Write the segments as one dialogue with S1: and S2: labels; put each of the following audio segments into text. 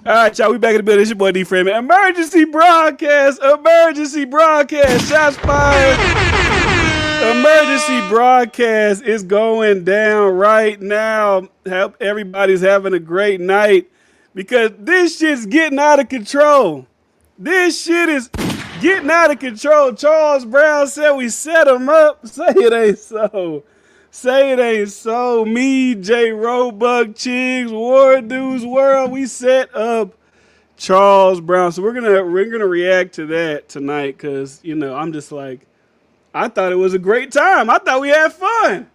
S1: All right, y'all, we back in the building. It's your boy D Freeman. Emergency broadcast. Emergency broadcast. Shots fired. Emergency broadcast is going down right now. Hope everybody's having a great night because this shit's getting out of control. This shit is getting out of control. Charles Brown said we set him up. Say it ain't so. Say it ain't so. Me, J. Roebuck, Chigs, War Dudes World, we set up Charles Brown. So we're gonna react to that tonight because I'm just like, I thought it was a great time. I thought we had fun.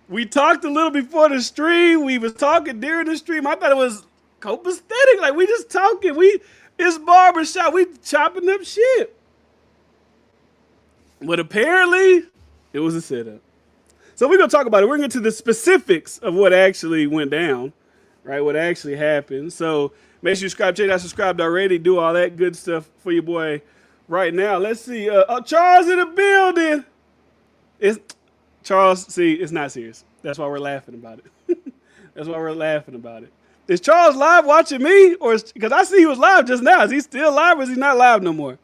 S1: We talked a little before the stream. We was talking during the stream. I thought it was copacetic. Like we just talking. It's barbershop. We chopping up shit. But apparently, it was a setup. So we're going to talk about it. We're going to get to the specifics of what actually went down, right? What actually happened. So make sure you subscribe. Check out subscribed already. Do all that good stuff for your boy right now. Let's see. Charles in the building. Charles, see, it's not serious. That's why we're laughing about it. That's why we're laughing about it. Is Charles live watching me? Because I see he was live just now. Is he still live or is he not live no more?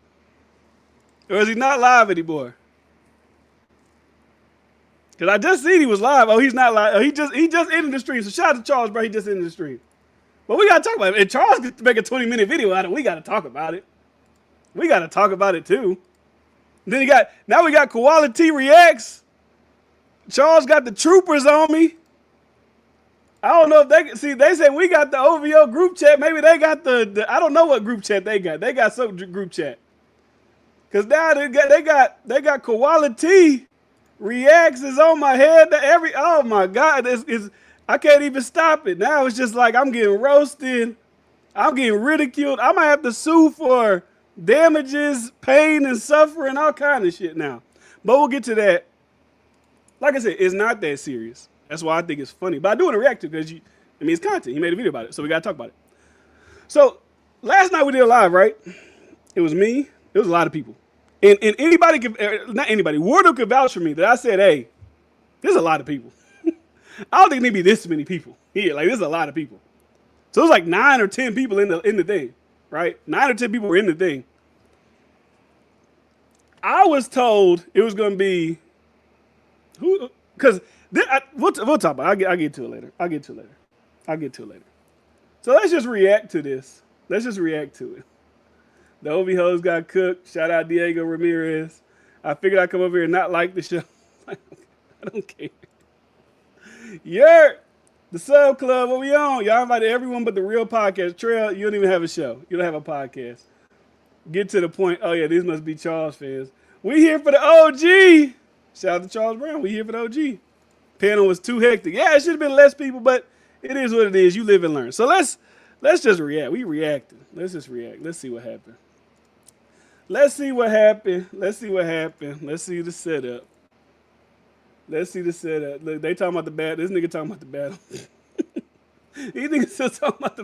S1: Or is he not live anymore? Because I just seen he was live. Oh, he's not live. Oh, he just ended the stream. So shout out to Charles, bro. He just ended the stream. But we got to talk about it. And Charles gets to make a 20-minute video out of it. We got to talk about it. We got to talk about it too. Then now we got Koalatea reacts. Charles got the troopers on me. I don't know if they said we got the OVO group chat. Maybe they got the I don't know what group chat they got. They got some group chat. Because now they got Koalatea reacts is on my head. Oh my God, I can't even stop it. Now it's just like I'm getting roasted. I'm getting ridiculed. I might have to sue for damages, pain, and suffering, all kind of shit now. But we'll get to that. Like I said, it's not that serious. That's why I think it's funny. But I do want to react to it because it's content. He made a video about it, so we got to talk about it. So last night we did a live, right? It was me. It was a lot of people. And anybody, not anybody, Wardo could vouch for me that I said, hey, there's a lot of people. I don't think there need to be this many people here. Like, there's a lot of people. So it was like 9 or 10 people in the thing, right? 9 or 10 people were in the thing. I was told it was going to be, because we'll talk about it. I'll get to it later. So let's just react to this. Let's just react to it. The OV hoes got cooked. Shout out Diego Ramirez. I figured I'd come over here and not like the show. I don't care. The sub club, what we on? Y'all invited everyone but the real podcast. Trail, you don't even have a show. You don't have a podcast. Get to the point. Oh, yeah, these must be Charles fans. We here for the OG. Shout out to Charles Brown. We here for the OG. Panel was too hectic. Yeah, it should have been less people, but it is what it is. You live and learn. So let's just react. We reacted. Let's just react. Let's see what happened. Let's see the setup. Look, they talking about the battle. This nigga talking about the battle. These niggas still talking about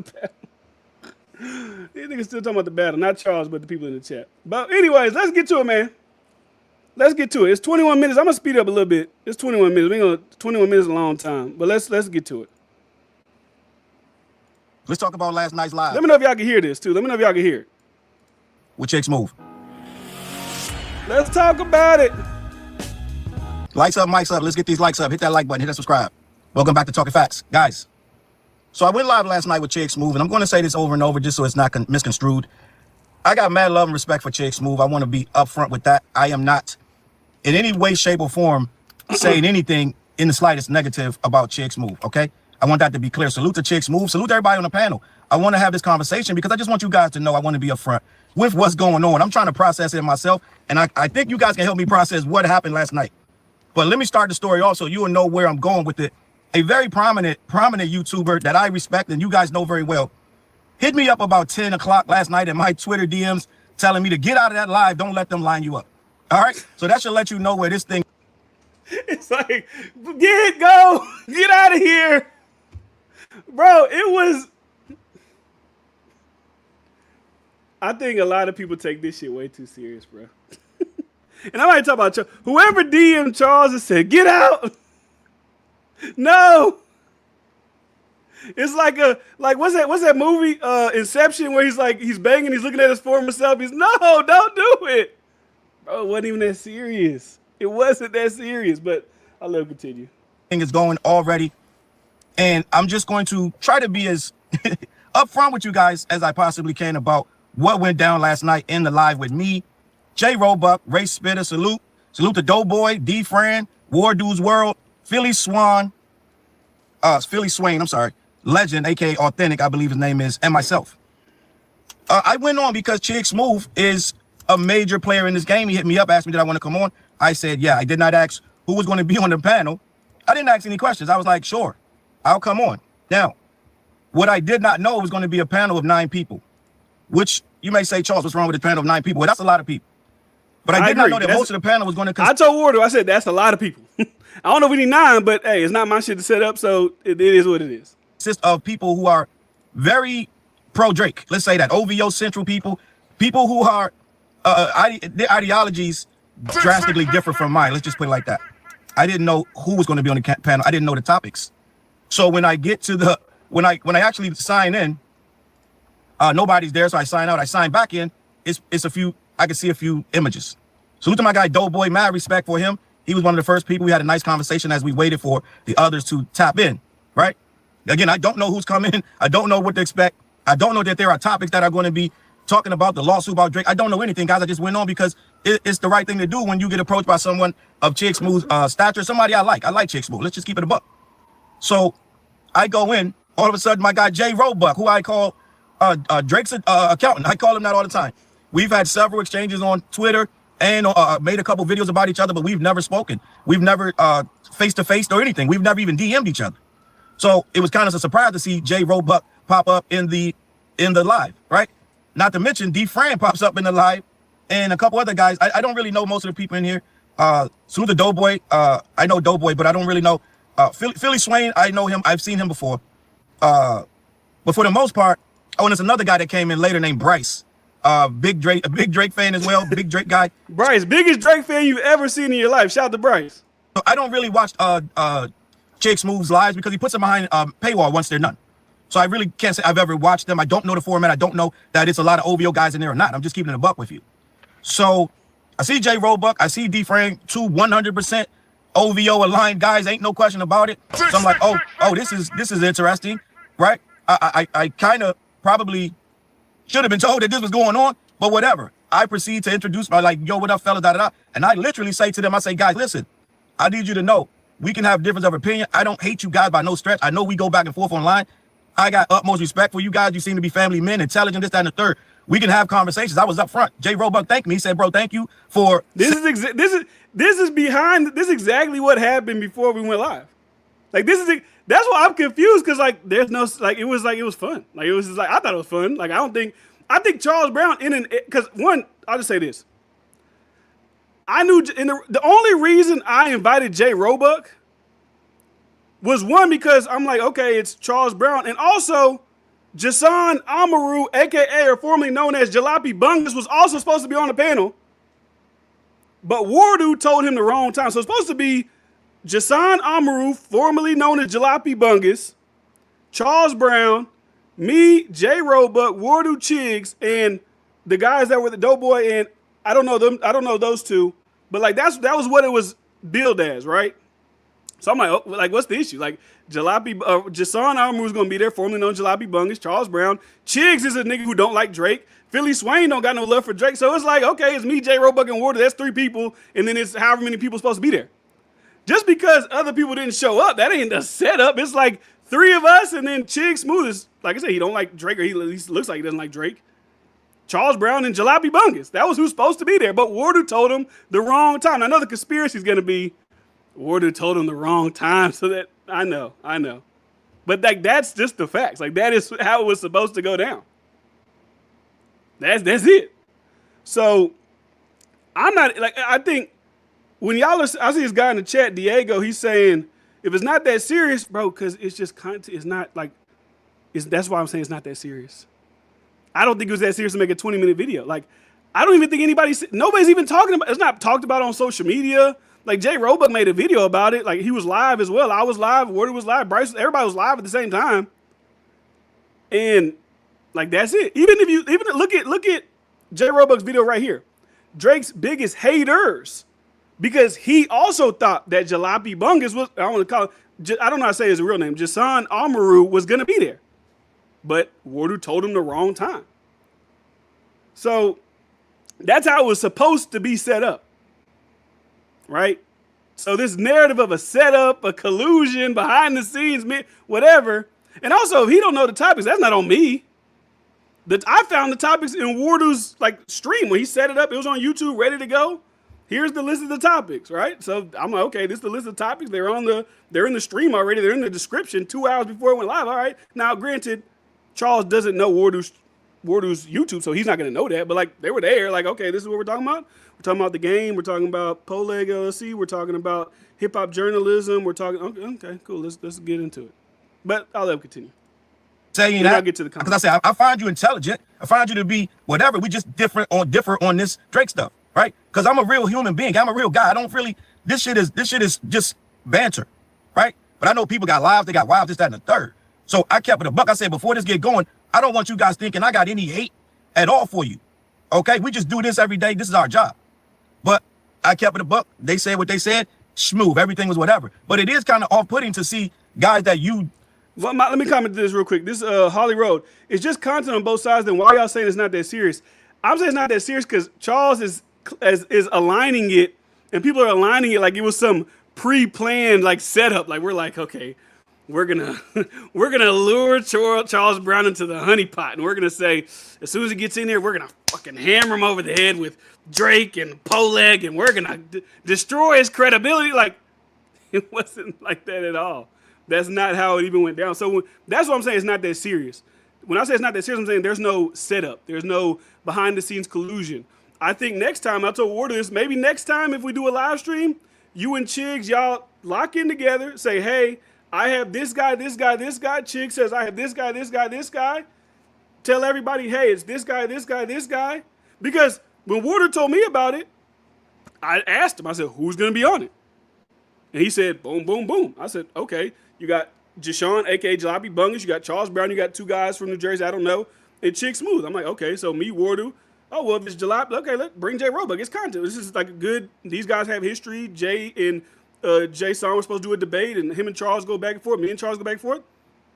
S1: the battle. Not Charles, but the people in the chat. But anyways, let's get to it, man. Let's get to it. It's 21 minutes. I'm gonna speed up a little bit. It's 21 minutes. 21 minutes is a long time. But let's get to it.
S2: Let's talk about last night's live.
S1: Let me know if y'all can hear this too. Let me know if y'all can hear it.
S2: With Chicks Move.
S1: Let's talk about it.
S2: Likes up, mics up. Let's get these likes up. Hit that like button. Hit that subscribe. Welcome back to Talking Facts. Guys, so I went live last night with Chicks Move, and I'm going to say this over and over just so it's not misconstrued. I got mad love and respect for Chicks Move. I want to be upfront with that. I am not in any way, shape, or form saying anything in the slightest negative about Chicks Move, okay? I want that to be clear. Salute to Chicks Move. Salute everybody on the panel. I want to have this conversation because I just want you guys to know I want to be upfront with what's going on. I'm trying to process it myself, and I think you guys can help me process what happened last night. But let me start the story also. You will know where I'm going with it. A very prominent YouTuber that I respect and you guys know very well hit me up about 10 o'clock last night in my Twitter DMs telling me to get out of that live. Don't let them line you up. All right? So that should let you know where this thing.
S1: It's like, go. Get out of here. Bro, it was. I think a lot of people take this shit way too serious, bro. And I might talk about whoever DM Charles and said, get out. No. It's like what's that movie Inception where he's banging, he's looking at his former self. He's no, don't do it, bro. It wasn't even that serious. It wasn't that serious. But I'll let him continue.
S2: Is going already, and I'm just going to try to be as upfront with you guys as I possibly can about what went down last night in the live with me, J Roebuck, Ray Spitter, salute to Doughboy, D Fran, War Dude's World, Philly Swain, I'm sorry, Legend, aka Authentic, I believe his name is, and myself. I went on because Chig Smooth is a major player in this game. He hit me up, asked me did I want to come on. I said yeah. I did not ask who was going to be on the panel. I didn't ask any questions. I was like, sure, I'll come on. Now, what I did not know was going to be a panel of 9 people, which you may say, Charles, what's wrong with a panel of 9 people? Well, that's a lot of people. But I did not know that most of the panel was going to...
S1: I told Wardo, I said, that's a lot of people. I don't know if we need 9, but hey, it's not my shit to set up, so it is what it is.
S2: Consists of people who are very pro-Drake. Let's say that. OVO Central people who are... their ideologies drastically differ from mine. Let's just put it like that. I didn't know who was going to be on the panel. I didn't know the topics. So when I get to the... When I actually sign in, nobody's there, so I sign out. I sign back in. It's a few... I can see a few images. Salute to my guy Doughboy, mad respect for him. He was one of the first people. We had a nice conversation as we waited for the others to tap in, right? Again, I don't know who's coming. I don't know what to expect. I don't know that there are topics that are going to be talking about the lawsuit about Drake. I don't know anything, guys. I just went on because it's the right thing to do when you get approached by someone of Chig Smooth stature, somebody I like. I like Chig Smooth. Let's just keep it a buck. So I go in. All of a sudden, my guy J Roebuck, who I call Drake's accountant. I call him that all the time. We've had several exchanges on Twitter and made a couple videos about each other, but we've never spoken. We've never face-to-face or anything. We've never even DM'd each other. So it was kind of a surprise to see J Roebuck pop up in the live, right? Not to mention D Fran pops up in the live and a couple other guys. I don't really know most of the people in here. Salute to Doughboy. I know Doughboy, but I don't really know. Philly Swain, I know him. I've seen him before. But for the most part, and there's another guy that came in later named Bryce. A big Drake fan as well. Big Drake guy.
S1: Bryce, biggest Drake fan you've ever seen in your life. Shout out to Bryce.
S2: I don't really watch Chig Smooth's lives because he puts them behind paywall once they're done. So I really can't say I've ever watched them. I don't know the format. I don't know that it's a lot of OVO guys in there or not. I'm just keeping it a buck with you. So I see J Roebuck. I see D Frank, 100% OVO aligned guys. Ain't no question about it. So I'm like, oh, this is interesting, right? I kind of probably should have been told that this was going on, but whatever. I proceed to introduce my yo, what up, fellas, da-da-da. And I literally say to them, I say, guys, listen, I need you to know, we can have difference of opinion. I don't hate you guys by no stretch. I know we go back and forth online. I got utmost respect for you guys. You seem to be family men, intelligent, this, that, and the third. We can have conversations. I was up front. J Roebuck thanked me. He said, bro, thank you for...
S1: This is exactly what happened before we went live. That's why I'm confused because there's no it was fun. It was just I thought it was fun. I think Charles Brown because one, I'll just say this. I knew the only reason I invited J Roebuck was one because I'm like, okay, it's Charles Brown, and also Jason Amaru, aka or formerly known as Jalopy Bungus, was also supposed to be on the panel, but Wardu told him the wrong time. So it's supposed to be Jason Amaru, formerly known as Jalopy Bungus, Charles Brown, me, J Roebuck, Wardu Chigs, and the guys that were the Doughboy, and I don't know them. I don't know those two, but that was what it was billed as, right? So I'm like, what's the issue? Jason Amaru is gonna be there, formerly known as Jalopy Bungus, Charles Brown, Chigs is a nigga who don't like Drake. Philly Swain don't got no love for Drake, so it's okay, it's me, J Roebuck, and Wardu. That's 3 people, and then it's however many people supposed to be there. Just because other people didn't show up, that ain't the setup. It's 3 of us, and then Chig Smooth is, like I said, he don't like Drake, or he at least looks like he doesn't like Drake. Charles Brown and Jalopy Bungus. That was who's supposed to be there, but Wardu told him the wrong time. I know the conspiracy is going to be Wardu told him the wrong time, so that I know. But that's just the facts. That is how it was supposed to go down. That's it. So I'm not I think when y'all I see this guy in the chat, Diego, he's saying if it's not that serious, bro, because it's just content. It's not that's why I'm saying it's not that serious. I don't think it was that serious to make a 20-minute video. I don't even think nobody's even talking about. It's not talked about on social media. J Roebuck made a video about it. He was live as well. I was live. Wardy was live. Bryce, everybody was live at the same time. And like that's it. Even look at J Roebuck's video right here. Drake's biggest haters, because he also thought that Jalopy Bungus was, I want to call it, I don't know how to say his real name, Jason Amaru was gonna be there. But Wardu told him the wrong time. So that's how it was supposed to be set up. Right? So this narrative of a setup, a collusion, behind the scenes, whatever. And also, if he don't know the topics, that's not on me. I found the topics in Wardu's like stream when he set it up. It was on YouTube, ready to go. Here's the list of the topics, right? So I'm like, okay, this is the list of topics. They're in the stream already. They're in the description 2 hours before it went live. All right. Now, granted, Challz doesn't know Wardu's YouTube, so he's not going to know that. But like, they were there. Like, okay, this is what we're talking about. We're talking about the game. We're talking about Poleg LLC. We're talking about hip hop journalism. We're talking. Okay, cool. Let's get into it. But I'll let him continue.
S2: Saying that, because I say I find you intelligent. I find you to be whatever. We just differ on this Drake stuff, right? Because I'm a real human being. I'm a real guy. I don't really. This shit is just banter, right? But I know people got lives. They got wives. This, that, and the third. So I kept it a buck. I said before this get going, I don't want you guys thinking I got any hate at all for you. Okay, we just do this every day. This is our job. But I kept it a buck. They said what they said. Smooth. Everything was whatever. But it is kind of off-putting to see guys that you.
S1: Well, let me comment to this real quick. This Holly Road. It's just content on both sides. Then why y'all saying it's not that serious? I'm saying it's not that serious because Challz is aligning it, and people are aligning it like it was some pre-planned like setup. Like we're like, okay, we're gonna lure Challz Brown into the honeypot, and we're gonna say as soon as he gets in there, we're gonna fucking hammer him over the head with Drake and Poleg, and we're gonna destroy his credibility. Like it wasn't like that at all. That's not how it even went down. So that's what I'm saying. It's not that serious. When I say it's not that serious, I'm saying there's no setup. There's no behind the scenes collusion. I think next time, I told Wardu this, maybe next time if we do a live stream, you and Chigs, y'all lock in together, say, hey, I have this guy, this guy, this guy. Chig says, I have this guy, this guy, this guy. Tell everybody, hey, it's this guy, this guy, this guy. Because when Wardu told me about it, I asked him, I said, who's going to be on it? And he said, boom, boom, boom. I said, okay. You got Jashawn, a.k.a. Jalopy Bungus. You got Challz Brown. You got 2 guys from New Jersey. I don't know. And Chick Smooth. I'm like, okay, so me, Wardu. Oh, well, if it's Jalopy, okay, let's bring J Roebuck. It's content. This is like a good, these guys have history. Jay and Jay Song were supposed to do a debate, and him and Challz go back and forth. Me and Challz go back and forth.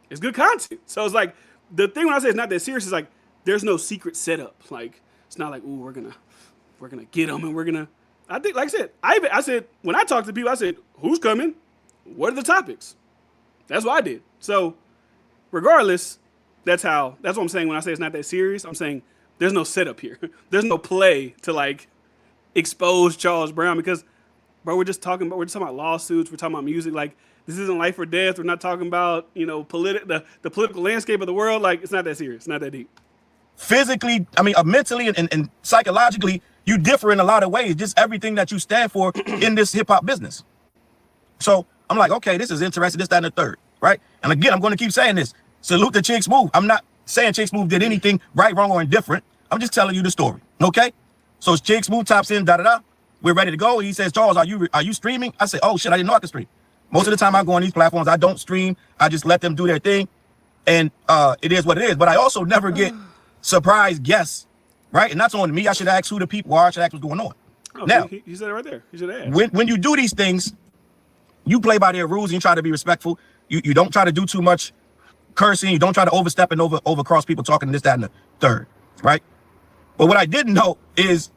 S1: It's good content. So it's like, the thing when I say it's not that serious is like, there's no secret setup. Like, it's not like, ooh, we're gonna get them, and we're gonna, I think, like I said, when I talk to people, I said, who's coming? What are the topics? That's what I did. So regardless, that's what I'm saying when I say it's not that serious. I'm saying there's no setup here. There's no play to like expose Challz Brown because, bro, we're just talking about lawsuits. We're talking about music. Like this isn't life or death. We're not talking about, the political landscape of the world. Like it's not that serious. It's not that deep.
S2: Physically, mentally and psychologically, you differ in a lot of ways. Just everything that you stand for in this hip hop business. So I'm like, okay, this is interesting, this, that, and the third, right? And again, I'm going to keep saying this. Salute to Chick Smooth. I'm not saying Chick Smooth did anything right, wrong, or indifferent. I'm just telling you the story, okay? So Chick Smooth tops in, da-da-da. We're ready to go. He says, Challz, are you streaming? I say, oh, shit, I didn't know I could stream. Most of the time I go on these platforms, I don't stream. I just let them do their thing. And it is what it is. But I also never get surprise guests, right? And that's on me. I should ask who the people are. I should ask what's going on.
S1: Oh,
S2: now,
S1: he said it right there. He should ask.
S2: When you do these things, you play by their rules and you try to be respectful. You don't try to do too much cursing. You don't try to overstep and overcross people talking this, that, and the third, right? But what I didn't know is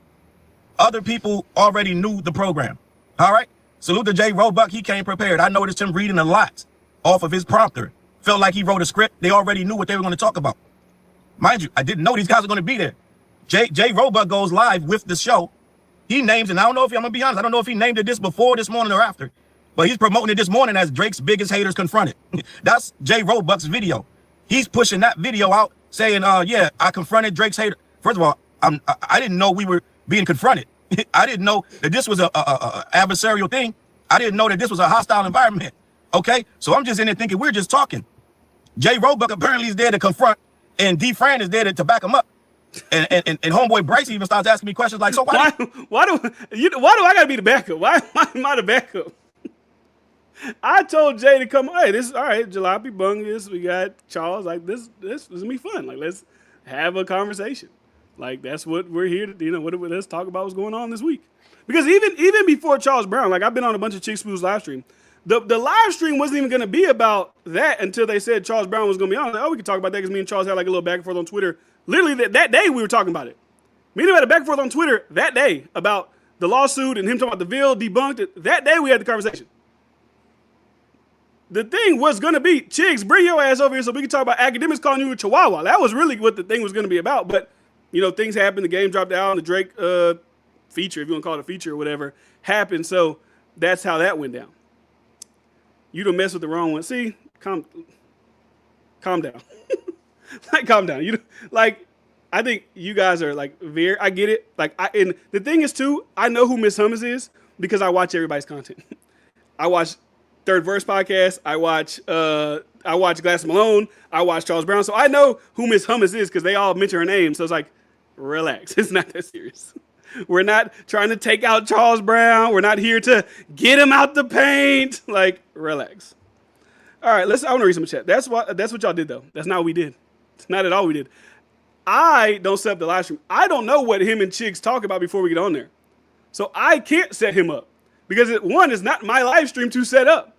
S2: other people already knew the program, all right? Salute to J Roebuck. He came prepared. I noticed him reading a lot off of his prompter. Felt like he wrote a script. They already knew what they were going to talk about. Mind you, I didn't know these guys were going to be there. J Roebuck goes live with the show. He names, and I don't know if I'm going to be honest, I don't know if he named it this before this morning or after. But he's promoting it this morning as Drake's biggest haters confronted. That's J Roebuck's video. He's pushing that video out saying, yeah, I confronted Drake's hater. First of all, I didn't know we were being confronted. I didn't know that this was a adversarial thing. I didn't know that this was a hostile environment. Okay? So I'm just in there thinking we're just talking. J Roebuck apparently is there to confront, and D Fran is there to back him up. And homeboy Bryce even starts asking me questions like, so why do I gotta be the backup? Why am I the backup?
S1: I told Jay to come. Hey, this is all right. Jalopy Bungus. We got Challz. Like this is gonna be fun. Like let's have a conversation. Like that's what we're here to. Let's talk about what's going on this week. Because even before Charles Brown, like I've been on a bunch of Chick Spoo's live stream. The live stream wasn't even gonna be about that until they said Charles Brown was gonna be on. Like, oh, we could talk about that because me and Charles had like a little back and forth on Twitter. Literally that day we were talking about it. Me and him had a back and forth on Twitter that day about the lawsuit and him talking about the bill debunked it. That day we had the conversation. The thing was going to be, Chiggs, bring your ass over here so we can talk about academics calling you a chihuahua. That was really what the thing was going to be about. But, things happened. The game dropped out and the Drake feature, if you want to call it a feature or whatever, happened. So that's how that went down. You don't mess with the wrong one. See, calm down. Calm down. I think you guys are I get it. And the thing is too, I know who Miss Hummus is because I watch everybody's content. I watch Third Verse podcast. I watch Glass Malone. I watch Charles Brown. So I know who Miss Hummus is because they all mention her name. So it's like, relax. It's not that serious. We're not trying to take out Charles Brown. We're not here to get him out the paint. Relax. All right, I want to read some chat. That's what y'all did though. That's not what we did. It's not at all what we did. I don't set up the live stream. I don't know what him and Chiggs talk about before we get on there. So I can't set him up because it's not my live stream to set up.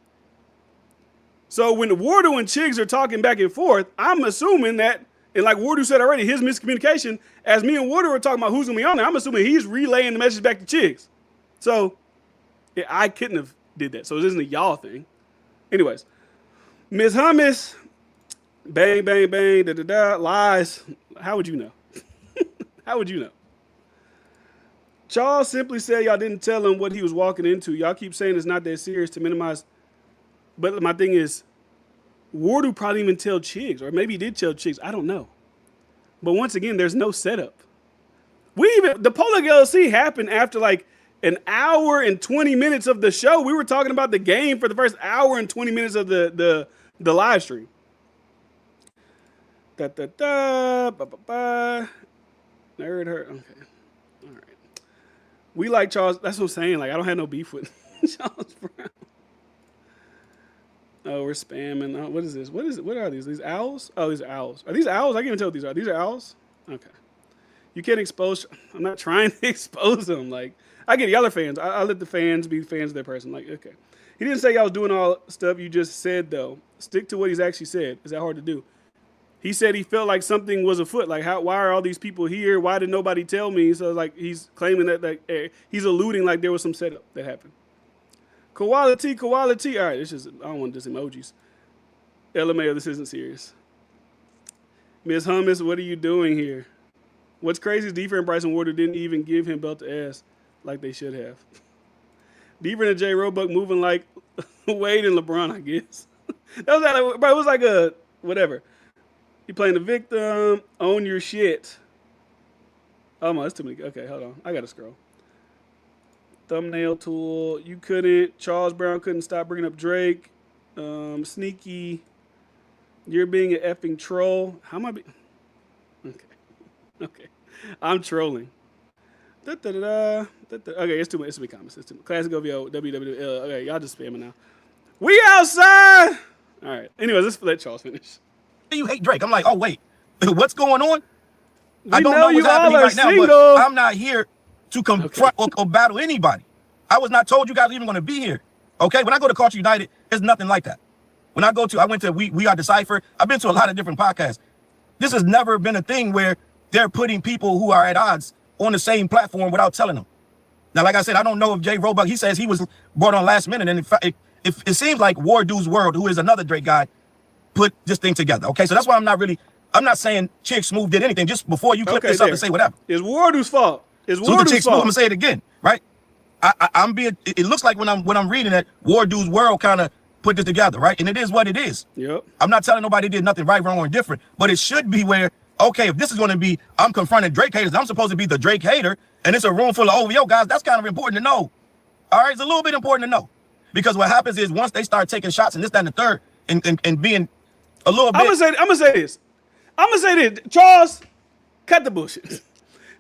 S1: So when Wardo and Chiggs are talking back and forth, I'm assuming that, and like Wardo said already, his miscommunication, as me and Wardo are talking about who's going to be on there, I'm assuming he's relaying the message back to Chiggs. So I couldn't have did that. So this isn't a y'all thing. Anyways, Ms. Hummus, bang, bang, bang, da-da-da, lies. How would you know? How would you know? Charles simply said y'all didn't tell him what he was walking into. Y'all keep saying it's not that serious to minimize. But my thing is, Wardo probably even tell Chiggs, or maybe he did tell Chiggs. I don't know. But once again, there's no setup. The Polar LLC happened after an hour and 20 minutes of the show. We were talking about the game for the first hour and 20 minutes of the live stream. Nerd her. Okay. All right. We like Charles. That's what I'm saying. I don't have no beef with Charles Brown. Oh, we're spamming. Oh, what is this? What is it? What are these? These owls? Oh, these are owls. Are these owls? I can't even tell what these are. These are owls? Okay. You can't expose. I'm not trying to expose them. I get it. Y'all are fans. I let the fans be fans of their person. Okay. He didn't say y'all was doing all stuff you just said, though. Stick to what he's actually said. Is that hard to do? He said he felt like something was afoot. Why are all these people here? Why did nobody tell me? So he's claiming that he's alluding there was some setup that happened. Koalatea. All right, I don't want this emojis. LMAO, this isn't serious. Ms. Hummus, what are you doing here? What's crazy is Deefer and Bryson Warder didn't even give him belt to ass like they should have. Deefer and J. Roebuck moving like Wade and LeBron, I guess. That was bro, it was like a whatever. You playing the victim, own your shit. Oh my, that's too many. Okay, hold on. I gotta scroll. Thumbnail tool. You couldn't. Charles Brown couldn't stop bringing up Drake. Sneaky. You're being an effing troll. How am I being? Okay. I'm trolling. Okay, it's too many comments. It's too much. Classic OVO, WWL. Okay, y'all just spamming now. We outside. All right. Anyways, let's let Charles finish.
S2: You hate Drake. I'm like, oh, wait. What's going on?
S1: I don't know what's happening right now, but
S2: I'm not here to confront or battle anybody. I was not told you guys were even going to be here. Okay? When I go to Culture United, it's nothing like that. When I went to We Are Decipher. I've been to a lot of different podcasts. This has never been a thing where they're putting people who are at odds on the same platform without telling them. Now, like I said, I don't know if Jay Roebuck, he says he was brought on last minute. And in fact, it seems like Wardu's World, who is another Drake guy, put this thing together. Okay? So that's why I'm not saying Chick Smooth did anything. Just before you clip this up and say whatever.
S1: It's Wardu's fault. It's Wardu's fault.
S2: Chick Smooth, I'm going to say it again, right? It looks like when I'm reading that, Wardu's World kind of put this together, right? And it is what it is.
S1: Yep.
S2: I'm not telling nobody did nothing right, wrong, or different, but it should be where, okay, if this is going to be, I'm confronting Drake haters, I'm supposed to be the Drake hater, and it's a room full of OVO guys, that's kind of important to know. All right, it's a little bit important to know. Because what happens is once they start taking shots and this, that, and the third, and being a little bit.
S1: I'm gonna say this. Charles, cut the bullshit.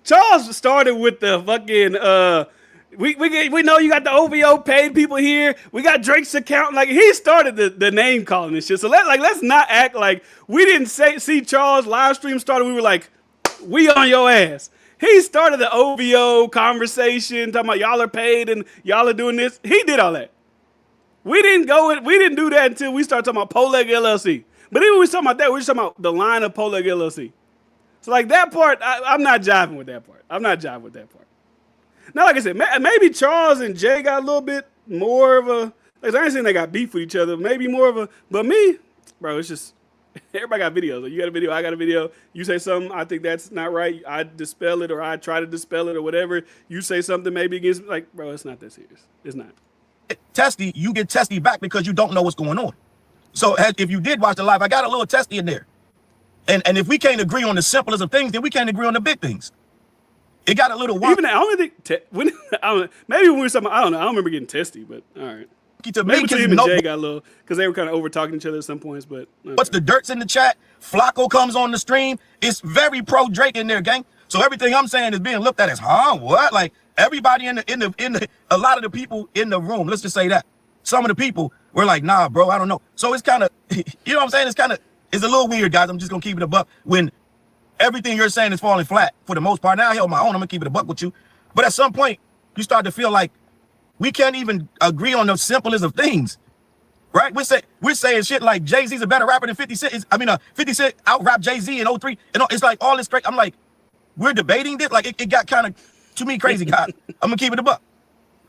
S1: Charles started with the fucking We know you got the OVO paid people here. We got Drake's account. Like he started the name calling and shit. So let's not act like we didn't see Challz live stream started. We were like, we on your ass. He started the OVO conversation talking about y'all are paid and y'all are doing this. He did all that. We didn't do that until we started talking about Poleg LLC. But even when we was talking about that, we were just talking about the line of Poleg LLC. So like that part, I'm not jiving with that part. Now, like I said, maybe Challz and Jay got a little bit more of a. Like, I ain't saying they got beef with each other. Maybe more of a. But me, bro, it's just everybody got videos. Like, you got a video, I got a video. You say something, I think that's not right. I dispel it, or I try to dispel it, or whatever. You say something maybe against, like, bro, it's not that serious. It's not.
S2: Testy, you get testy back because you don't know what's going on. So if you did watch the live, I got a little testy in there. And if we can't agree on the simplest of things, then we can't agree on the big things. It got a little wonky.
S1: Even I don't think maybe when we were talking, I don't know. I don't remember getting testy, but all right. Maybe between him and Jay got a little because they were kind of over talking each other at some points. But okay.
S2: What's the dirt's in the chat? Flacco comes on the stream. It's very pro Drake in there, gang. So everything I'm saying is being looked at as, what? Like everybody in the a lot of the people in the room. Let's just say that some of the people were like, nah, bro, I don't know. So it's kind of, you know what I'm saying? It's a little weird, guys. I'm just gonna keep it a buck when everything you're saying is falling flat for the most part. Now I held my own. I'm gonna keep it a buck with you. But at some point, you start to feel like we can't even agree on the simplest of things, right? We're saying shit like Jay-Z's a better rapper than 50 Cent. 50 Cent out-rap Jay-Z in 03. And it's like all this straight. I'm like, we're debating this. Like it got kind of, to me, crazy, guys. I'm gonna keep it a buck,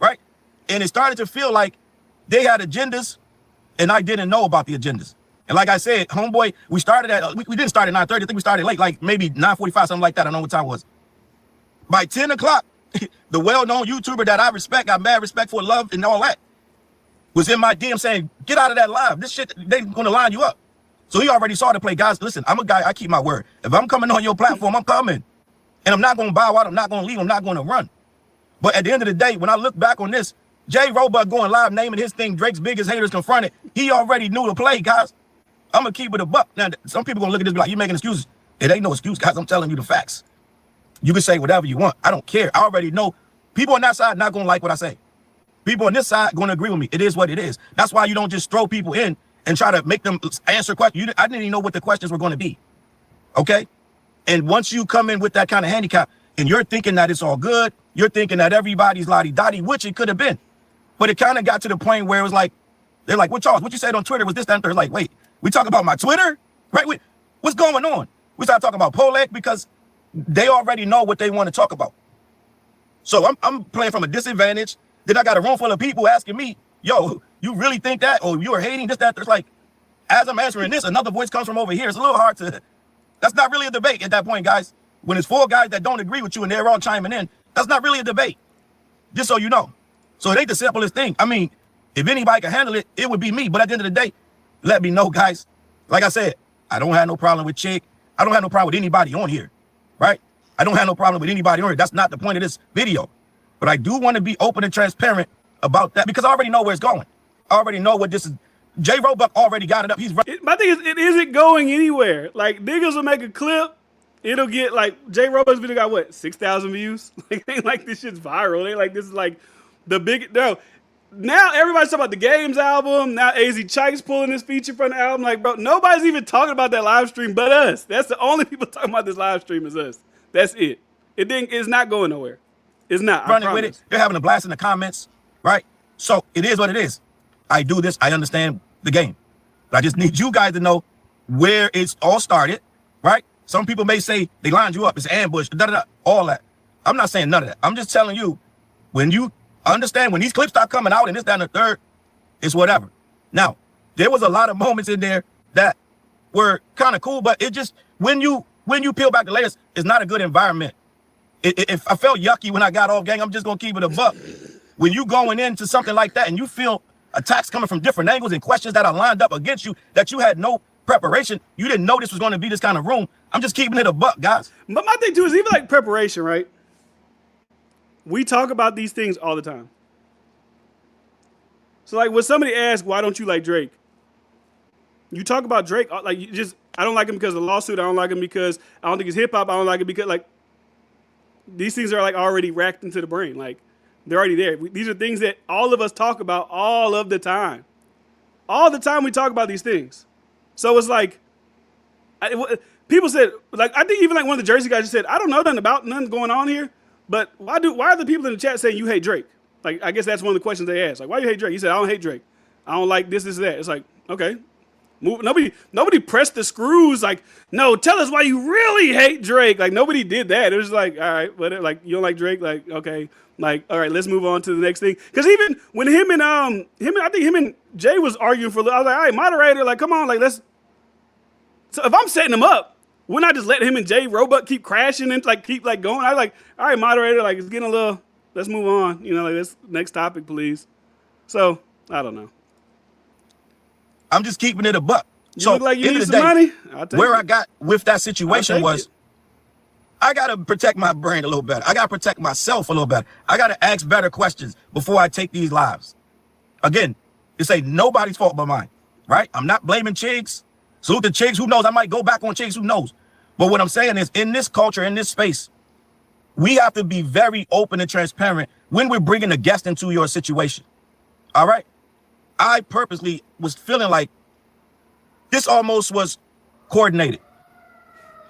S2: right? And it started to feel like they had agendas and I didn't know about the agendas. And like I said, homeboy, we started at, we didn't start at 9:30. I think we started late, like maybe 9:45, something like that. I don't know what time it was. By 10 o'clock, the well-known YouTuber that I respect, got mad respect for, love and all that, was in my DM saying, get out of that live. This shit, they gonna line you up. So he already saw the play. Guys, listen, I'm a guy, I keep my word. If I'm coming on your platform, I'm coming. And I'm not gonna bow out, I'm not gonna leave, I'm not gonna run. But at the end of the day, when I look back on this, Jay Roebuck going live, naming his thing, Drake's biggest haters confronted, he already knew the play, guys. I'm gonna keep it a buck. Now, some people gonna look at this and be like, you making excuses. It ain't no excuse, guys. I'm telling you the facts. You can say whatever you want. I don't care. I already know people on that side not gonna like what I say. People on this side gonna agree with me. It is what it is. That's why you don't just throw people in and try to make them answer questions. I didn't even know what the questions were gonna be. Okay? And once you come in with that kind of handicap and you're thinking that it's all good, you're thinking that everybody's lottie-dottie, which it could have been. But it kind of got to the point where it was like, they're like, well, Challz, what you said on Twitter was this, that, and third. Like, wait, we talk about my Twitter? Right? What's going on? We start talking about Poleg because they already know what they want to talk about. So I'm playing from a disadvantage. Then I got a room full of people asking me, yo, you really think that? Or you're hating this, that? It's like, as I'm answering this, another voice comes from over here. It's a little hard to, that's not really a debate at that point, guys. When it's four guys that don't agree with you and they're all chiming in, that's not really a debate. Just so you know. So it ain't the simplest thing. I mean, if anybody can handle it, it would be me. But at the end of the day, let me know, guys. Like I said, I don't have no problem with Chick. I don't have no problem with anybody on here, right? I don't have no problem with anybody on here. That's not the point of this video. But I do want to be open and transparent about that because I already know where it's going. I already know what this is. Jay Roebuck already got it up. He's right.
S1: My thing is, it isn't going anywhere. Like, niggas will make a clip. It'll get, like, Jay Roebuck's video got, what, 6,000 views? Like, they ain't like this shit's viral. They like, this is, like, the big, no. Now everybody's talking about the Games album. Now AZ Chike's pulling this feature from the album. Like, bro, nobody's even talking about that live stream but us. That's the only people talking about this live stream is us. That's it. It's not going nowhere. It's not.
S2: Running with it. They're having a blast in the comments, right? So it is what it is. I do this. I understand the game. But I just need you guys to know where it's all started, right? Some people may say they lined you up. It's ambush, all that. I'm not saying none of that. I'm just telling you, when you understand, when these clips start coming out and this, that, and the third, it's whatever. Now, there was a lot of moments in there that were kind of cool, but it just, when you peel back the layers, it's not a good environment. If I felt yucky when I got off, gang, I'm just going to keep it a buck. When you going into something like that and you feel attacks coming from different angles and questions that are lined up against you, that you had no preparation, you didn't know this was going to be this kind of room, I'm just keeping it a buck, guys.
S1: But my thing, too, is even like preparation, right? We talk about these things all the time. So, like, when somebody asks, why don't you like Drake? You talk about Drake, like, you just, I don't like him because of the lawsuit. I don't like him because I don't think he's hip-hop. I don't like it because, like, these things are, like, already racked into the brain. Like, They're already there. These are things that all of us talk about all of the time. All the time we talk about these things. So it's like, people said, like, I think even like one of the Jersey guys just said, I don't know nothing going on here, but why are the people in the chat saying you hate Drake? Like, I guess that's one of the questions they asked. Like, why you hate Drake? He said, I don't hate Drake. I don't like this, that. It's like, okay. Nobody pressed the screws like, no, tell us why you really hate Drake. Like, nobody did that. It was like, all right, whatever. Like, you don't like Drake? Like, okay. Like, all right, let's move on to the next thing. Because even when I think him and Jay was arguing for a little, I was like, all right, moderator, like, come on, like, let's. So if I'm setting him up, wouldn't I just let him and Jay Roebuck keep crashing and like keep like going? I was like, all right, moderator, like, it's getting a little. Let's move on. You know, like, let's next topic, please. So I don't know.
S2: I'm just keeping it a buck.
S1: You
S2: so
S1: look like you
S2: end
S1: need
S2: of the
S1: some
S2: day,
S1: money. Where
S2: I got with that situation was, I got to protect my brain a little better. I got to protect myself a little better. I got to ask better questions before I take these lives. Again, it's ain't nobody's fault but mine, right? I'm not blaming Chiggs. Salute to Chiggs. Who knows? I might go back on Chiggs. Who knows? But what I'm saying is, in this culture, in this space, we have to be very open and transparent when we're bringing a guest into your situation. All right? I purposely was feeling like this almost was coordinated.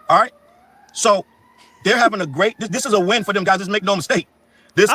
S2: All right? So they're having a great, this is a win for them guys. Just make no mistake. This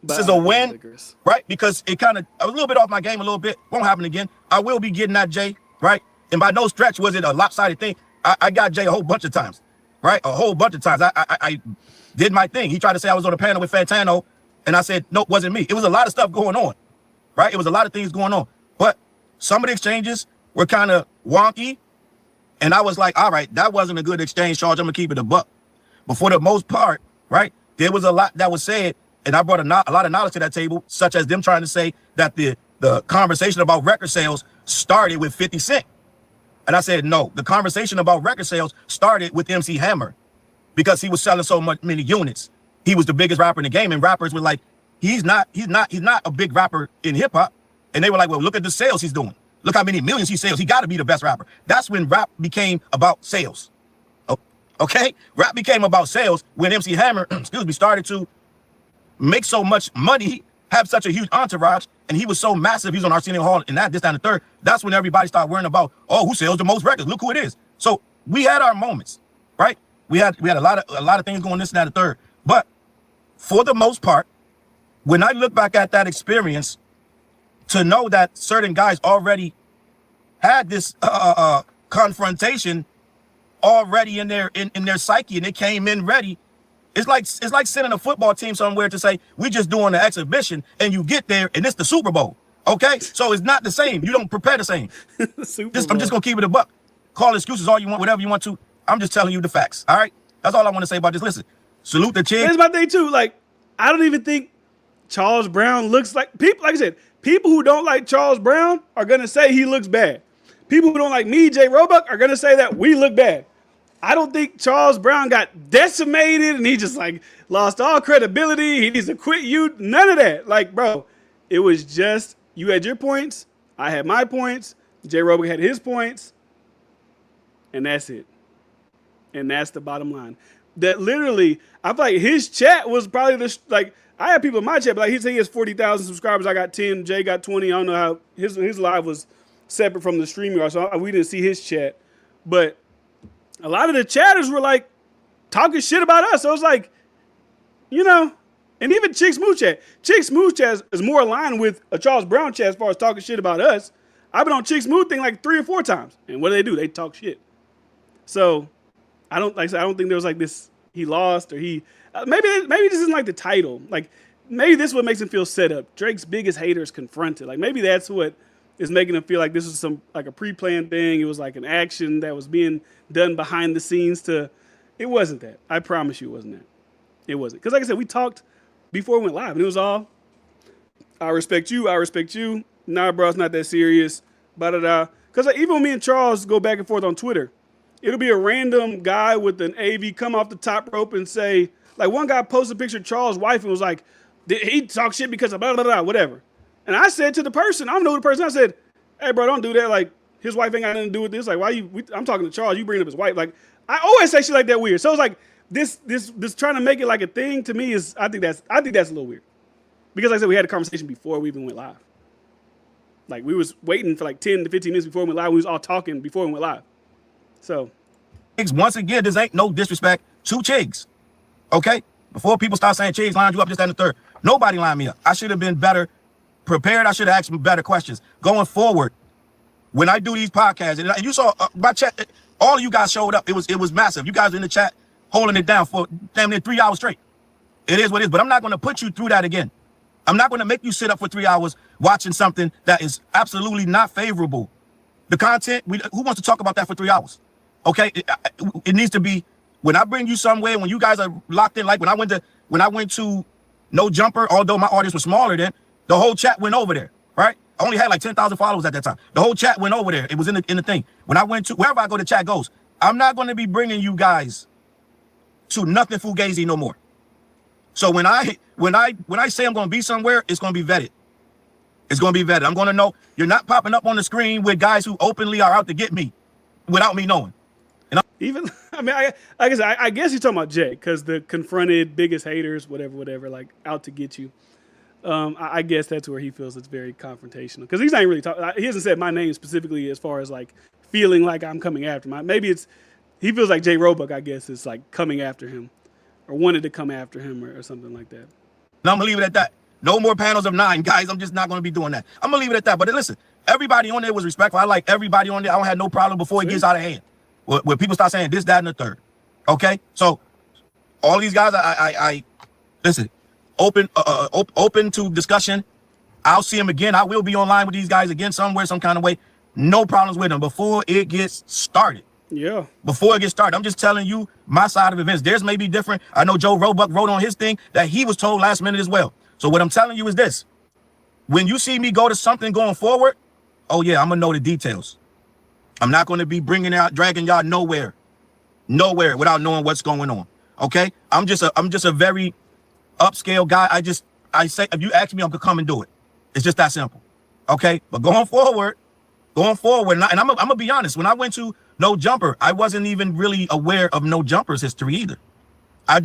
S2: This is a win, right? Because it kind of, I was a little bit off my game a little bit. Won't happen again. I will be getting at Jay, right? And by no stretch was it a lopsided thing. I got Jay a whole bunch of times, right? A whole bunch of times. I did my thing. He tried to say I was on a panel with Fantano, and I said, no, it wasn't me. It was a lot of stuff going on, right? It was a lot of things going on. But some of the exchanges were kind of wonky, and I was like, all right, that wasn't a good exchange, Charles. I'm going to keep it a buck. But for the most part, right, there was a lot that was said, and I brought a lot of knowledge to that table, such as them trying to say that the conversation about record sales started with 50 Cent. And I said, no, the conversation about record sales started with MC Hammer because he was selling so many units. He was the biggest rapper in the game, and rappers were like, he's not a big rapper in hip hop. And they were like, well, look at the sales he's doing. Look how many millions he sells. He got to be the best rapper. That's when rap became about sales. Okay? Rap became about sales when MC Hammer, started to make so much money, have such a huge entourage, and he was so massive. He was on Arsenio Hall and that, this, that, and the third. That's when everybody started worrying about, oh, who sells the most records? Look who it is. So we had our moments, right? We had a lot of things going this and that, and the third. But for the most part, when I look back at that experience, to know that certain guys already had this confrontation already in their psyche, and they came in ready. It's like sending a football team somewhere to say, we just doing an exhibition, and you get there and it's the Super Bowl. Okay? So it's not the same. You don't prepare the same. I'm just gonna keep it a buck. Call excuses all you want, whatever you want to. I'm just telling you the facts. All right? That's all I want to say about this. Listen, salute the Chig.
S1: Here's my thing too. Like, I don't even think Charles Brown looks like people. Like I said, people who don't like Charles Brown are gonna say he looks bad. People who don't like me, Jay Roebuck, are gonna say that we look bad. I don't think Charles Brown got decimated and he just like lost all credibility. He needs to quit you. None of that. Like, bro, it was just, you had your points. I had my points. Jay Roebuck had his points. And that's it. And that's the bottom line. That literally, I feel like his chat was probably this, like, I have people in my chat, but like he said he has 40,000 subscribers. I got 10. Jay got 20. I don't know how his live was separate from the StreamYard, so we didn't see his chat. But a lot of the chatters were like talking shit about us. So it's like, you know, and even Chick Smooth chat. Chick Smooth chat is more aligned with a Challz Brown chat as far as talking shit about us. I've been on Chick Smooth thing like 3 or 4 times. And what do? They talk shit. So I don't think there was like this, he lost or he, maybe this isn't like the title. Like maybe this is what makes him feel set up. Drake's biggest hater is confronted. Like maybe that's what is making him feel like this was some, like a pre-planned thing. It was like an action that was being done behind the scenes to, it wasn't that. I promise you it wasn't that. It wasn't. Because like I said, we talked before we went live and it was all, I respect you. Nah, bro, it's not that serious. Because like, even when me and Challz go back and forth on Twitter, it'll be a random guy with an AV come off the top rope and say, like one guy posted a picture of Chall's wife and was like, did he talk shit because of blah, blah, blah, whatever. And I said to the person, I don't know the person, I said, hey, bro, don't do that. Like, his wife ain't got nothing to do with this. Like, I'm talking to Challz, you bringing up his wife. Like, I always say shit like that weird. So it's like, this trying to make it like a thing to me is, I think that's a little weird. Because like I said, we had a conversation before we even went live. Like, we was waiting for like 10 to 15 minutes before we went live. We was all talking before we went live. So.
S2: Once again, this ain't no disrespect to Chiggs. Okay? Before people start saying Chiggs lined you up, this, that, and the third. Nobody lined me up. I should have been better prepared. I should have asked better questions. Going forward, when I do these podcasts, and you saw my chat, all of you guys showed up. It was massive. You guys in the chat holding it down for damn near 3 hours straight. It is what it is. But I'm not going to put you through that again. I'm not going to make you sit up for 3 hours watching something that is absolutely not favorable. The content, who wants to talk about that for 3 hours? Okay, it needs to be, when I bring you somewhere, when you guys are locked in, like when I went to No Jumper, although my audience was smaller then, the whole chat went over there, right? I only had like 10,000 followers at that time. The whole chat went over there. It was in the thing. When I went to, wherever I go, the chat goes. I'm not going to be bringing you guys to nothing fugazi no more. So when I say I'm going to be somewhere, it's going to be vetted. It's going to be vetted. I'm going to know you're not popping up on the screen with guys who openly are out to get me without me knowing.
S1: Even, I mean, I guess you're talking about Jay, because the confronted biggest haters, whatever, like out to get you. I guess that's where he feels it's very confrontational, because he's not really talking. He hasn't said my name specifically as far as like feeling like I'm coming after him. Maybe he feels like Jay Roebuck, I guess, is like coming after him or wanted to come after him or something like that.
S2: And I'm going to leave it at that. No more panels of 9, guys. I'm just not going to be doing that. I'm going to leave it at that. But listen, everybody on there was respectful. I like everybody on there. I don't have no problem before it gets out of hand. Where people start saying this, that, and the third. Okay? So all these guys, I listen, open to discussion. I'll see them again. I will be online with these guys again somewhere, some kind of way. No problems with them before it gets started.
S1: Yeah.
S2: Before it gets started. I'm just telling you my side of events. Theirs may be different. I know Joe Roebuck wrote on his thing that he was told last minute as well. So what I'm telling you is this. When you see me go to something going forward, oh yeah, I'm going to know the details. I'm not going to be dragging y'all nowhere without knowing what's going on. Okay? I'm just a very upscale guy. I say, if you ask me, I'm going to come and do it. It's just that simple. Okay? But going forward, and I'm going to be honest, when I went to No Jumper, I wasn't even really aware of No Jumper's history either. I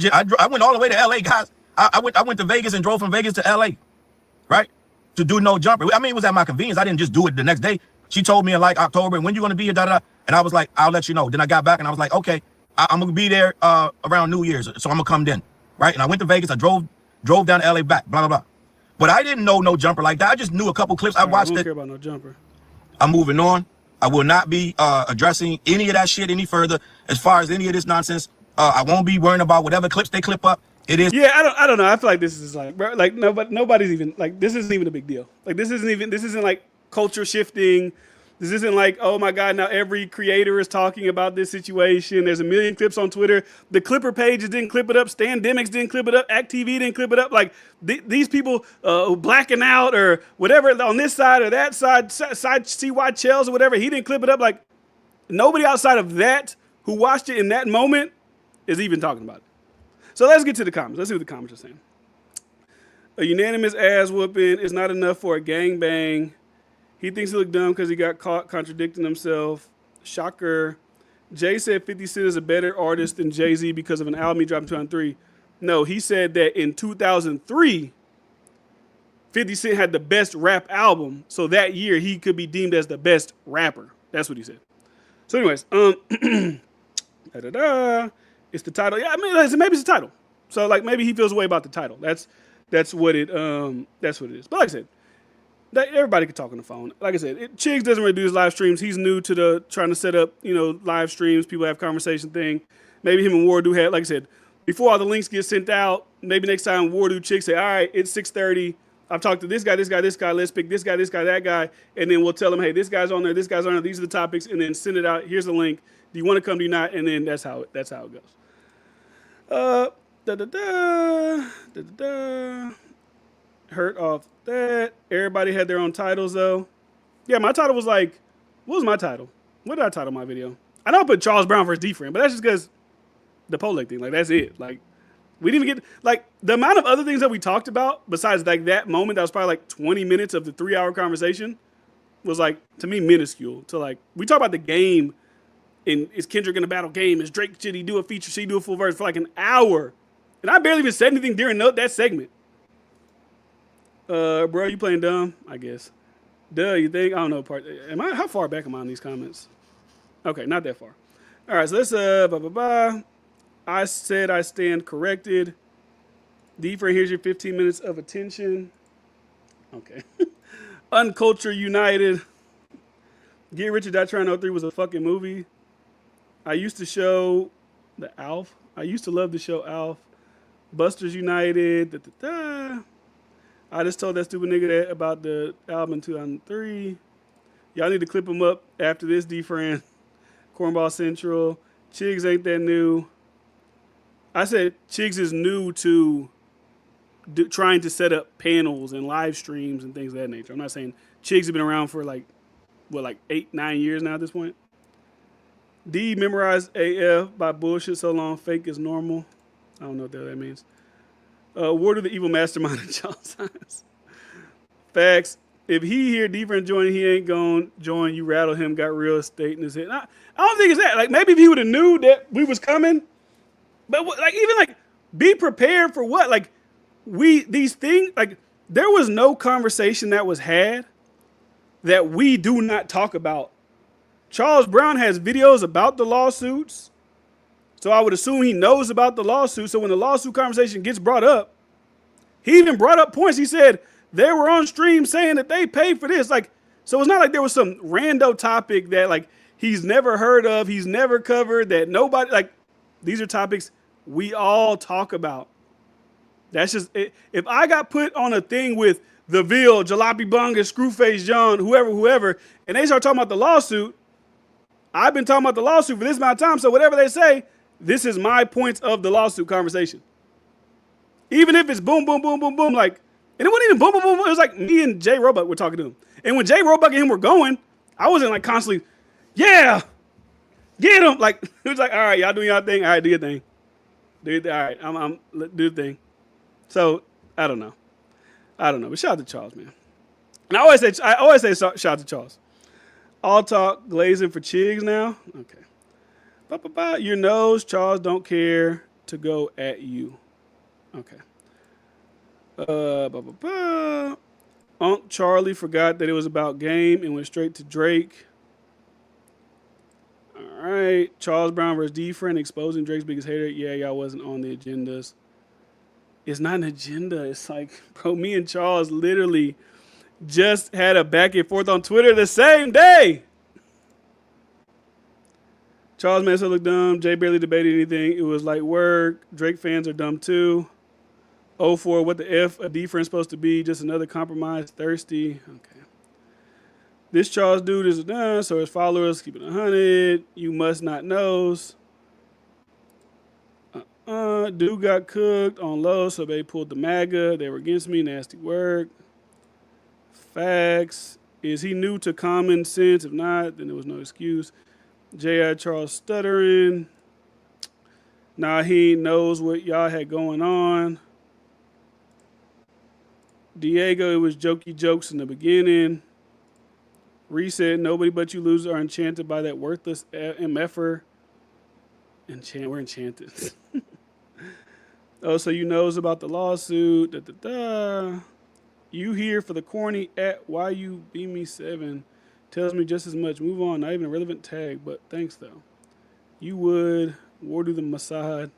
S2: went all the way to LA, guys. I went to Vegas and drove from Vegas to LA, right? To do No Jumper. I mean, it was at my convenience. I didn't just do it the next day. She told me in like October, when you going to be here, da, da, da. And I was like, I'll let you know. Then I got back and I was like, okay, I'm going to be there around New Year's. So I'm going to come then, right? And I went to Vegas. I drove down to LA back, blah, blah, blah. But I didn't know No Jumper like that. I just knew a couple clips. I watched it.
S1: I don't care about No Jumper.
S2: I'm moving on. I will not be addressing any of that shit any further as far as any of this nonsense. I won't be worrying about whatever clips they clip up. It is.
S1: Yeah, I don't know. I feel like this is like, bro, like nobody's even like, this isn't even a big deal. Like this isn't like culture shifting. This isn't like, oh my God, now every creator is talking about this situation. There's a million clips on Twitter. The Clipper pages didn't clip it up. Stan Demics didn't clip it up. Act TV didn't clip it up. Like these people blacking out or whatever on this side or that side CY Challz or whatever, he didn't clip it up. Like nobody outside of that who watched it in that moment is even talking about it. So let's get to the comments. Let's see what the comments are saying. A unanimous ass whooping is not enough for a gangbang. He thinks he looked dumb because he got caught contradicting himself. Shocker. Jay said 50 Cent is a better artist than Jay-Z because of an album he dropped in 2003. No, he said that in 2003, 50 Cent had the best rap album. So that year, he could be deemed as the best rapper. That's what he said. So anyways, it's the title. Yeah, I mean, maybe it's the title. So like maybe he feels a way about the title. That's what it is. But like I said, everybody can talk on the phone. Like I said, Chiggs doesn't really do his live streams. He's new to the trying to set up, live streams. People have conversation thing. Maybe him and Wardu had, like I said, before all the links get sent out. Maybe next time Wardu Chiggs say, all right, it's 6:30. I've talked to this guy, this guy, this guy. Let's pick this guy, that guy, and then we'll tell them, hey, this guy's on there, this guy's on there. These are the topics, and then send it out. Here's the link. Do you want to come? Do you not? And then that's how it goes. Hurt off that. Everybody had their own titles though. Yeah, my title was like, what was my title? What did I title my video? I know I put Charles Brown versus D-Friend, but that's just because the Polek thing. Like that's it. Like we didn't even get like the amount of other things that we talked about besides like that moment that was probably like 20 minutes of the 3-hour conversation was like to me minuscule. To like we talk about the game and is Kendrick in a battle game? Is Drake should he do a feature? Should he do a full verse for like an hour? And I barely even said anything during that segment. Bro, you playing dumb? I guess. Duh, you think? I don't know. How far back am I on these comments? Okay, not that far. All right, so let's I said I stand corrected. D-Friend, here's your 15 minutes of attention. Okay. Unculture United. Get Rich or Die Trying 03 was a fucking movie. I used to show the Alf. I used to love the show Alf. Busters United. I just told that stupid nigga that about the album in 2003. Y'all need to clip him up after this, D-Friend. Cornball Central. Chiggs ain't that new. I said Chiggs is new to trying to set up panels and live streams and things of that nature. I'm not saying Chiggs has been around for like 8-9 years now at this point. D memorized AF by bullshit so long, fake is normal. I don't know what the hell that means. Ward of the evil mastermind of Challz Science. Facts. If he hear D-Friend join, he ain't gonna join. You rattle him, got real estate in his head. I don't think it's that. Like maybe if he would have knew that we was coming, but like even like be prepared for what? Like these things, like there was no conversation that was had that we do not talk about. Charles Brown has videos about the lawsuits. So I would assume he knows about the lawsuit. So when the lawsuit conversation gets brought up, he even brought up points. He said they were on stream saying that they paid for this. Like, so it's not like there was some rando topic that like he's never heard of, he's never covered, that nobody, like these are topics we all talk about. That's just it. If I got put on a thing with The Ville, Jalopy Bunga, Screwface John, whoever, and they start talking about the lawsuit, I've been talking about the lawsuit for this amount of time. So whatever they say, this is my points of the lawsuit conversation. Even if it's boom, boom, boom, boom, boom, like, and it wasn't even boom, boom, boom. It was like me and Jay Roebuck were talking to him. And when Jay Roebuck and him were going, I wasn't like constantly, yeah, get him. Like, it was like, all right, y'all doing y'all thing. All right, do your thing. All right, I'm do the thing. So I don't know. But shout out to Challz, man. And I always say shout out to Challz. All talk glazing for Chiggs now. Okay. Your nose, Challz don't care to go at you. Okay. Unc Charlie forgot that it was about game and went straight to Drake. All right. Charles Brown versus D-Friend exposing Drake's biggest hater. Yeah, y'all wasn't on the agendas. It's not an agenda. It's like, bro, me and Charles literally just had a back and forth on Twitter the same day. Charles Manson looked dumb. Jay barely debated anything. It was like work. Drake fans are dumb too. 04, what the F a D-Friend supposed to be? Just another compromise. Thirsty. Okay. This Charles dude is done, so his followers keep it 100. You must not knows. Dude got cooked on low, so they pulled the MAGA. They were against me. Nasty work. Facts. Is he new to common sense? If not, then there was no excuse. J.I. Charles stuttering. Nah, he knows what y'all had going on. Diego, it was jokey jokes in the beginning. Reset, nobody but you losers are enchanted by that worthless MFer. We're enchanted. Oh, so you knows about the lawsuit. Da, da, da. You here for the corny at why you be me 7 tells me just as much. Move on. Not even a relevant tag, but thanks though. You would war do the Mossad.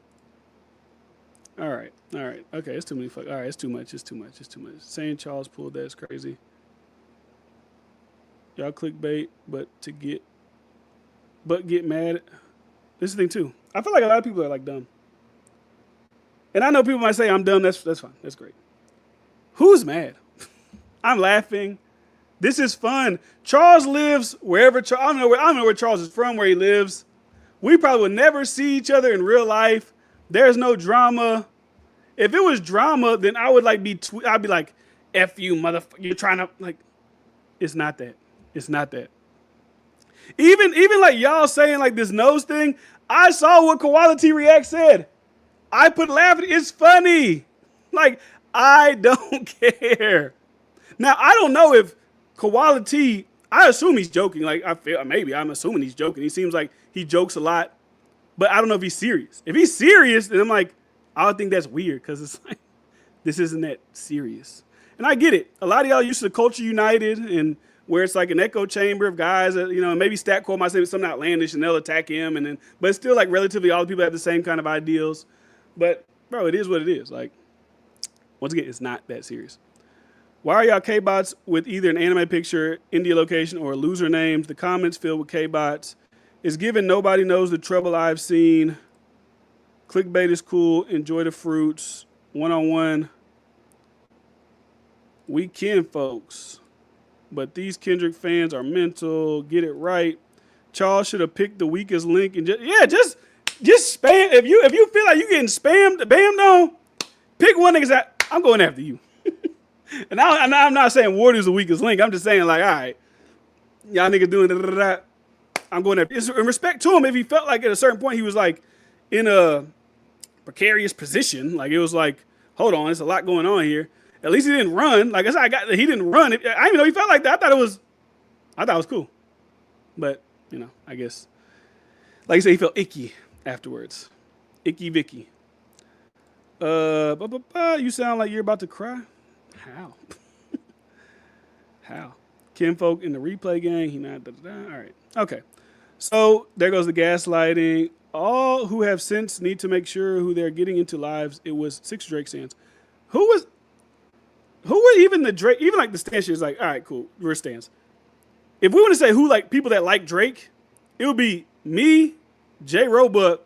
S1: All right. Okay, it's too many. All right, it's too much. Saying Challz pulled that's crazy. Y'all clickbait, but get mad. This is the thing too. I feel like a lot of people are like dumb. And I know people might say I'm dumb. That's fine. That's great. Who's mad? I'm laughing. This is fun. Challz lives wherever. I don't know where Challz is from, where he lives. We probably would never see each other in real life. There's no drama. If it was drama, then I would I'd be like, "F you, motherfucker! You're trying to like." It's not that. It's not that. Even like y'all saying like this nose thing. I saw what Koalatea React said. I put laughing. It's funny. Like, I don't care. Now, I don't know if Koalatea, I assume he's joking. Like, I'm assuming he's joking. He seems like he jokes a lot. But I don't know if he's serious. If he's serious, then I'm like, I don't think that's weird because it's like, this isn't that serious. And I get it. A lot of y'all used to Culture United and where it's like an echo chamber of guys that, maybe Statcore might say something outlandish and they'll attack him. But it's still like relatively all the people have the same kind of ideals. But, bro, it is what it is. Like, once again, it's not that serious. Why are y'all K-bots with either an anime picture, India location, or loser names? The comments filled with K-bots. It's given nobody knows the trouble I've seen. Clickbait is cool. Enjoy the fruits. One-on-one. We can, folks. But these Kendrick fans are mental. Get it right. Challz should have picked the weakest link and just spam. If you feel like you getting spammed, bam, no. Pick one nigga. I'm going after you. And I'm not saying Ward is the weakest link. I'm just saying like, all right, y'all niggas doing that. I'm going after. It's in respect to him. If he felt like at a certain point he was like in a precarious position, like it was like, hold on, there's a lot going on here. At least he didn't run. Like I said, he didn't run. I didn't even know he felt like that. I thought it was cool. But I guess, like I said, he felt icky afterwards. Icky Vicky. You sound like you're about to cry. How? How? Kinfolk in the replay gang. He not. All right. Okay. So there goes the gaslighting. All who have sense need to make sure who they're getting into lives. It was 6 Drake stands. Who were even the Drake? Even like the stance is like, all right, cool. We're stands. If we want to say who like people that like Drake, it would be me, J Roebuck,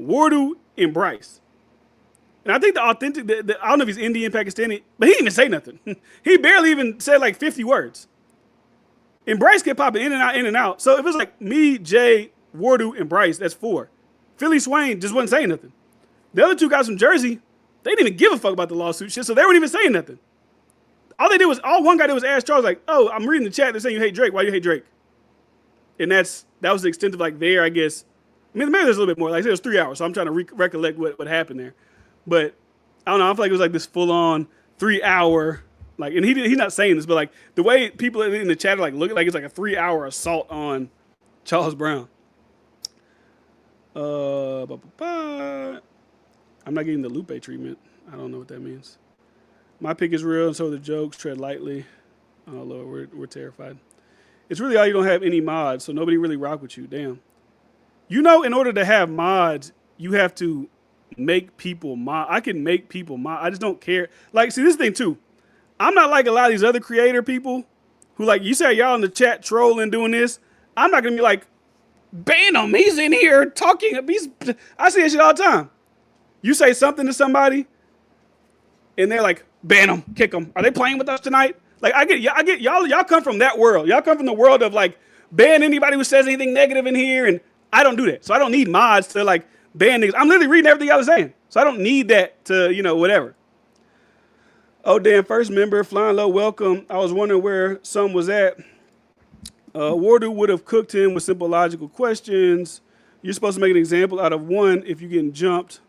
S1: Wardu, and Bryce. And I think the authentic, I don't know if he's Indian, Pakistani, but he didn't even say nothing. He barely even said like 50 words. And Bryce kept popping in and out. So if it's like me, Jay, Wardu, and Bryce, that's 4. Philly Swain just wasn't saying nothing. The other 2 guys from Jersey, they didn't even give a fuck about the lawsuit shit, so they weren't even saying nothing. All one guy did was ask Challz like, oh, I'm reading the chat, they're saying you hate Drake. Why do you hate Drake? And that was the extent of like I guess. I mean, maybe there's a little bit more. Like I said, it was 3 hours, so I'm trying to recollect what happened there. But I don't know. I feel like it was like this full-on 3-hour, like, and he's not saying this, but like the way people in the chat are like looking like it's like a 3-hour assault on Challz Brown. I'm not getting the Lupe treatment. I don't know what that means. My pick is real, and so are the jokes. Tread lightly. Oh Lord, we're terrified. It's really all you don't have any mods, so nobody really rock with you. Damn. In order to have mods, you have to make people mod. I can make people mod. I just don't care. Like, see, this thing too. I'm not like a lot of these other creator people who like, you say y'all in the chat trolling doing this. I'm not going to be like, ban him. He's in here talking. I see that shit all the time. You say something to somebody and they're like, ban him, kick him. Are they playing with us tonight? Like I get y'all come from that world. Y'all come from the world of like, ban anybody who says anything negative in here. And I don't do that. So I don't need mods to like, ban niggas. I'm literally reading everything y'all are saying. So I don't need that to, whatever. Oh, damn. First member, Flying Low, welcome. I was wondering where some was at. Wardu would have cooked him with simple logical questions. You're supposed to make an example out of one if you're getting jumped.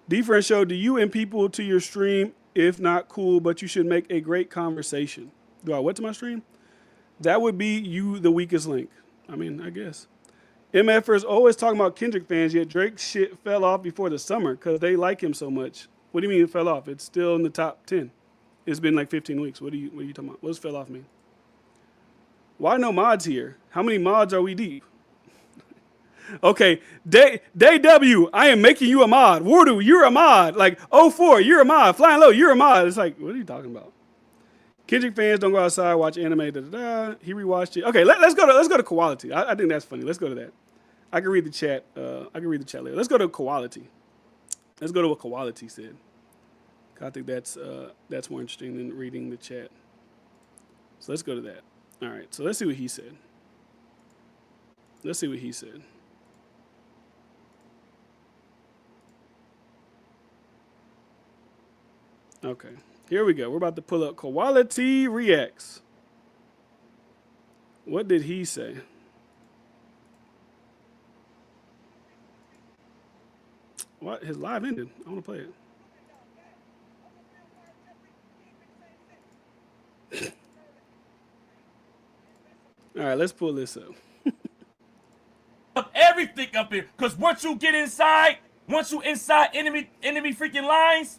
S1: Different show, do you and people to your stream? If not, cool, but you should make a great conversation. Do I what to my stream? That would be you the weakest link. I mean, I guess. MFers always talking about Kendrick fans, yet Drake's shit fell off before the summer because they like him so much. What do you mean it fell off? It's still in the top 10. It's been like 15 weeks. What are you talking about? What does fell off mean? Why no mods here? How many mods are we deep? Okay, Day W, I am making you a mod. Wardu, you're a mod. Like 04, you're a mod. Flying Low, you're a mod. It's like, what are you talking about? Kendrick fans don't go outside, watch anime. Da, da, da. He rewatched it. Okay, let's go to Koalatea. I think that's funny. Let's go to that. I can read the chat. I can read the chat later. Let's go to Koalatea. Let's go to what Koalatea said. I think that's more interesting than reading the chat. So let's go to that. All right. So let's see what he said. Let's see what he said. Okay. Here we go. We're about to pull up Koalatea Reacts. What did he say? What? His live ended. I want to play it. All right, let's pull this up.
S3: Everything up here, because once you get inside, once you inside enemy freaking lines,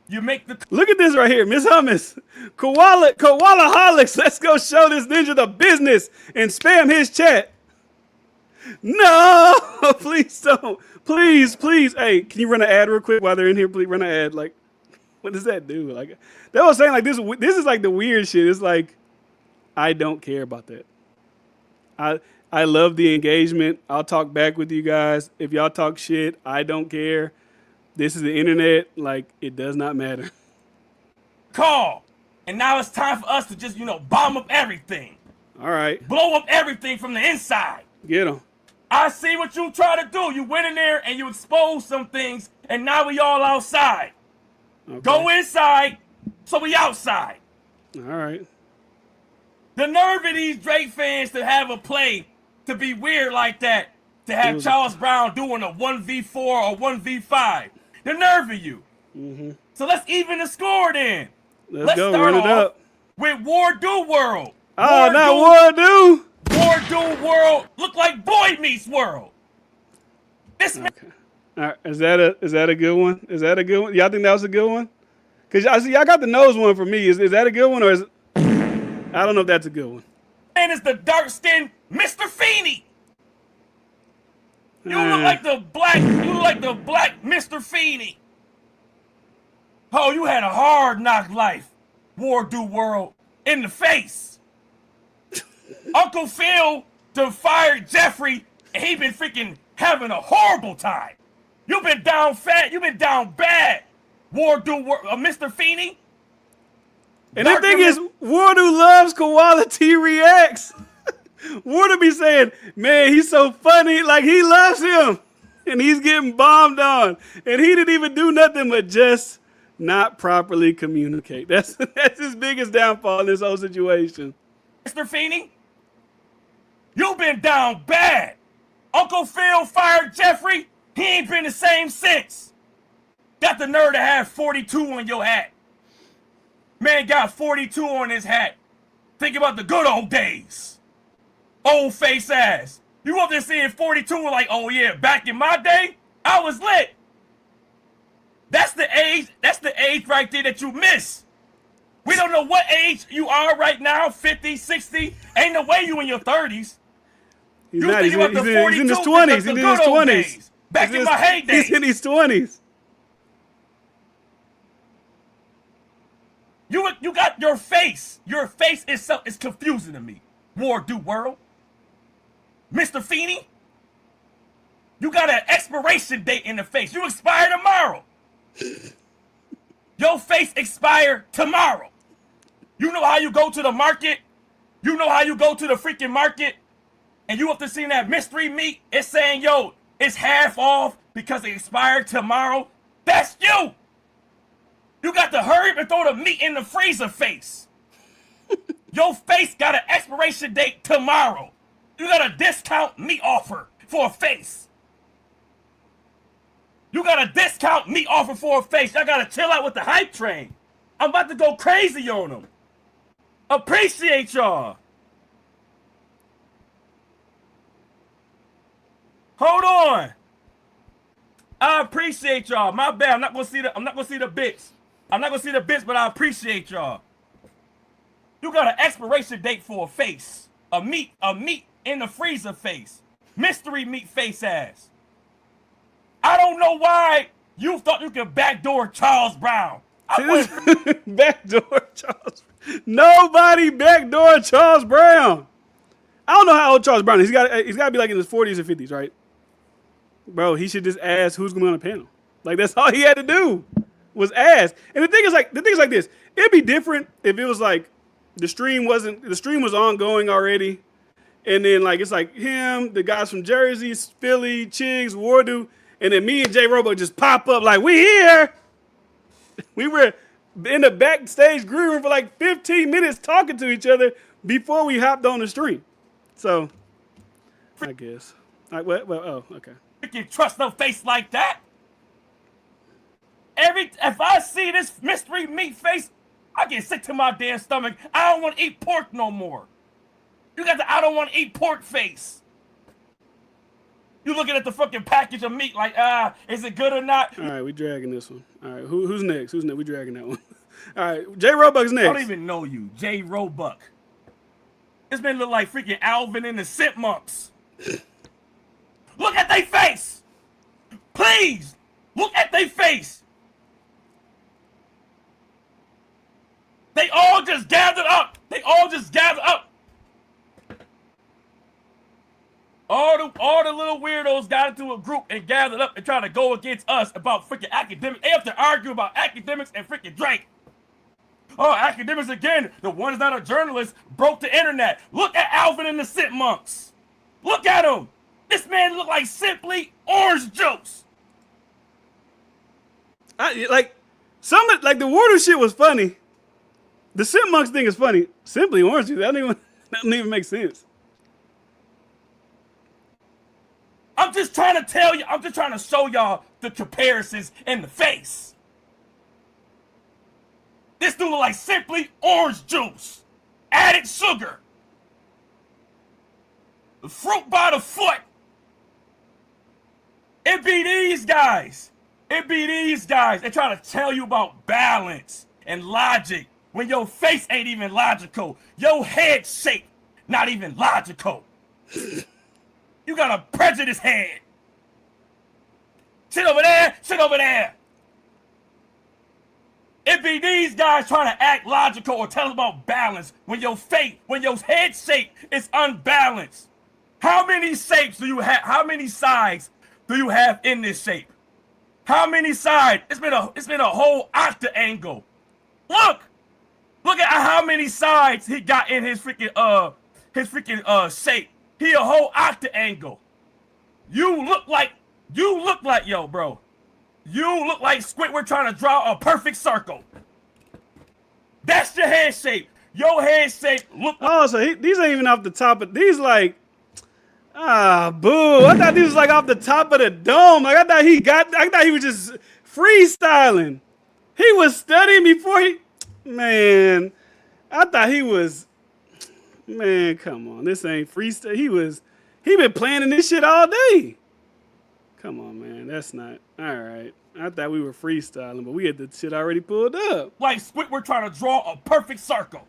S3: you make the.
S1: Look at this right here, Miss Hummus. Koala Holics. Let's go show this ninja the business and spam his chat. No, please don't. Please. Hey, can you run an ad real quick while they're in here? Please run an ad. Like, what does that do? Like, that was saying like this is like the weird shit. It's like, I don't care about that. I love the engagement. I'll talk back with you guys. If y'all talk shit, I don't care. This is the internet. Like, it does not matter.
S3: Call. And now it's time for us to just, bomb up everything.
S1: All right.
S3: Blow up everything from the inside.
S1: Get them.
S3: I see what you try to do. You went in there and you exposed some things, and now we all outside. Okay. Go inside, so we outside.
S1: All right.
S3: The nerve of these Drake fans to have a play to be weird like that, to have Challz Brown doing a 1v4 or 1v5. The nerve of you. Mm-hmm. So let's even the score then.
S1: Let's go, run it up.
S3: With War Do World.
S1: Oh, not War Do.
S3: War Do World look like Boy Meets World. This man.
S1: All right. Is that a good one? Is that a good one? Y'all think that was a good one? Because I see y'all got the nose one for me. Is that a good one, or is I don't know if that's a good one.
S3: And it's the dark-skinned Mr. Feeney. You look like the black Mr. Feeney. Oh, you had a hard knock life, War Do World, in the face. Uncle Phil done fired Jeffrey, and he been freaking having a horrible time. You been down fat, you been down bad, War Do World, Mr. Feeney.
S1: And the thing is, Wardu loves Koalatea Reacts. Wardu be saying, man, he's so funny. Like, he loves him. And he's getting bombed on. And he didn't even do nothing but just not properly communicate. That's his biggest downfall in this whole situation.
S3: Mr. Feeney, you been down bad. Uncle Phil fired Jeffrey. He ain't been the same since. Got the nerve to have 42 on your hat. Man got 42 on his hat. Think about the good old days. Old face ass. You up there seeing 42 like, oh yeah, back in my day, I was lit. That's the age right there that you miss. We don't know what age you are right now, 50, 60. Ain't no way you in your 30s.
S1: He's not. He's in his 20s. He's in his 20s.
S3: Back in my heyday.
S1: He's in his 20s.
S3: You got your face. Your face itself is confusing to me. War Do World. Mr. Feeney. You got an expiration date in the face. You expire tomorrow. Your face expire tomorrow. You know how you go to the market? You know how you go to the freaking market? And you have to see that mystery meat? It's saying, yo, it's half off because it expired tomorrow. That's you. You got to hurry up and throw the meat in the freezer face. Your face got an expiration date tomorrow. You got a discount meat offer for a face. You got a discount meat offer for a face. Y'all got to chill out with the hype train. I'm about to go crazy on them. Appreciate y'all. Hold on. I appreciate y'all. My bad. I'm not gonna see the bits. I'm not gonna see the bits, but I appreciate y'all. You got an expiration date for a face. A meat in the freezer face. Mystery meat face ass. I don't know why you thought you could backdoor Charles Brown.
S1: See, this backdoor Charles. Nobody backdoor Charles Brown. I don't know how old Charles Brown is. He's got to be like in his 40s or 50s, right? Bro, he should just ask who's going to be on the panel. Like, that's all he had to do was ask. And the thing is like this. It'd be different if it was like the stream was ongoing already. And then like it's like him, the guys from Jersey, Philly, Chiggs, Wardu, and then me and J Robo just pop up like, we here. We were in the backstage green room for like 15 minutes talking to each other before we hopped on the stream. So, I guess. Oh, okay.
S3: You can trust no face like that. If I see this mystery meat face, I get sick to my damn stomach. I don't want to eat pork no more. You got the I don't want to eat pork face. You looking at the fucking package of meat like, is it good or not?
S1: All right, we dragging this one. All right, who's next? Who's next? We dragging that one. All right, J Roebuck's next.
S3: I don't even know you, J Roebuck. This man look like freaking Alvin in the Chipmunks. Look at their face. Please, look at their face. They all just gathered up. All the little weirdos got into a group and gathered up and trying to go against us about freaking academics. They have to argue about academics and freaking Drake. Oh, academics again. The ones that are journalists broke the internet. Look at Alvin and the Chipmunks. Look at him. This man look like simply orange juice.
S1: Like the water shit was funny. The Chipmunks thing is funny. Simply orange juice. That doesn't even make sense.
S3: I'm just trying to tell you. I'm just trying to show y'all the comparisons in the face. This dude look like simply orange juice. Added sugar. The fruit by the foot. It be these guys. They're trying to tell you about balance and logic when your face ain't even logical. Your head shape, not even logical. You got a prejudiced head. Sit over there. It be these guys trying to act logical or tell us about balance when your head shape is unbalanced. How many shapes do you have? How many sides do you have in this shape? How many sides? It's been a whole octangle. Look at how many sides he got in his freaking shape. He a whole octangle. You look like yo, bro. You look like Squidward trying to draw a perfect circle. That's your head shape. Your head shape look.
S1: Oh, so these ain't even off the top of these. Like, boo! I thought these was like off the top of the dome. Like I thought he was just freestyling. He was studying before he. Man, I thought he was. Man, come on. This ain't freestyle. He been planning this shit all day. Come on, man. That's not. All right. I thought we were freestyling, but we had the shit already pulled up.
S3: Like Squidward trying to draw a perfect circle.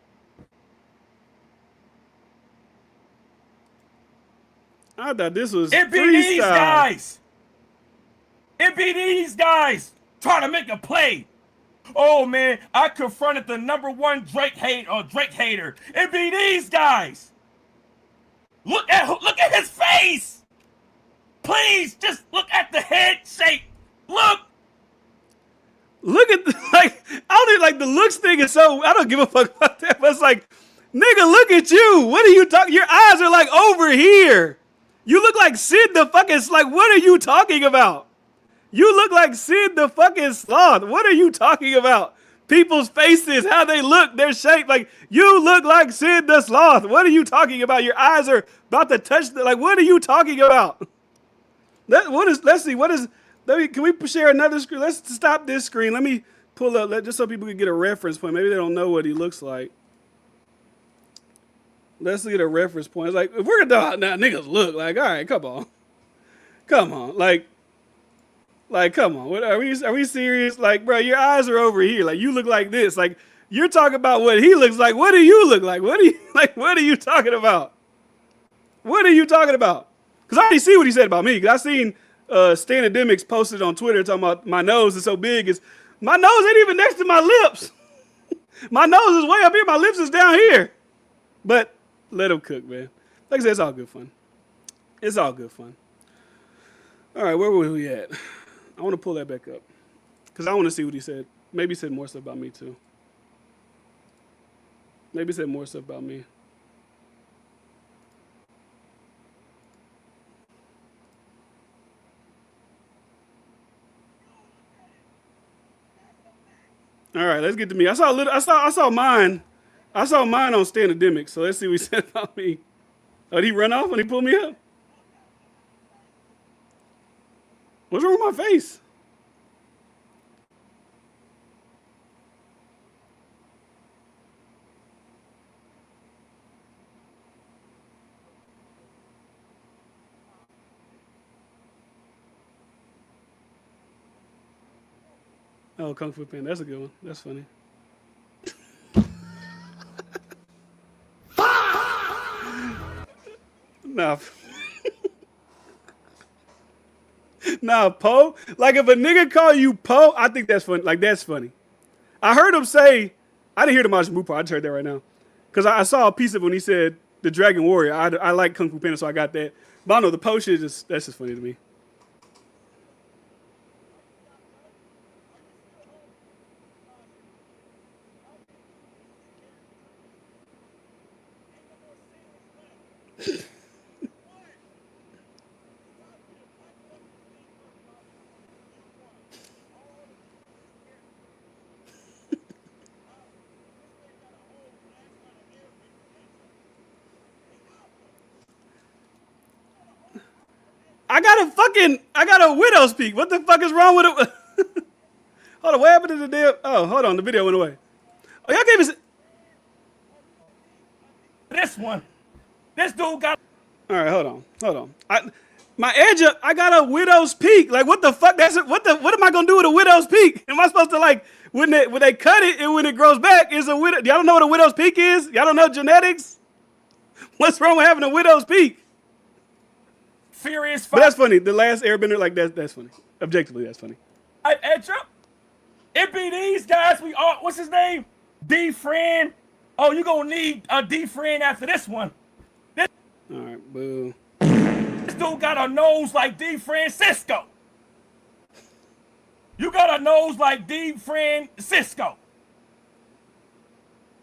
S1: I thought this was
S3: It be
S1: freestyle.
S3: these guys trying to make a play. Oh man, I confronted the #1 Drake hater. It be these guys. Look at his face. Please, just look at the head shape.
S1: Look at I don't like the looks thing is so I don't give a fuck about that. But it's like, nigga, look at you. What are you talking? Your eyes are like over here. You look like Sid the fucking like. What are you talking about? You look like Sid the fucking sloth. What are you talking about? People's faces, how they look, their shape. Like, you look like Sid the sloth. What are you talking about? Your eyes are about to touch like, what are you talking about? Let's see. Can we share another screen? Let's stop this screen. Let me pull up, just so people can get a reference point. Maybe they don't know what he looks like. Let's get a reference point. It's like, if we're gonna now niggas look like, all right, come on. Come on, come on. What are we serious? Like, bro, your eyes are over here. Like, you look like this. Like, you're talking about what he looks like. What do you look like? What do you like? What are you talking about? What are you talking about? Because I already see what he said about me. Because I seen Stanademics posted on Twitter talking about my nose is so big. My nose ain't even next to my lips. My nose is way up here. My lips is down here. But let him cook, man. Like I said, it's all good fun. It's all good fun. All right, where were we at? I want to pull that back up because I want to see what he said. Maybe he said more stuff about me too. Maybe he said more stuff about me. All right, let's get to me. I saw mine. I saw mine on Stanademic. So let's see what he said about me. Oh, did he run off when he pulled me up? What's wrong with my face? Oh, Kung Fu Panda. That's a good one. That's funny. Nah. Nah, Poe. Like, if a nigga call you Poe, I think that's funny. Like, that's funny. I heard him say, I didn't hear the Majin Buu part. I just heard that right now. Because I saw a piece of it when he said the Dragon Warrior. I like Kung Fu Panda, so I got that. But I don't know, the Poe shit, that's just funny to me. I got a widow's peak. What the fuck is wrong with it? Hold on, what happened to the damn? Oh, hold on, the video went away. Oh, y'all gave us.
S3: This one. This dude got.
S1: All right, hold on. My edge, I got a widow's peak. Like, what the fuck? What am I gonna do with a widow's peak? Am I supposed to, like, when they cut it and when it grows back is a widow? Y'all don't know what a widow's peak is? Y'all don't know genetics? What's wrong with having a widow's peak?
S3: Furious.
S1: But that's funny. The Last Airbender, like, that's funny. Objectively, that's funny.
S3: Edge up. It be these guys. We all. What's his name? D friend. Oh, you gonna need a D friend after this one.
S1: All right, boo.
S3: This dude got a nose like D Francisco. You got a nose like D Francisco.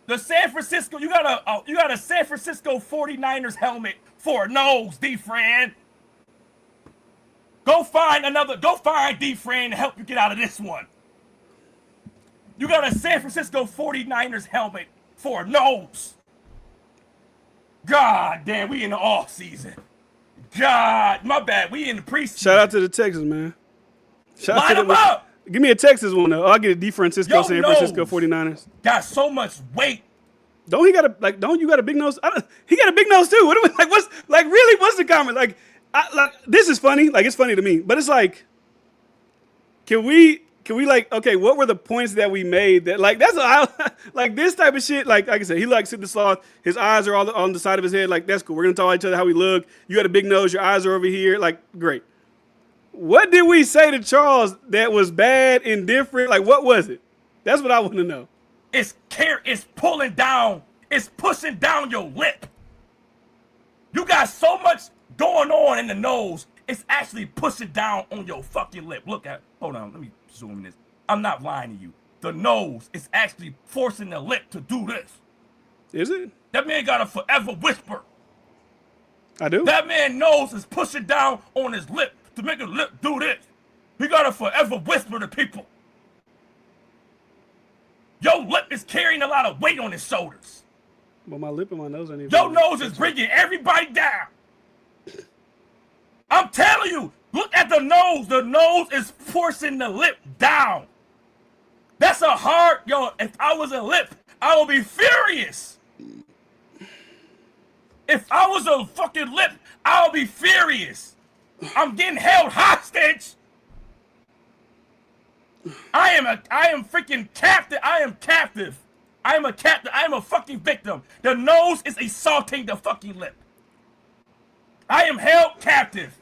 S3: The San Francisco. You got a San Francisco 49ers helmet for a nose, D Fran. Go find D Fran to help you get out of this one. You got a San Francisco 49ers helmet for a nose. God damn, we in the off season. God, my bad. We in the preseason.
S1: Shout out to the Texans, man.
S3: Line them up.
S1: Give me a Texas one though. I'll get a D Francisco, San Francisco 49ers.
S3: Got so much weight.
S1: Don't you got a big nose? He got a big nose too. What's the comment? Like, this is funny. Like, it's funny to me, but it's like, can we like, okay, what were the points that we made that, like, that's like this type of shit. Like I said, he likes the sloth. His eyes are all on the side of his head. Like, that's cool. We're gonna tell each other how we look. You got a big nose. Your eyes are over here. Like, great. What did we say to Challz that was bad and different? Like, what was it? That's what I want to know.
S3: It's pulling down. It's pushing down your lip. You got so much going on in the nose. It's actually pushing down on your fucking lip. Hold on, let me zoom in this. I'm not lying to you. The nose is actually forcing the lip to do this.
S1: Is it?
S3: That man got a forever whisper.
S1: I do.
S3: That man nose is pushing down on his lip to make his lip do this. He got a forever whisper to people. Your lip is carrying a lot of weight on his shoulders.
S1: Well, my lip and my nose ain't even.
S3: Your nose is bringing everybody down. I'm telling you, look at the nose. The nose is forcing the lip down. That's a hard, if I was a lip, I would be furious. If I was a fucking lip, I would be furious. I'm getting held hostage. I am freaking captive. I am captive. I am a captive. I am a fucking victim. The nose is assaulting the fucking lip. I am held captive.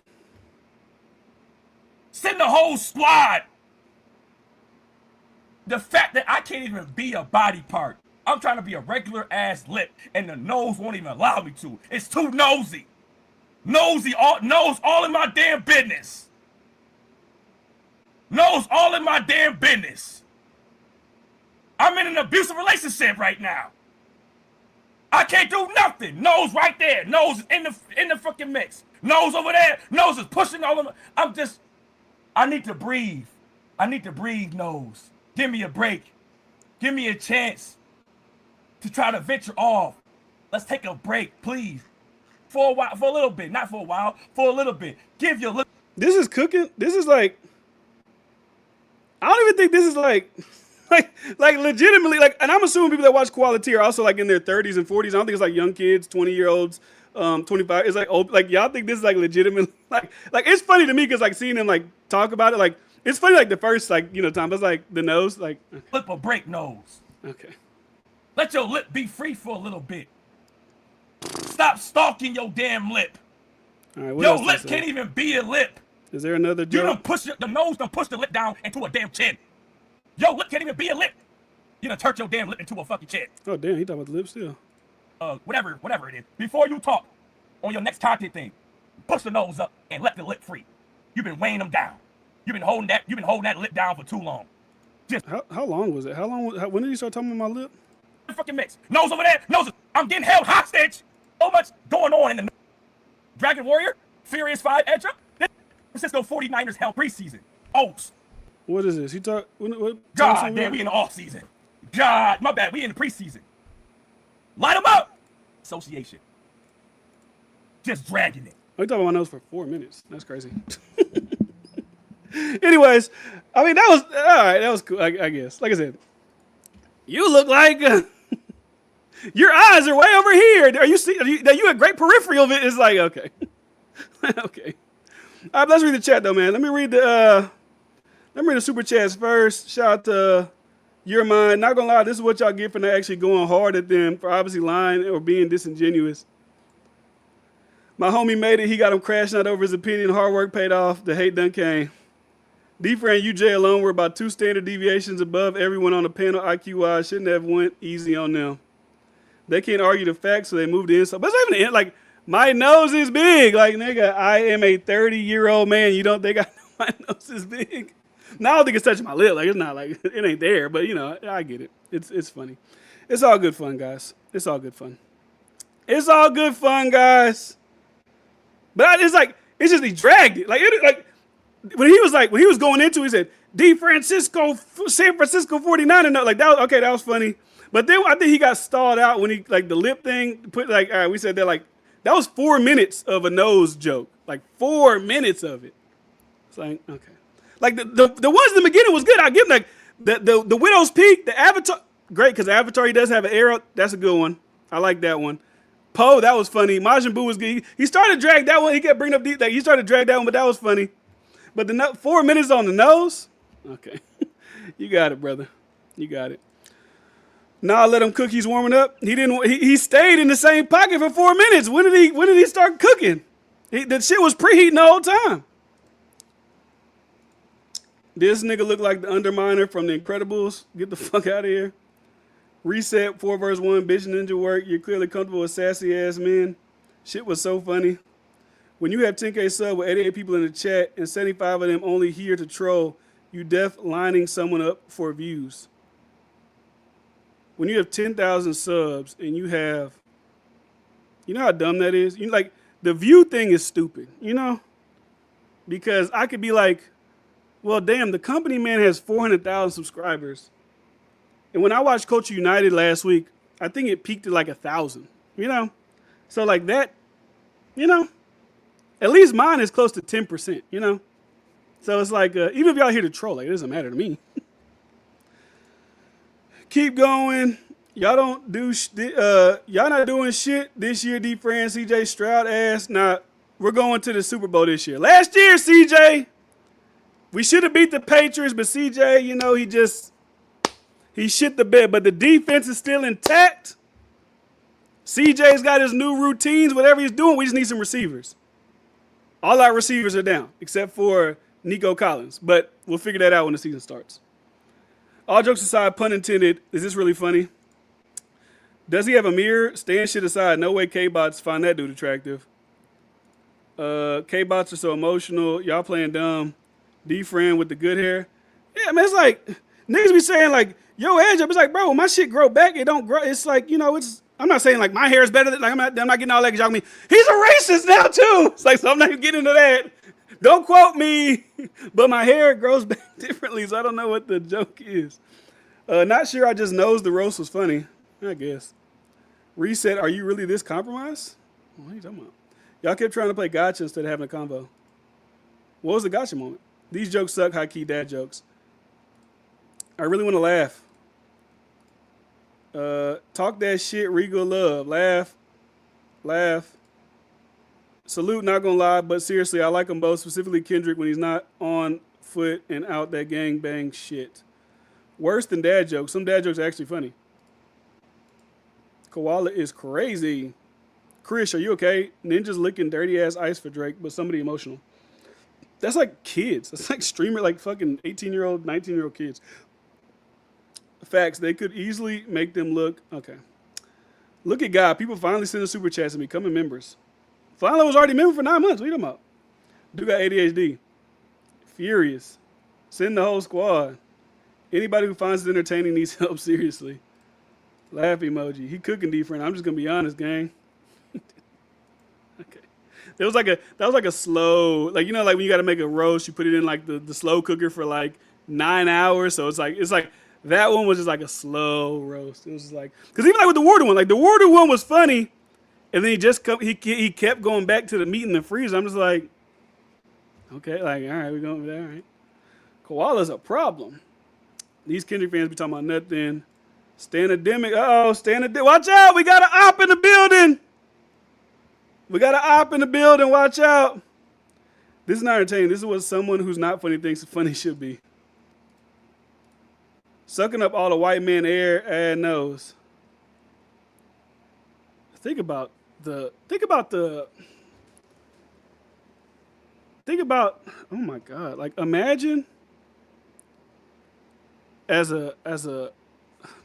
S3: Send the whole squad. The fact that I can't even be a body part. I'm trying to be a regular ass lip, and the nose won't even allow me to. It's too nosy. Nose all in my damn business. Nose all in my damn business. I'm in an abusive relationship right now. I can't do nothing. Nose right there. Nose is in the fucking mix. Nose over there. Nose is pushing all of my. I need to breathe. I need to breathe, nose. Give me a break. Give me a chance to try to venture off. Let's take a break, please. For a while, for a little bit. Not for a while, for a little bit. Give your little.
S1: This is cooking. This is like, I don't even think this is like legitimately, like, and I'm assuming people that watch Koalatea are also like in their 30s and 40s. I don't think it's like young kids, 20-year-olds, 25. It's like old, like y'all think this is like legitimate. Like it's funny to me because like seeing them like talk about it, like it's funny like the first like time, but it's like the nose, like
S3: Lip a break, nose.
S1: okay.
S3: Let your lip be free for a little bit. Stop stalking your damn lip.
S1: All right, what
S3: Your
S1: else
S3: lip
S1: to
S3: can't
S1: say?
S3: even be a lip.
S1: Is there another
S3: You
S1: joke?
S3: done push the nose, done push the lip down into a damn chin. Your lip can't even be a lip. You done turned your damn lip into a fucking chin.
S1: Oh damn, he talking about the lips still.
S3: Whatever it is. Before you talk on your next content thing, push the nose up and let the lip free. You've been weighing them down. You've been holding that lip down for too long. Just
S1: How long was it? When did he start talking about my lip?
S3: fucking mix. Nose over there. Nose. I'm getting held hostage. So much going on in the Dragon Warrior, Furious 5, Edra. San Francisco 49ers held preseason. Oats.
S1: What is this? He talk. What
S3: God damn, we in the off season. God, my bad. We in the preseason. Light them up. Association. Just dragging it.
S1: Oh, he talking about my nose for 4 minutes. That's crazy. Anyways, I mean that was all right. That was cool. I guess. Like I said, you look like your eyes are way over here. Are you a great peripheral of it? It's like okay, okay. All right, let's read the chat though, man. Let me read the super chats first. Shout out to Your Mind. Not gonna lie, this is what y'all get for not actually going hard at them for obviously lying or being disingenuous. My homie made it. He got him crashing out over his opinion. Hard work paid off. The hate done came. D-Fran and UJ alone were about 2 standard deviations above everyone on the panel IQ-wise. Shouldn't have went easy on them. They can't argue the facts, so they moved in. But it's not even like, my nose is big. Like, nigga, I am a 30-year-old man. You don't think I know my nose is big? Now I don't think it's touching my lip. Like, it's not like, it ain't there. But, I get it. It's funny. It's all good fun, guys. It's all good fun. It's all good fun, guys. But it's like, it's just he dragged it. Like when he was going into it, he said, San Francisco 49 like that was okay, that was funny. But then I think he got stalled out when he like the lip thing put like, all right, we said that like that was 4 minutes of a nose joke. Like 4 minutes of it. It's like, okay. Like the ones in the beginning was good. I give him like the Widow's Peak, the Avatar, great, because the Avatar he does have an arrow. That's a good one. I like that one. Poe, that was funny. Majin Buu was good. He started to drag that one. He kept bringing up like he started to drag that one, but that was funny. But the 4 minutes on the nose, okay, you got it, brother. You got it. Now I let him cook. He's warming up. He didn't. He stayed in the same pocket for 4 minutes. When did he start cooking? The shit was preheating the whole time. This nigga look like the Underminer from The Incredibles. Get the fuck out of here. Reset 4 verse 1. Bitch ninja work. You're clearly comfortable with sassy ass men. Shit was so funny. When you have 10K sub with 88 people in the chat and 75 of them only here to troll, you lining someone up for views. When you have 10,000 subs and you know how dumb that is? Like the view thing is stupid, Because I could be like, well, damn, the company man has 400,000 subscribers. And when I watched Culture United last week, I think it peaked at like 1,000, So like that, at least mine is close to 10%, So it's like, even if y'all here to troll, like, it doesn't matter to me. Keep going. Y'all don't do, y'all not doing shit this year, D. Fran, CJ Stroud ass. Nah, we're going to the Super Bowl this year. Last year, CJ, we should have beat the Patriots, but CJ, you know, he shit the bed. But the defense is still intact. CJ's got his new routines, whatever he's doing. We just need some receivers. All our receivers are down, except for Nico Collins. But we'll figure that out when the season starts. All jokes aside, pun intended, is this really funny? Does he have a mirror? Stand shit aside. No way K-Bots find that dude attractive. K-Bots are so emotional. Y'all playing dumb. D-Friend with the good hair. Yeah, man, it's like, niggas be saying like, yo, edge up. It's like, bro, when my shit grow back, it don't grow. It's like, you know, I'm not saying like my hair is better than, like, I'm not getting all that because y'all me. He's a racist now too. It's like, so I'm not even getting into that. Don't quote me. But my hair grows back differently, so I don't know what the joke is. Not sure, I just knows the roast was funny. I guess. Reset, are you really this compromised? What are you talking about? Y'all kept trying to play gotcha instead of having a convo. What was the gotcha moment? These jokes suck, high-key dad jokes. I really want to laugh. Talk that shit, Regal love. Laugh. Laugh. Salute, not gonna lie, but seriously, I like them both, specifically Kendrick when he's not on foot and out that gang bang shit. Worse than dad jokes. Some dad jokes are actually funny. Koala is crazy. Chris, are you okay? Ninjas licking dirty ass ice for Drake, but somebody emotional. That's like kids. That's like streamer, like fucking 18-year-old, 19-year-old kids. Facts. They could easily make them look okay. Look at God. People finally sending super chats and becoming members. Finally was already a member for 9 months. What are you talking about? Dude got ADHD. Furious. Send the whole squad. Anybody who finds it entertaining needs help, seriously. Laugh emoji. He cooking different. I'm just gonna be honest, gang. Okay. That was like a slow, like, you know, like when you gotta make a roast, you put it in like the slow cooker for like 9 hours. So it's like that one was just like a slow roast. It was just like, because even like with the water one, like the water one was funny, and then he kept going back to the meat in the freezer. I'm just like, okay, like, all right, we're going with that. All right. Koala's a problem. These Kendrick fans be talking about nothing. Stanademic. Watch out. We got an op in the building. Watch out. This is not entertaining. This is what someone who's not funny thinks funny should be. Sucking up all the white man air and nose. Think about, oh my God. Like, imagine as a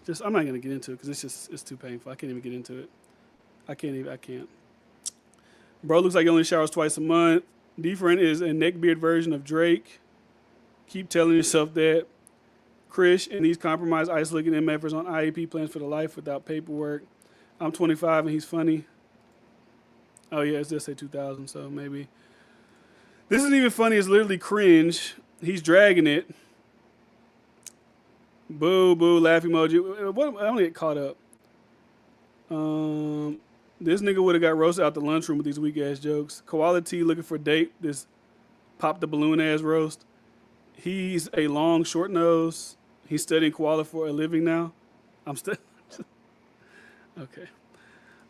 S1: just, I'm not gonna get into it because it's too painful. I can't even get into it. I can't. Bro looks like he only showers twice a month. D-Friend is a neckbeard version of Drake. Keep telling yourself that. Krish and these compromised ice-looking MFers on IEP plans for the life without paperwork. I'm 25 and he's funny. Oh yeah, it does say 2000, so maybe. This isn't even funny, it's literally cringe. He's dragging it. Boo, boo, laugh emoji. What? I don't get caught up. This nigga would have got roasted out the lunchroom with these weak ass jokes. Koalatea looking for date. This pop the balloon ass roast. He's a long short nose. He's studying koala for a living now. I'm still okay.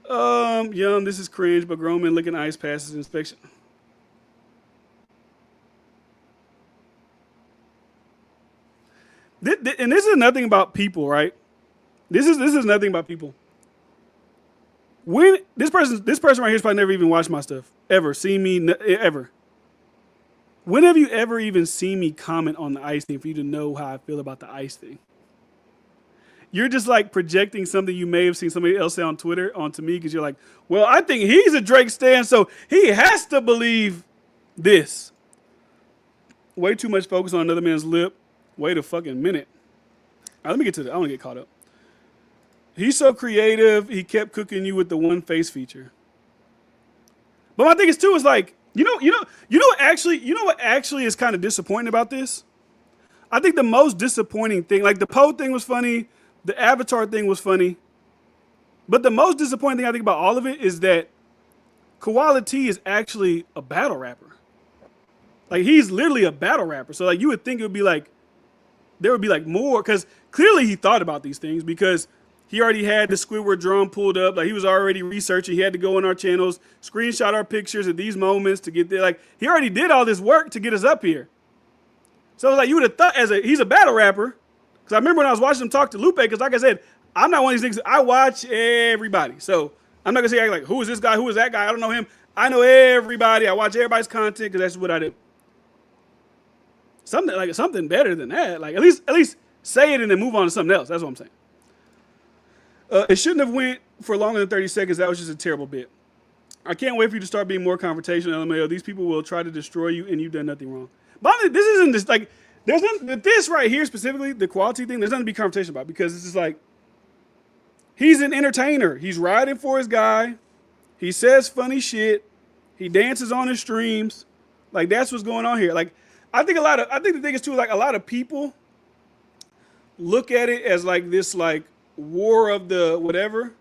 S1: Yum. This is cringe, but grown men licking ice passes inspection. And this is nothing about people, right? This is nothing about people. When this person right here's probably never even watched my stuff ever, seen me ever. When have you ever even seen me comment on the ice thing for you to know how I feel about the ice thing? You're just like projecting something you may have seen somebody else say on Twitter onto me because you're like, well, I think he's a Drake stan, so he has to believe this. Way too much focus on another man's lip. Wait a fucking minute. All right, let me get to that. I want to get caught up. He's so creative. He kept cooking you with the one face feature. But my thing is too is like, you know what actually is kind of disappointing about this? I think the most disappointing thing, like the Poe thing was funny, the Avatar thing was funny, but the most disappointing thing I think about all of it is that Koalatea is actually a battle rapper. Like he's literally a battle rapper. So like you would think it would be like, there would be like more, because clearly he thought about these things because He already had the Squidward drum pulled up. Like he was already researching. He had to go in our channels, screenshot our pictures at these moments to get there. Like he already did all this work to get us up here. So it's like you would have thought he's a battle rapper. Because I remember when I was watching him talk to Lupe, because like I said, I'm not one of these niggas. I watch everybody. So I'm not going to say like, who is this guy? Who is that guy? I don't know him. I know everybody. I watch everybody's content because that's what I do. Something better than that. Like at least say it and then move on to something else. That's what I'm saying. It shouldn't have went for longer than 30 seconds. That was just a terrible bit. I can't wait for you to start being more confrontational, LMAO. These people will try to destroy you, and you've done nothing wrong. But this isn't just like there's nothing. This right here specifically, the quality thing. There's nothing to be confrontation about because it's just like he's an entertainer. He's riding for his guy. He says funny shit. He dances on his streams. Like that's what's going on here. Like I think the thing is too like a lot of people look at it as like this like war of the whatever.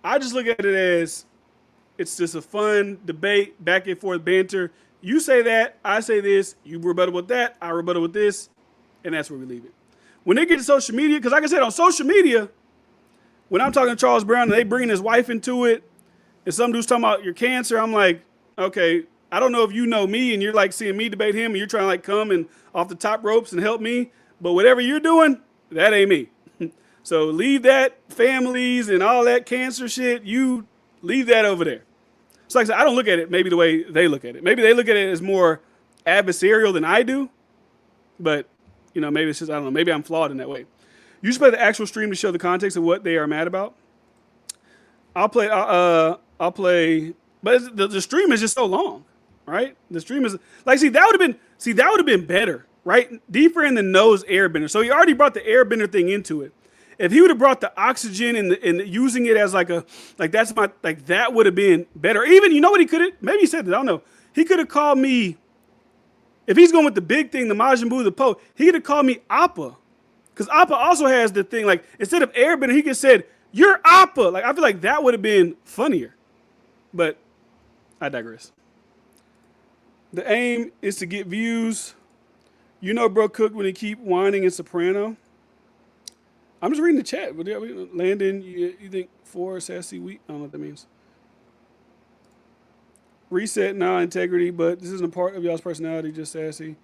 S1: I just look at it as it's just a fun debate, back and forth banter. You say that, I say this, you rebuttal with that, I rebuttal with this, and that's where we leave it. When they get to social media, because like I said, on social media, when I'm talking to Charles Brown and they bring his wife into it, and some dude's talking about your cancer, I'm like, okay, I don't know if you know me and you're like seeing me debate him and you're trying to like come and off the top ropes and help me, but whatever you're doing, that ain't me. So leave that families and all that cancer shit, you leave that over there. So like I said, I don't look at it maybe the way they look at it. Maybe they look at it as more adversarial than I do, but you know, maybe it's just, I don't know, maybe I'm flawed in that way. You should play the actual stream to show the context of what they are mad about. I'll play, but the stream is just so long, right? The stream is like, that would have been better, right? D-Friend knows airbender. So he already brought the airbender thing into it. If he would have brought the oxygen and using it as that would have been better. Even, you know what he could have, maybe he said that, I don't know. He could have called me, if he's going with the big thing, the Majin Buu, the Poe, he could have called me Appa. Because Appa also has the thing, like, instead of airbender, he could have said, you're Appa. Like, I feel like that would have been funnier. But I digress. The aim is to get views. You know bro cooked when he keep whining in Soprano. I'm just reading the chat. Landon, you think 4 sassy week? I don't know what that means. Reset, now integrity, but this isn't a part of y'all's personality, just sassy.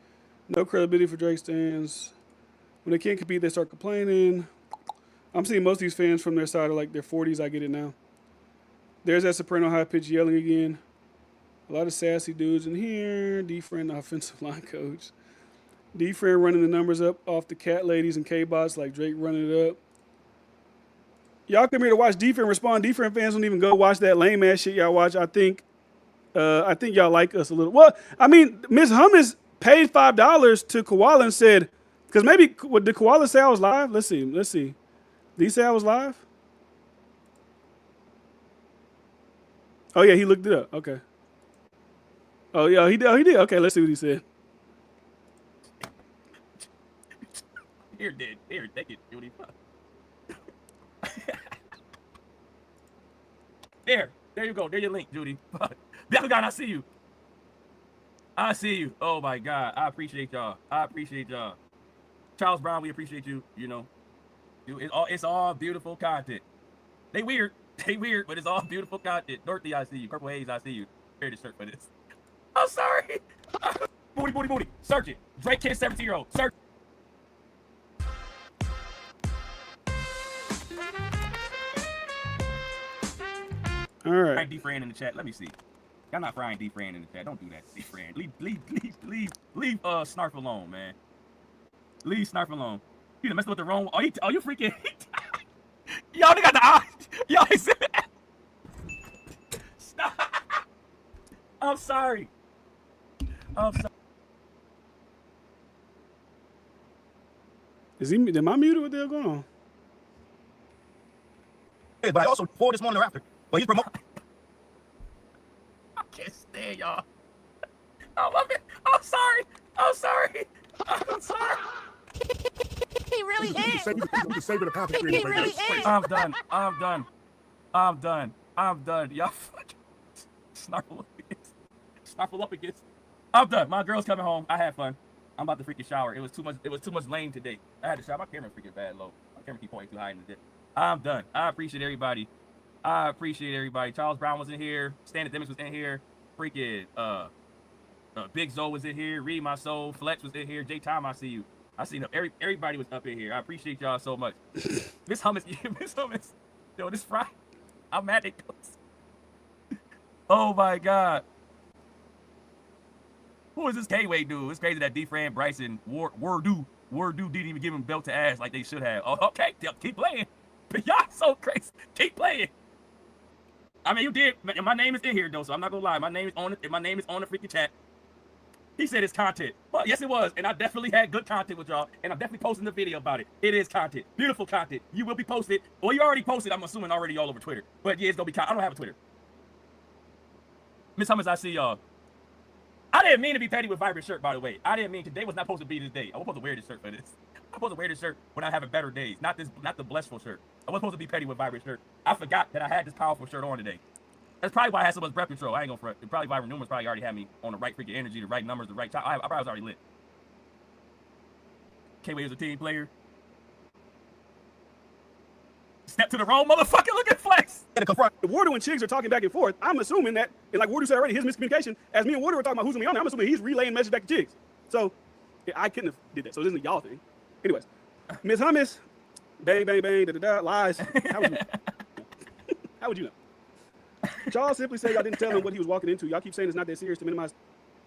S1: No credibility for Drake stands. When they can't compete, they start complaining. I'm seeing most of these fans from their side are like their 40s. I get it now. There's that Soprano high pitch yelling again. A lot of sassy dudes in here. D-Friend, the offensive line coach. D-Friend running the numbers up off the cat ladies and K-bots like Drake running it up. Y'all come here to watch D-Friend respond. D-Friend fans don't even go watch that lame ass shit y'all watch. I think y'all like us a little. Well, I mean, Miss Hummus paid $5 to Koala and said, because maybe, did Koala say I was live? Let's see. Did he say I was live? Oh yeah, he looked it up. Okay. Oh yeah, he did. Okay, let's see what he said.
S3: Here, take it, Judy. There you go. There's your link, Judy. God, I see you. I see you. Oh my God, I appreciate y'all. Charles Brown, we appreciate you. You know, it's all beautiful content. They weird, but it's all beautiful content. Dorothy, I see you. Purple Haze, I see you. Wear the shirt for this. I'm sorry. Booty. Search it. Drake Kid 17-year-old. Search.
S1: All right.
S3: Frying D-Friend in the chat. Let me see. Y'all not frying D-Friend in the chat. Don't do that, D-Friend. Leave Snarf alone, man. Leave Snarf alone. You done messed with the wrong. Oh, you freaking. Y'all got the eyes. Y'all said that. Stop. I'm sorry.
S1: Am I muted? What the hell going on?
S2: Hey, but I also poured this morning after. But he's promoting.
S3: I can't stand y'all. I love it. I'm sorry.
S4: He really is.
S3: He really is. I'm done. Y'all fucking snarfle up against. I'm done. My girl's coming home. I had fun. I'm about to freaking shower. It was too much lane today. I had to shower. My camera freaking bad low. My camera keep pointing too high in the dip. I'm done. I appreciate everybody. Challz Brown was in here. Standard Demons was in here. Freaking Big Zoe was in here. Read My Soul. Flex was in here. J Time, I see you. I seen them. Everybody was up in here. I appreciate y'all so much. Miss Hummus, Miss Hummus. Yo, this Friday, I'm mad at close. Oh my God. Who is this K-Way dude? It's crazy that D-Fran, Bryson, Wardu didn't even give him belt to ass like they should have. Oh, okay, keep playing. But y'all so crazy. Keep playing. I mean, you did. My name is in here though, so I'm not gonna lie. My name is on it. My name is on the freaking chat. He said it's content. Well, yes, it was. And I definitely had good content with y'all. And I'm definitely posting the video about it. It is content. Beautiful content. You will be posted. Well, you already posted, I'm assuming, already all over Twitter. But yeah, it's going to be content. I don't have a Twitter. Miss Hummus, I see y'all. I didn't mean to be petty with Vibrant shirt, by the way. I didn't mean today was not supposed to be this day. I was supposed to wear this shirt for this. I'm supposed to wear this shirt when I have better days. Not the blissful shirt. I was supposed to be petty with Vibrant shirt. I forgot that I had this powerful shirt on today. That's probably why I had so much breath control. I ain't gonna front. Probably Vibrant Newman's probably already had me on the right freaking energy, the right numbers, the right time. I probably was already lit. K-Way is a team player. Step to the wrong motherfucker. Look at Flex.
S1: Wardu and Chiggs are talking back and forth. I'm assuming that, and like Wardu said already, his miscommunication, as me and Wardu were talking about who's gonna be on there, I'm assuming he's relaying message back to Chiggs. So yeah, I couldn't have did that. So this isn't a y'all thing. Anyways, Miss Hummus, bang, bang, bang, da-da-da, lies. How would you know? How would you know? Challz simply said y'all didn't tell him what he was walking into. Y'all keep saying it's not that serious to minimize.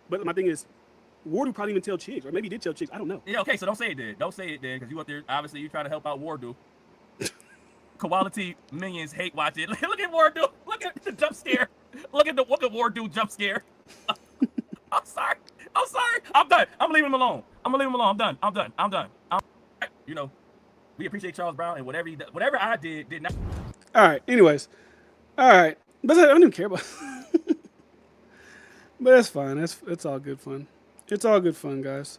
S1: But my thing is, Wardu probably even tell Chiggs, or maybe he did tell Chiggs. I don't know.
S3: Yeah, okay, so don't say it then. Don't say it then, because you up there, obviously, you trying to help out Wardu. Koalatea minions hate watch it. Look at Wardu. Look at the jump scare. Look at Wardu jump scare. I'm sorry. I'm done. I'm leaving him alone. I'm done. You know, we appreciate Challz Brown, and whatever I did not.
S1: All right. Anyways. All right. But I don't even care about it. But that's fine. It's all good fun. It's all good fun, guys.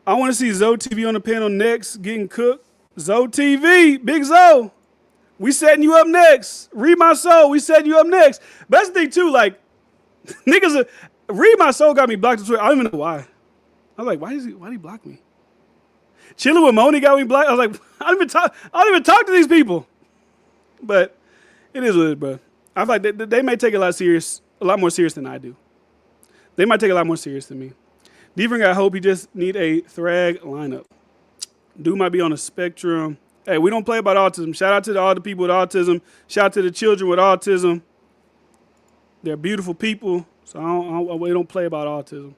S1: I want to see Zoe TV on the panel next, getting cooked. Zoe TV, Big Zoe. We setting you up next. Read My Soul, we setting you up next. But that's the thing, too. Like, niggas, Read My Soul got me blocked on Twitter. I don't even know why. I was like, why did he block me? Chillin' with Moni got me blocked. I was like, I don't even talk to these people. But it is what it is, bro. I feel like they may take it a lot more serious than I do. They might take it a lot more serious than me. D-Fran, I hope he just need a Thrag lineup. Dude might be on a spectrum. Hey, we don't play about autism. Shout out to all the people with autism. Shout out to the children with autism. They're beautiful people, so we don't play about autism.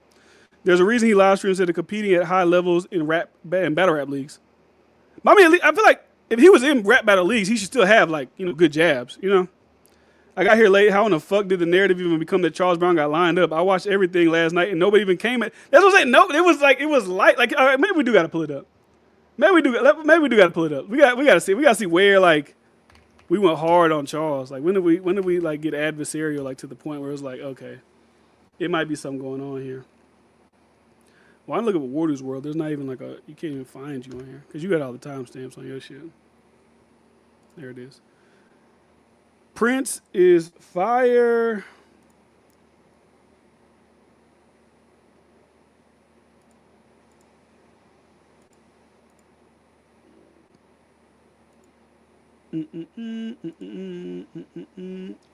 S1: There's a reason he live streams that are competing at high levels in rap and battle rap leagues. I mean, I feel like if he was in rap battle leagues, he should still have, like, good jabs, I got here late. How in the fuck did the narrative even become that Challz Brown got lined up? I watched everything last night and nobody even came at. That's what I'm saying. No, it was light. Like, all right, maybe we do got to pull it up. Maybe we do got to pull it up. We got to see where, like, we went hard on Challz. Like, when did we like get adversarial, like, to the point where it was like, okay, it might be something going on here. Well, I look at Wardu's world. There's not even like you can't even find you on here because you got all the timestamps on your shit. There it is. Prince is fire.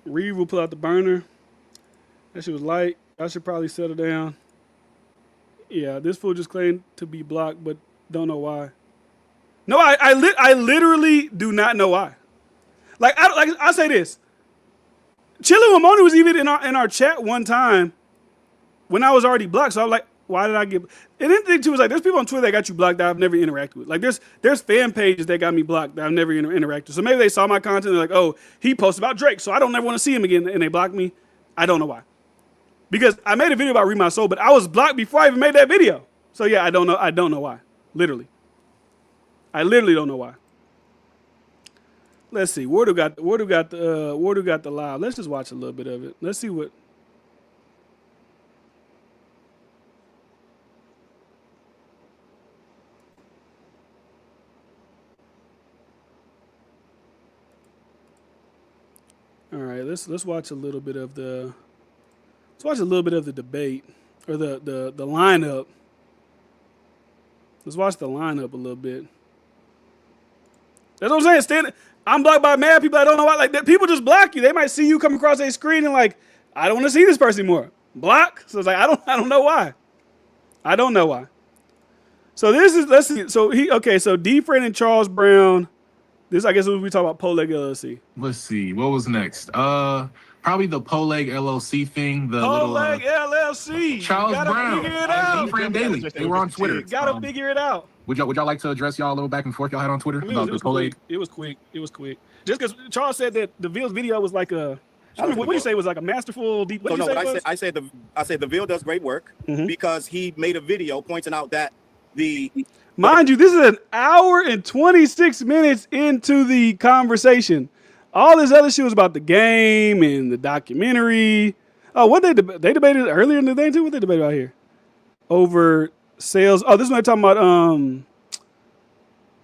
S1: Reeve will pull out the burner. That shit was light. I should probably settle down. Yeah, this fool just claimed to be blocked, but don't know why. No, I literally do not know why. Like I say this. Chillin' with Moni was even in our chat one time when I was already blocked. So I was like, why did I get? And then the thing too was like, there's people on Twitter that got you blocked that I've never interacted with. Like there's fan pages that got me blocked that I've never interacted with. So maybe they saw my content and they're like, oh, he posted about Drake, so I don't ever want to see him again, and they blocked me. I don't know why. Because I made a video about Read My Soul, but I was blocked before I even made that video. So yeah, I don't know why. Literally. I literally don't know why. Let's see. Wardu got the live. Let's just watch a little bit of it. Let's see what. All right, let's watch a little bit of the. Let's watch a little bit of the debate or the lineup. Let's watch the lineup a little bit. That's what I'm saying. I'm blocked by mad people. I don't know why. Like people just block you. They might see you come across a screen and like, I don't want to see this person anymore. Block. So it's like I don't know why. I don't know why. So this is let's see. So so D-Friend and Challz Brown. This I guess we talk about Poleg LLC.
S4: Let's see. What was next? Probably the Poleg LLC thing. The
S1: Poleg
S4: little
S1: LLC.
S4: Challz Brown.
S1: Figure it out.
S4: D-Friend Daily. They were on Twitter.
S1: You gotta figure it out.
S4: Would y'all like to address y'all a little back and forth y'all had on Twitter about the Poleg?
S1: It was quick. Just because Challz said that the Ville's video was like a, what do you say, was like a masterful deep.
S2: So no, but I said the Ville does great work because he made a video pointing out that
S1: mind you, this is an hour and 26 minutes into the conversation. All this other shit was about the game and the documentary. Oh, what they debated earlier in the day too? What they debated about here? Over sales. Oh, this is what they're talking about.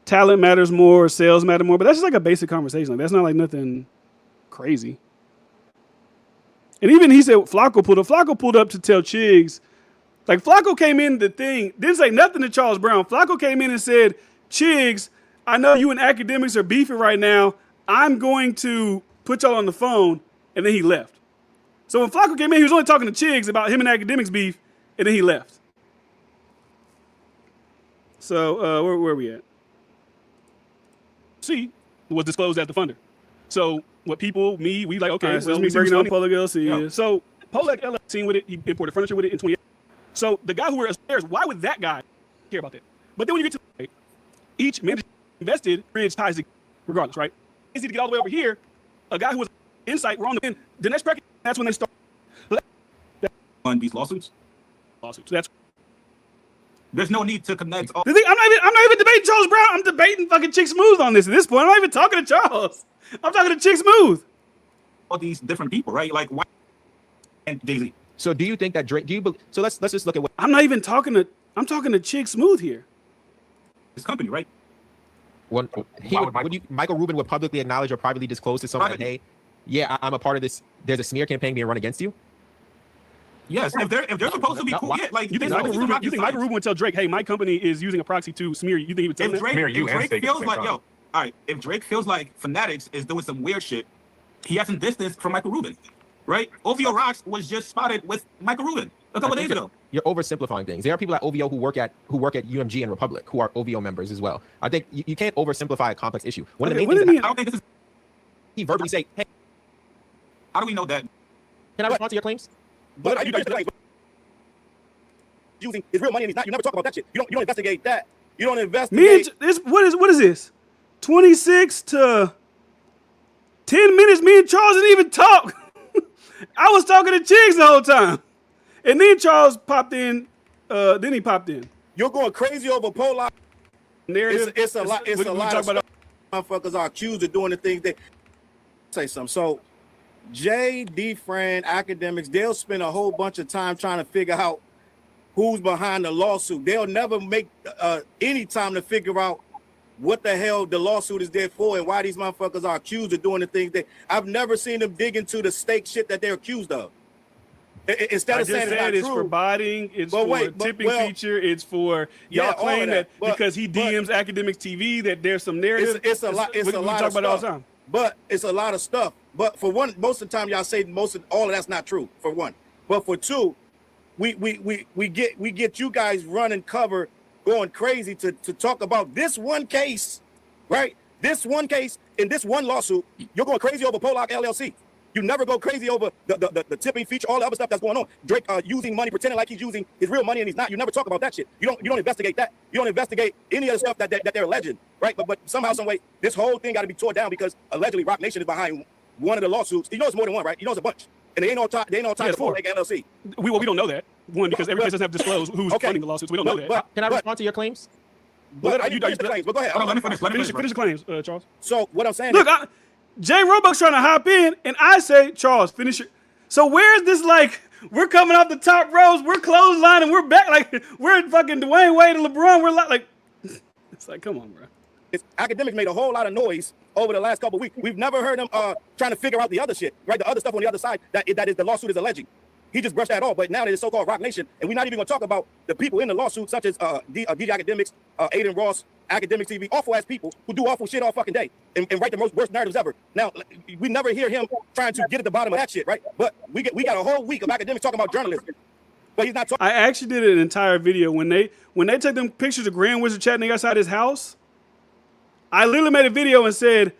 S1: Talent matters more, sales matter more, but that's just like a basic conversation. Like that's not like nothing crazy. And even he said Flacco pulled up to tell Chigz. Like Flacco came in the thing, didn't say nothing to Challz Brown. Flacco came in and said, Chigz, I know you and academics are beefing right now. I'm going to put y'all on the phone, and then he left. So when Flacco came in, he was only talking to Chigz about him and academics beef, and then he left. So where are we at? C was disclosed as the funder. So what people, we like, okay,
S2: right, so
S1: well,
S2: we
S1: we bringing on
S2: Poleg
S1: LLC. Yeah. So Poleg LLC with it, he imported furniture with it in 20. So the guy who were upstairs, why would that guy care about that? But then when you get to each manager invested, bridge ties regardless, right? Easy to get all the way over here. A guy who was insight, we're on the next bracket, that's when they start
S5: on these lawsuits.
S1: That's
S5: There's no need to connect all
S1: the thing. I'm not even debating Challz Brown. I'm debating fucking Chick Smooth on this. At this point, I'm not even talking to Challz. I'm talking to Chick Smooth.
S5: these different people, right? Like why and Daisy.
S6: So do you think that Drake? So let's just look at what
S1: I'm not even talking to. I'm talking to Chick Smooth here.
S5: This company, right?
S6: Michael Rubin would publicly acknowledge or privately disclose to someone, hey, yeah, I'm a part of this. There's a smear campaign being run against you.
S5: Yes, if they're supposed to be cool, yeah, like
S1: You think Michael Rubin would tell Drake, hey, my company is using a proxy to smear you? You think he would tell
S5: if
S1: that?
S5: Drake feels like, all right, if Drake feels like Fanatics is doing some weird shit, he hasn't distanced from Michael Rubin, right? OVO Rocks was just spotted with Michael Rubin a couple days ago.
S6: You're oversimplifying things. There are people at OVO who work at UMG and Republic who are OVO members as well. I think you can't oversimplify a complex issue. One of the main things
S5: I don't think this is.
S6: he verbally say, hey,
S5: How do we know that?
S6: can I respond to your claims?
S2: But you using his real money and he's not. You never talk about that shit. You don't investigate that. You don't investigate.
S1: What is this? 26 to 10 minutes. Me and Challz didn't even talk. I was talking to Chigz the whole time, and then Challz popped in. Then he popped in.
S2: You're going crazy over Poleg.
S1: Narrative.
S2: It's a lot. It's a lot of stuff. Motherfuckers are accused of doing the things they say. Something. So, D-Friend, academics, they'll spend a whole bunch of time trying to figure out who's behind the lawsuit. They'll never make any time to figure out what the hell the lawsuit is there for and why these motherfuckers are accused of doing the things that I've never seen them dig into the stake shit that they're accused of. Instead of saying
S1: it's for botting, it's for tipping feature, it's for y'all claim that because he DMs Academics TV that there's some narrative.
S2: It's a lot. It's a lot of stuff. All the time. But it's a lot of stuff. But for one, most of the time y'all say all of that's not true. For one, but for two, we get you guys running cover, going crazy to talk about this one case, right? This one case in this one lawsuit, you're going crazy over Poleg LLC. You never go crazy over the tipping feature, all the other stuff that's going on. Drake using money, pretending like he's using his real money and he's not. You never talk about that shit. You don't investigate that. You don't investigate any of the stuff that they're alleging, right? But somehow, some way, this whole thing got to be torn down because allegedly Rock Nation is behind one of the lawsuits. You know it's more than one, right? You know it's a bunch, and they ain't all tied to Poleg LLC.
S1: We don't know that one because every case doesn't have disclosed who's funding the lawsuits. We don't know that.
S6: Can I respond to your claims?
S2: But go ahead.
S5: Let me finish
S1: the claims, Challz.
S2: So what I'm saying,
S1: look, Jay Roebuck's trying to hop in, and I say, Challz, finish it. So where's this, like, we're coming off the top rows, we're clotheslining, we're back, like, we're fucking Dwayne Wade and LeBron, we're like, it's like, come on, bro.
S2: Academics made a whole lot of noise over the last couple of weeks. We've never heard them trying to figure out the other shit, right? The other stuff on the other side that is the lawsuit is alleging. He just brushed that off, but now that it's so-called Rock Nation, and we're not even going to talk about the people in the lawsuit, such as DJ Academics, Aiden Ross, academic TV, awful ass people who do awful shit all fucking day and write the worst narratives ever. Now, we never hear him trying to get at the bottom of that shit, right? But we got a whole week of academics talking about journalism. But he's not talking.
S1: I actually did an entire video when they took them pictures of Grand Wizard chatting outside his house. I literally made a video and said,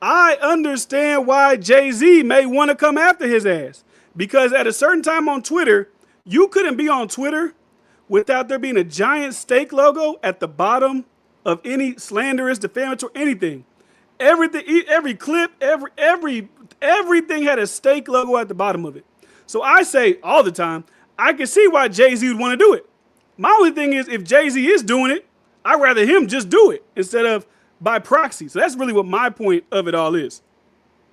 S1: I understand why Jay-Z may want to come after his ass. Because at a certain time on Twitter, you couldn't be on Twitter without there being a giant steak logo at the bottom of any slanderous, defamatory, anything. Everything, every clip, everything had a steak logo at the bottom of it. So I say all the time, I can see why Jay-Z would want to do it. My only thing is, if Jay-Z is doing it, I'd rather him just do it instead of by proxy. So that's really what my point of it all is.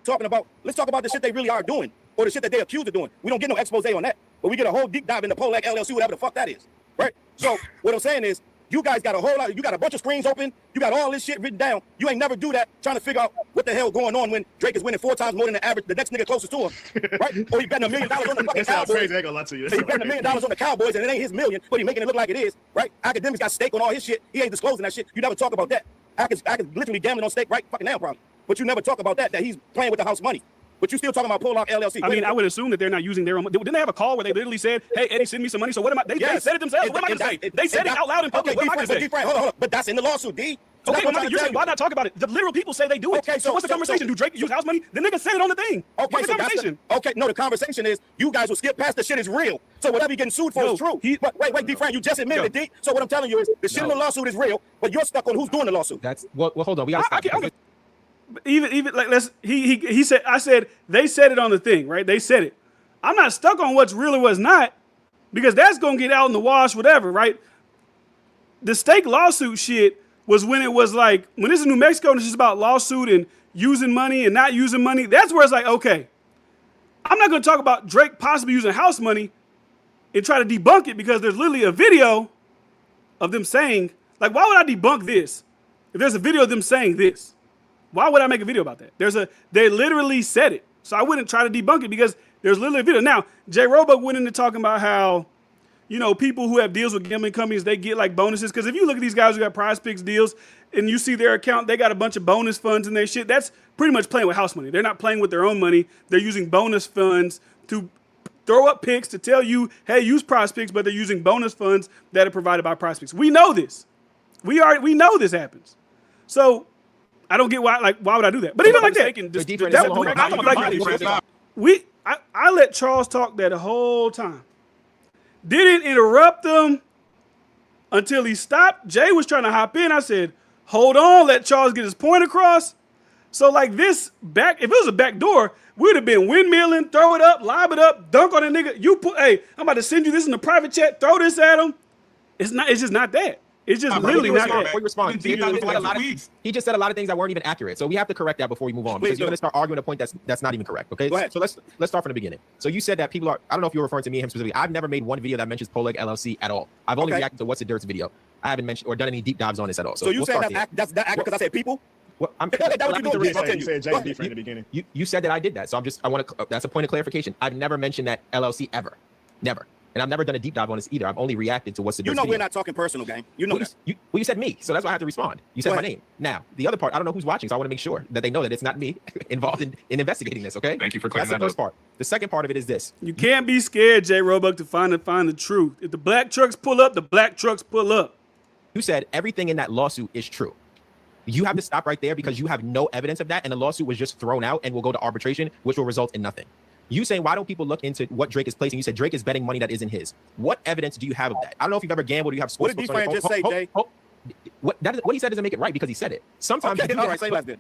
S2: Let's talk about the shit they really are doing, or the shit that they accused of doing. We don't get no expose on that, but we get a whole deep dive into Koalatea LLC, whatever the fuck that is, right? So what I'm saying is, you guys got a whole lot, you got a bunch of screens open, you got all this shit written down. You ain't never do that trying to figure out what the hell going on when Drake is winning 4 times more than the average, the next nigga closest to him, right? Or he betting $1 million on the fucking Cowboys.
S7: Crazy, I ain't gonna lie to you.
S2: He betting $1 million on the Cowboys and it ain't his million, but he making it look like it is, right? Academics got stake on all his shit. He ain't disclosing that shit. You never talk about that. I can literally gambling on stake right fucking now, probably. But you never talk about that he's playing with the house money. But you still talking about Koalatea LLC.
S1: I mean, I would assume that they're not using their own money. Didn't they have a call where they literally said, hey, Eddie, send me some money? So what am I? They said it themselves. What am I going to say? They said it out loud in public. What am I going to say?
S2: Hold on. But that's in the lawsuit, D.
S1: Okay, well, you're saying, why not talk about it? The literal people say they do it. Okay, so what's the conversation? Do Drake use house money? The nigga said it on the thing.
S2: Okay,
S1: what's the conversation?
S2: No, the conversation is you guys will skip past the shit is real. So whatever you're getting sued for is true. But wait, D. Frank, you just admitted it, D. So what I'm telling you is the shit in the lawsuit is real, but you're stuck on who's doing the lawsuit.
S6: That's well, hold on. We gotta stop.
S1: Even like he said, I said they said it on the thing, right? They said it. I'm not stuck on what's real or what's not, because that's gonna get out in the wash, whatever, right? The stake lawsuit shit was when it was like, when this is New Mexico and it's just about lawsuit and using money and not using money. That's where it's like, okay, I'm not gonna talk about Drake possibly using house money and try to debunk it, because there's literally a video of them saying, like, why would I debunk this if there's a video of them saying this? Why would I make a video about that? They literally said it. So I wouldn't try to debunk it because there's literally a video. Now, J. Roebuck went into talking about how, you know, people who have deals with gambling companies, they get like bonuses. Because if you look at these guys who got Prize Picks deals and you see their account, they got a bunch of bonus funds in their shit. That's pretty much playing with house money. They're not playing with their own money. They're using bonus funds to throw up picks to tell you, hey, use Prize Picks, but they're using bonus funds that are provided by Prize Picks. We know this. We know this happens. So I don't get why would I do that? But even like that, I let Challz talk that whole time. Didn't interrupt them until he stopped. Jay was trying to hop in. I said, hold on, let Challz get his point across. So like this if it was a back door, we'd have been windmilling, throw it up, lob it up, dunk on a nigga. Hey, I'm about to send you this in the private chat, throw this at him. It's just not that. It's just literally not that.
S6: Before you respond, he just said a lot of things that weren't even accurate. So we have to correct that before we move on, because you're going to start arguing a point that's not even correct. Okay, so let's start from the beginning. So you said that people are, I don't know if you're referring to me and him specifically. I've never made one video that mentions Koalatea LLC at all. I've only reacted to What's the Dirt's video. I haven't mentioned or done any deep dives on this at all.
S2: So you said that's accurate because I said people?
S6: Well, you said that I did that, so that's a point of clarification. I've never mentioned that LLC ever, never. And I've never done a deep dive on this either. I've only reacted to What's the Dirt's video.
S2: We're not talking personal, gang. You know that.
S6: You said me, so that's why I have to respond. You said my name. Now, the other part, I don't know who's watching, so I want to make sure that they know that it's not me involved in investigating this, okay?
S4: Thank you for clearing
S6: that up. That's the first part. The second part of it is this.
S1: You can't be scared, J. Roebuck, to find the truth. If the black trucks pull up, the black trucks pull up.
S6: You said everything in that lawsuit is true. You have to stop right there, because you have no evidence of that, and the lawsuit was just thrown out and will go to arbitration, which will result in nothing. You saying, why don't people look into what Drake is placing? You said Drake is betting money that isn't his. What evidence do you have of that? I don't know if you've ever gambled or you have sports.
S2: What did D-Frank just say, Jay?
S6: What he said doesn't make it right, because he said it. Sometimes let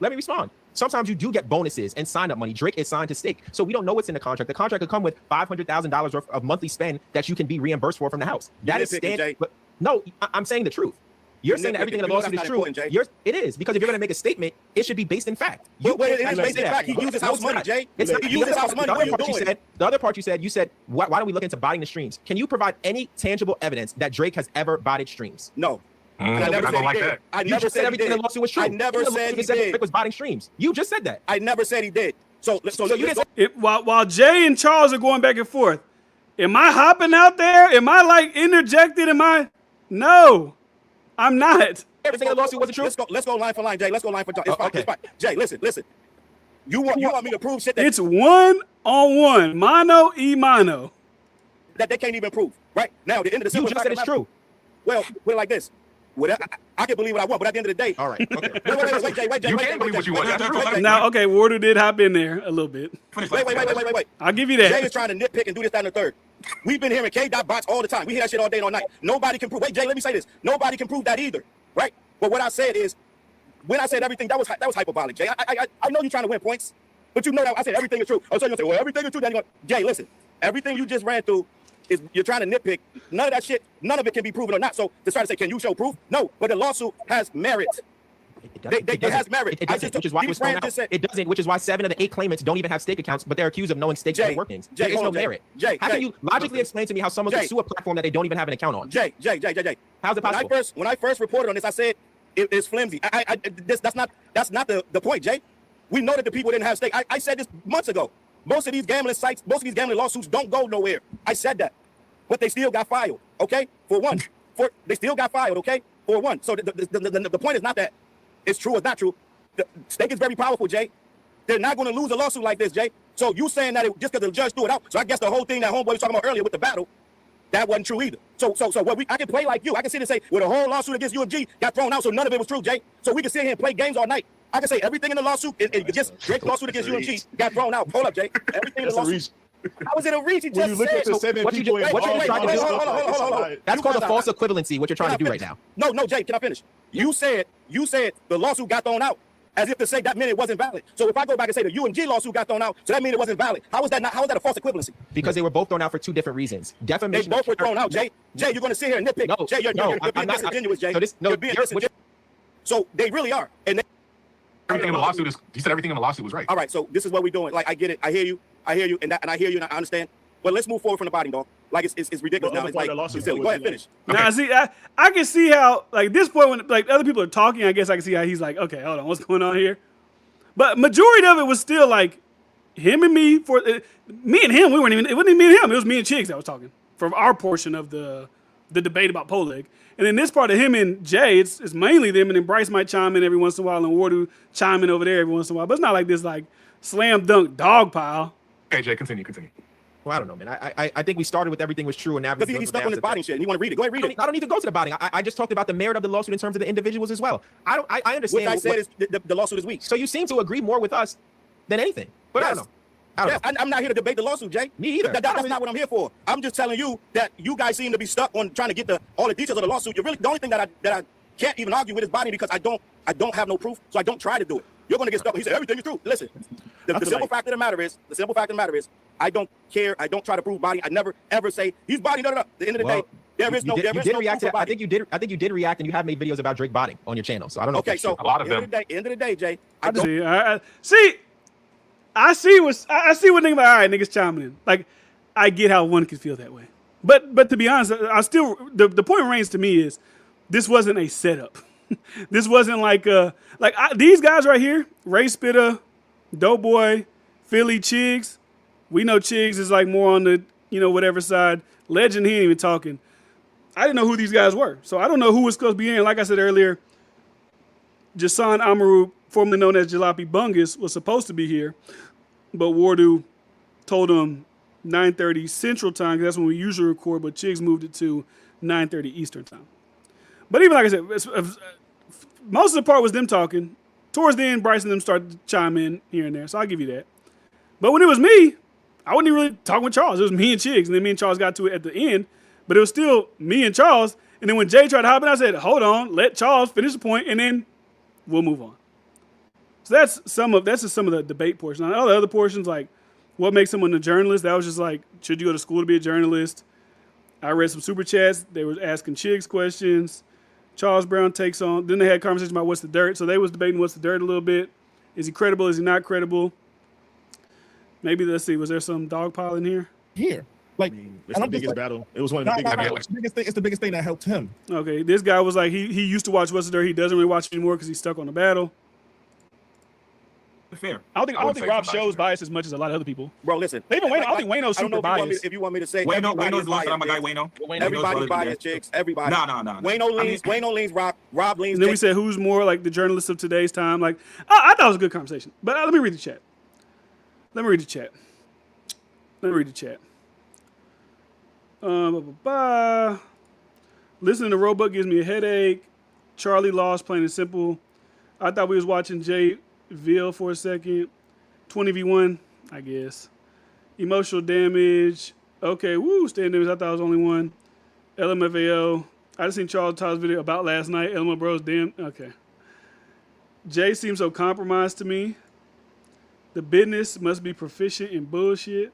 S6: me respond. Sometimes you do get bonuses and sign-up money. Drake is signed to stake. So we don't know what's in the contract. The contract could come with $500,000 worth of monthly spend that you can be reimbursed for from the house. That is standard. No, I'm saying the truth. You're saying that everything in the lawsuit is true. It is, because if you're going to make a statement, it should be based in fact.
S2: It is based in fact. He uses house money, Jay. He uses house money. What are you doing?
S6: The other part you said, why don't we look into buying the streams? Can you provide any tangible evidence that Drake has ever bought streams?
S2: No.
S4: I never said
S2: he did. I never said
S6: everything in the lawsuit was true.
S2: I never said he did.
S6: Drake was buying streams. You just said that.
S2: I never said he did.
S1: While Jay and Challz are going back and forth, am I hopping out there? Am I like interjected? No, I'm not.
S6: Everything in the lawsuit wasn't true.
S2: Let's go line for line, Jay. Let's go line for line. It's fine.
S6: Okay.
S2: It's fine. Jay, listen. You want me to prove shit that
S1: It's 1-on-1, mano y mano.
S2: that they can't even prove, right? Now, at the end of the
S6: You
S2: simple
S6: just said it's true.
S2: Well, put it like this. I can believe what I want, but at the end of the day,
S6: All right. Okay.
S2: wait, Jay.
S4: You can believe what you want. That's true.
S1: Now, okay, Warder did hop in there a little bit.
S2: Wait.
S1: I'll give you
S2: Jay
S1: that.
S2: is trying to nitpick and do this, that, and the third. We've been hearing K-Dot bots all the time. We hear that shit all day and all night. Nobody can prove. Wait, Jay, let me say this. Nobody can prove that either, right? But what I said is, when I said everything, that was hyperbolic, Jay. I know you're trying to win points, but you know that I said everything is true. Oh, so you're gonna say, well, everything is true. Then you're going, Jay, listen, everything you just ran through is you're trying to nitpick. None of that shit, none of it can be proven or not. So to try to say, can you show proof? No, but the lawsuit has merit. It has merit.
S6: It doesn't, which is why it was thrown out. It doesn't, which is why 7 of the 8 claimants don't even have stake accounts, but they're accused of knowing stakes and workings. There is no merit. How can you logically explain to me how someone can sue a platform that they don't even have an account on?
S2: Jay.
S6: How's it possible?
S2: When I first reported on this, I said it's flimsy. That's not the point, Jay. We know that the people didn't have stake. I said this months ago. Most of these gambling sites, most of these gambling lawsuits don't go nowhere. I said that, but they still got filed. Okay, for one, they still got filed. Okay, for one. So the point is not that it's true or not true. The stake is very powerful, Jay. They're not going to lose a lawsuit like this, Jay. So you saying that just because the judge threw it out. So I guess the whole thing that homeboy was talking about earlier with the battle, that wasn't true either. So what I can play like you. I can sit and say, well, the whole lawsuit against UMG got thrown out, so none of it was true, Jay. So we can sit here and play games all night. I can say everything in the lawsuit, and just Drake's lawsuit against UMG got thrown out. Hold up, Jay. Everything in the lawsuit. How is it a reach? He
S7: When
S2: just
S7: you look
S2: said.
S7: at the
S2: So
S7: 7
S6: what you
S7: people
S6: just- what you're
S7: involved,
S6: trying to do-
S2: hold on.
S6: That's
S2: You
S6: called a
S2: guys
S6: false
S2: are-
S6: equivalency, what you're trying to do right now.
S2: No, Jay, can I finish? You said the lawsuit got thrown out as if to say that meant it wasn't valid. So if I go back and say the UMG lawsuit got thrown out, so that means it wasn't valid. How is that a false equivalency?
S6: Because they were both thrown out for 2 different reasons.
S2: They
S6: Defamation.
S2: both were thrown out, Jay. Jay, you're going to sit here and nitpick.
S6: No,
S2: Jay, you're
S6: no,
S2: being
S6: I'm not.
S2: disingenuous, Jay.
S6: So this- no,
S2: you're being
S6: you're-
S2: disingenuous. So they really are. And
S4: Everything in the lawsuit is. He said everything in the lawsuit was right.
S2: all right, so this is what we're doing. Like, I get it. I hear you, and I hear you, and I understand. But let's move forward from the body, dog. Like, it's ridiculous
S7: The
S2: now.
S7: other
S2: It's
S7: part
S2: like,
S7: of the lawsuit
S2: it's silly.
S7: was
S2: Go ahead,
S7: like-
S2: finish.
S1: Now, see, I can see how, like, this point when, like, other people are talking, I guess I can see how he's like, okay, hold on, what's going on here? But majority of it was still, like, him and me. Me and him, it wasn't even me and him. It was me and Chiggs that was talking from our portion of the debate about Poleg. And then this part of him and Jay, it's mainly them, and then Bryce might chime in every once in a while, and Wardu chime in over there every once in a while. But it's not like this, like, slam dunk dog pile.
S4: Okay, Jay, continue.
S6: Well, I don't know, man. I think we started with everything was true, and now
S2: Because he's stuck on his body shit, and he want to read it. Go ahead, read it.
S6: I don't even go to the botting. I just talked about the merit of the lawsuit in terms of the individuals as well. I understand.
S2: What I said is the lawsuit is weak.
S6: So you seem to agree more with us than anything. But I don't know.
S2: Yes, I'm not here to debate the lawsuit, Jay.
S6: Me either.
S2: That's not what I'm here for. I'm just telling you that you guys seem to be stuck on trying to get all the details of the lawsuit. You're really the only thing that I can't even argue with is body because I don't have no proof, so I don't try to do it. You're gonna get stuck. He said everything is true. Listen, the simple fact of the matter is, I don't care. I don't try to prove body. I never ever say he's body. No. At the end of the day, there is no proof of body.
S6: I think you did react, and you have made videos about Drake botting on your channel. So I don't know.
S2: Okay, so
S4: A lot of them.
S2: End of the day, Jay.
S1: I see what niggas like. All right, niggas chiming in. Like, I get how one could feel that way, but to be honest, I still the point remains to me is this wasn't a setup. This wasn't like these guys right here, Ray Spitta, Doughboy, Philly Chiggs. We know Chiggs is like more on the whatever side. Legend, he ain't even talking. I didn't know who these guys were, so I don't know who was supposed to be in. Like I said earlier, Jason Amaru, formerly known as Jalopy Bungus, was supposed to be here, but Wardu told him 9:30 Central Time, because that's when we usually record, but Chiggs moved it to 9:30 Eastern Time. But even like I said, most of the part was them talking. Towards the end, Bryce and them started to chime in here and there, so I'll give you that. But when it was me, I wasn't even really talking with Challz. It was me and Chiggs, and then me and Challz got to it at the end, but it was still me and Challz. And then when Jay tried to hop in, I said, hold on, let Challz finish the point, and then we'll move on. So that's just some of the debate portion. All the other portions, like what makes someone a journalist, that was just like, should you go to school to be a journalist? I read some super chats. They were asking Chiggs questions. Charles Brown takes on. Then they had conversation about what's the dirt. So they was debating what's the dirt a little bit. Is he credible? Is he not credible? Maybe, let's see, was there some dog pile in here?
S7: Here. Like, It's the biggest battle. It was one of the biggest battles. It's the biggest thing that helped him.
S1: Okay, this guy was like, he used to watch What's the Dirt. He doesn't really watch it anymore because he's stuck on the battle.
S5: fair.
S1: I don't think
S4: wouldn't say
S1: Rob
S4: somebody
S1: shows
S4: should.
S1: bias as much as a lot of other people.
S2: Bro, listen.
S1: Even Wayno, I don't think Wayno's
S2: I don't know
S1: super
S2: if you want me,
S1: biased.
S2: if you want me to say
S5: Wayno,
S2: everybody
S5: Wayno's
S2: is
S5: lost, but I'm a guy.
S2: biased,
S5: Wayno.
S2: Everybody
S5: Wayno's
S2: biased, chicks. Everybody.
S5: Nah.
S2: Wayno leans
S1: And then we said who's more like the journalists of today's time. Like, I thought it was a good conversation. But let me read the chat. Listening to Roebuck gives me a headache. Charlie lost, plain and simple. I thought we was watching Jay Ville for a second. 20v1, I guess. Emotional damage. Okay, woo, stand damage. I thought it was only one. LMFAO. I just seen Charles Todd's video about last night. LMFAO bros, damn. Okay. Jay seems so compromised to me. The business must be proficient in bullshit.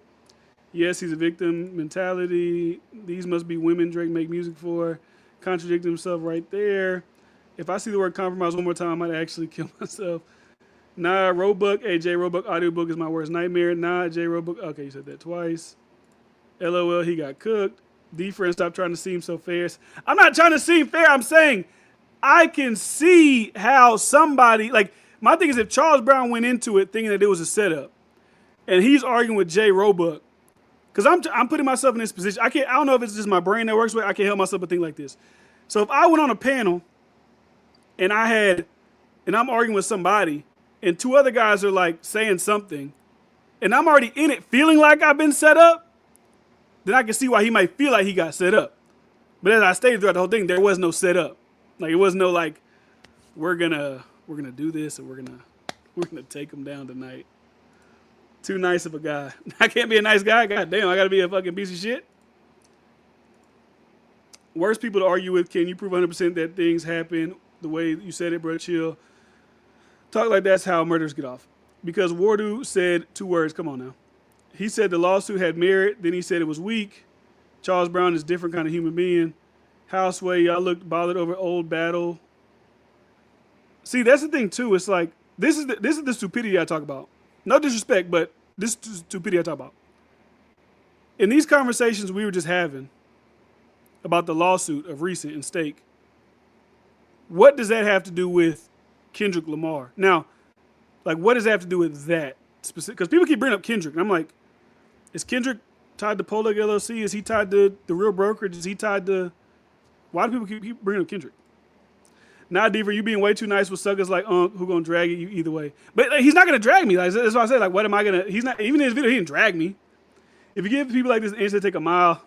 S1: Yes, he's a victim mentality. These must be women Drake make music for. Contradict himself right there. If I see the word compromise one more time, I might actually kill myself. Nah, Roebuck. Hey, Jay Roebuck audiobook is my worst nightmare. Nah, Jay Roebuck. Okay, you said that twice. LOL, he got cooked. D-Friend, stop trying to seem so fair. I'm not trying to seem fair. I'm saying I can see how somebody, like, my thing is if Charles Brown went into it thinking that it was a setup, and he's arguing with Jay Roebuck, because I'm putting myself in this position. I don't know if it's just my brain that works with it. I can't help myself but think like this. So if I went on a panel and I'm arguing with somebody and two other guys are like saying something and I'm already in it feeling like I've been set up, then I can see why he might feel like he got set up. But as I stated throughout the whole thing, there was no setup. Like it was no like, we're gonna do this and we're gonna take him down tonight. Too nice of a guy. I can't be a nice guy. God damn, I gotta be a fucking piece of shit. Worst people to argue with. Can you prove 100% that things happen the way you said it, bro? Chill. Talk like that's how murders get off. Because Wardu said 2 words. Come on now. He said the lawsuit had merit. Then he said it was weak. Charles Brown is a different kind of human being. Houseway, y'all looked bothered over old battle. See, that's the thing too. It's like this is the stupidity I talk about. No disrespect, but this is stupidity I talk about. In these conversations we were just having about the lawsuit of recent and Stake, what does that have to do with Kendrick Lamar? Now, like, what does that have to do with that specific? Because people keep bringing up Kendrick, and I'm like, is Kendrick tied to Poleg LLC? Is he tied to the Real Brokerage? Is he tied to? Why do people keep bringing up Kendrick? Nah, Deaver, you being way too nice with suckers like who gonna drag you either way. But like, he's not gonna drag me. Like, that's what I said. Like, what am I gonna? He's not. Even in his video, he didn't drag me. If you give people like this an inch to take a mile,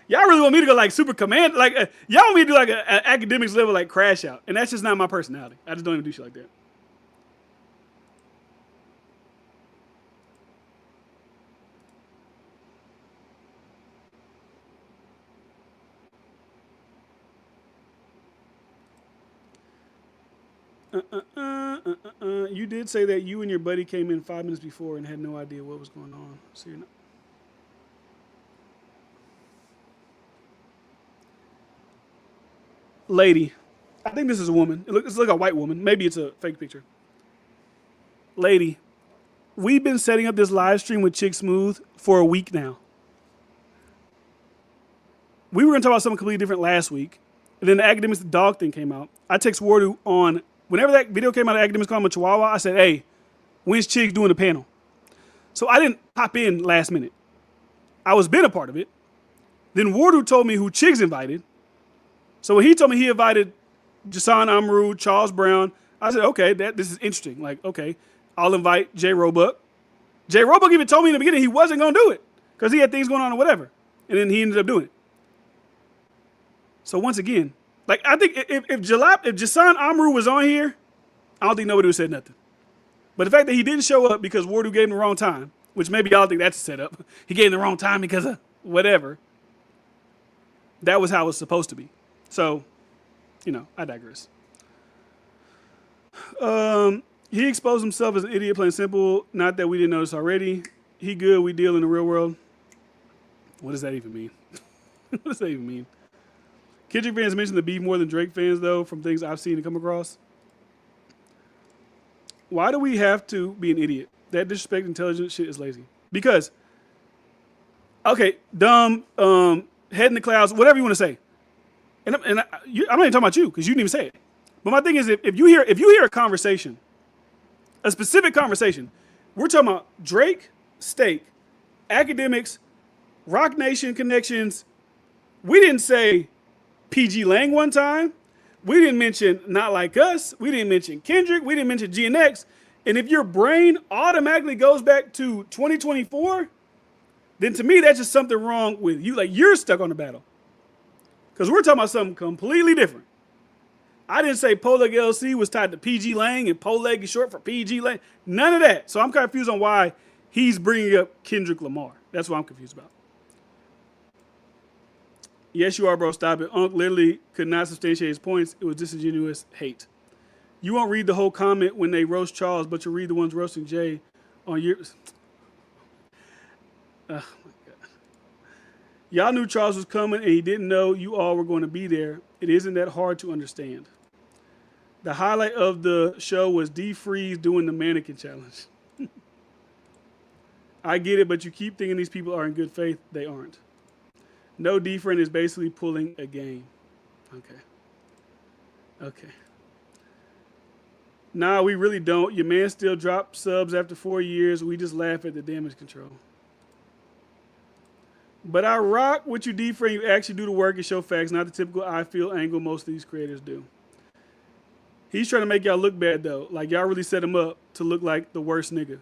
S1: y'all really want me to go like super command? Like, y'all want me to do like an academics level like crash out, and that's just not my personality. I just don't even do shit like that. You did say that you and your buddy came in 5 minutes before and had no idea what was going on. So you're not. Lady, I think this is a woman. It's like a white woman. Maybe it's a fake picture. Lady, we've been setting up this live stream with Chick Smooth for a week now. We were going to talk about something completely different last week. And then the Academics the Dog thing came out. I text Wardu on, whenever that video came out of Academics Call him a Chihuahua, I said, hey, when's Chick doing the panel? So I didn't pop in last minute. I was been a part of it. Then Wardu told me who Chick's invited. So when he told me he invited Jason Amru, Charles Brown, I said, okay, this is interesting. Like, okay, I'll invite Jay Roebuck. Jay Roebuck even told me in the beginning he wasn't going to do it because he had things going on or whatever. And then he ended up doing it. So once again, like, I think if Jason Amru was on here, I don't think nobody would have said nothing. But the fact that he didn't show up because Wardu gave him the wrong time, which maybe y'all think that's a setup. He gave him the wrong time because of whatever. That was how it was supposed to be. So, I digress. He exposed himself as an idiot, plain simple. Not that we didn't notice already. He good. We deal in the real world. What does that even mean? What does that even mean? Kendrick fans mentioned the beef more than Drake fans, though, from things I've seen and come across. Why do we have to be an idiot? That disrespect intelligent shit is lazy. Because, okay, dumb, head in the clouds, whatever you want to say. And I'm not even talking about you because you didn't even say it. But my thing is, if you hear a conversation a specific conversation. We're talking about Drake, Steak, Academics, Rock Nation connections. We didn't say PG Lang one time. We didn't mention Not Like Us. We didn't mention Kendrick. We didn't mention GNX. And if your brain automatically goes back to 2024, then to me, that's just something wrong with you. Like, you're stuck on the battle. Because we're talking about something completely different. I didn't say Poleg LLC was tied to PG Lang and Poleg is short for PG Lang. None of that. So I'm confused on why he's bringing up Kendrick Lamar. That's what I'm confused about. Yes, you are, bro. Stop it. Unc literally could not substantiate his points. It was disingenuous hate. You won't read the whole comment when they roast Challz, but you'll read the ones roasting Jay on your... Oh, my God. Y'all knew Challz was coming, and he didn't know you all were going to be there. It isn't that hard to understand. The highlight of the show was D-Freeze doing the mannequin challenge. I get it, but you keep thinking these people are in good faith. They aren't. No, D-Friend is basically pulling a game. Okay. Nah, we really don't. Your man still dropped subs after 4 years. We just laugh at the damage control. But I rock with you, D-Friend. You actually do the work and show facts, not the typical I feel angle most of these creators do. He's trying to make y'all look bad, though. Like, y'all really set him up to look like the worst nigga.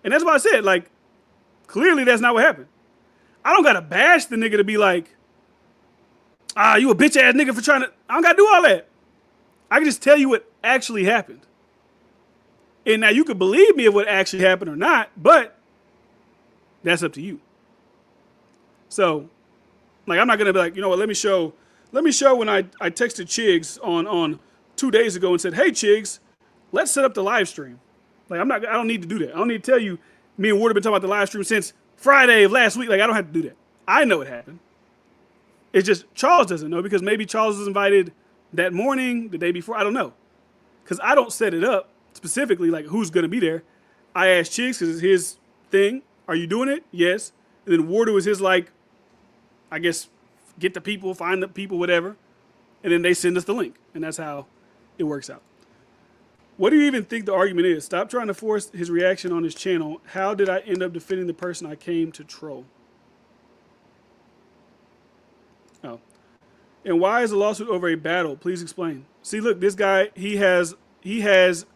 S1: And that's why I said, like, clearly that's not what happened. I don't got to bash the nigga to be like, you a bitch ass nigga for trying to, I don't got to do all that. I can just tell you what actually happened. And now you could believe me of what actually happened or not, but that's up to you. So, like, I'm not going to be like, you know what, let me show when I texted Chiggs on 2 days ago and said, hey, Chiggs, let's set up the live stream. Like, I don't need to do that. I don't need to tell you, me and Ward have been talking about the live stream since Friday of last week. Like, I don't have to do that. I know it happened. It's just Challz doesn't know because maybe Challz was invited that morning, the day before. I don't know. Because I don't set it up specifically, like, who's going to be there. I asked Chiggs because it's his thing. Are you doing it? Yes. And then Warder was his, like, I guess, get the people, find the people, whatever. And then they send us the link. And that's how it works out. What do you even think the argument is? Stop trying to force his reaction on his channel. How did I end up defending the person I came to troll? Oh. And why is the lawsuit over a battle? Please explain. See, look, this guy, he has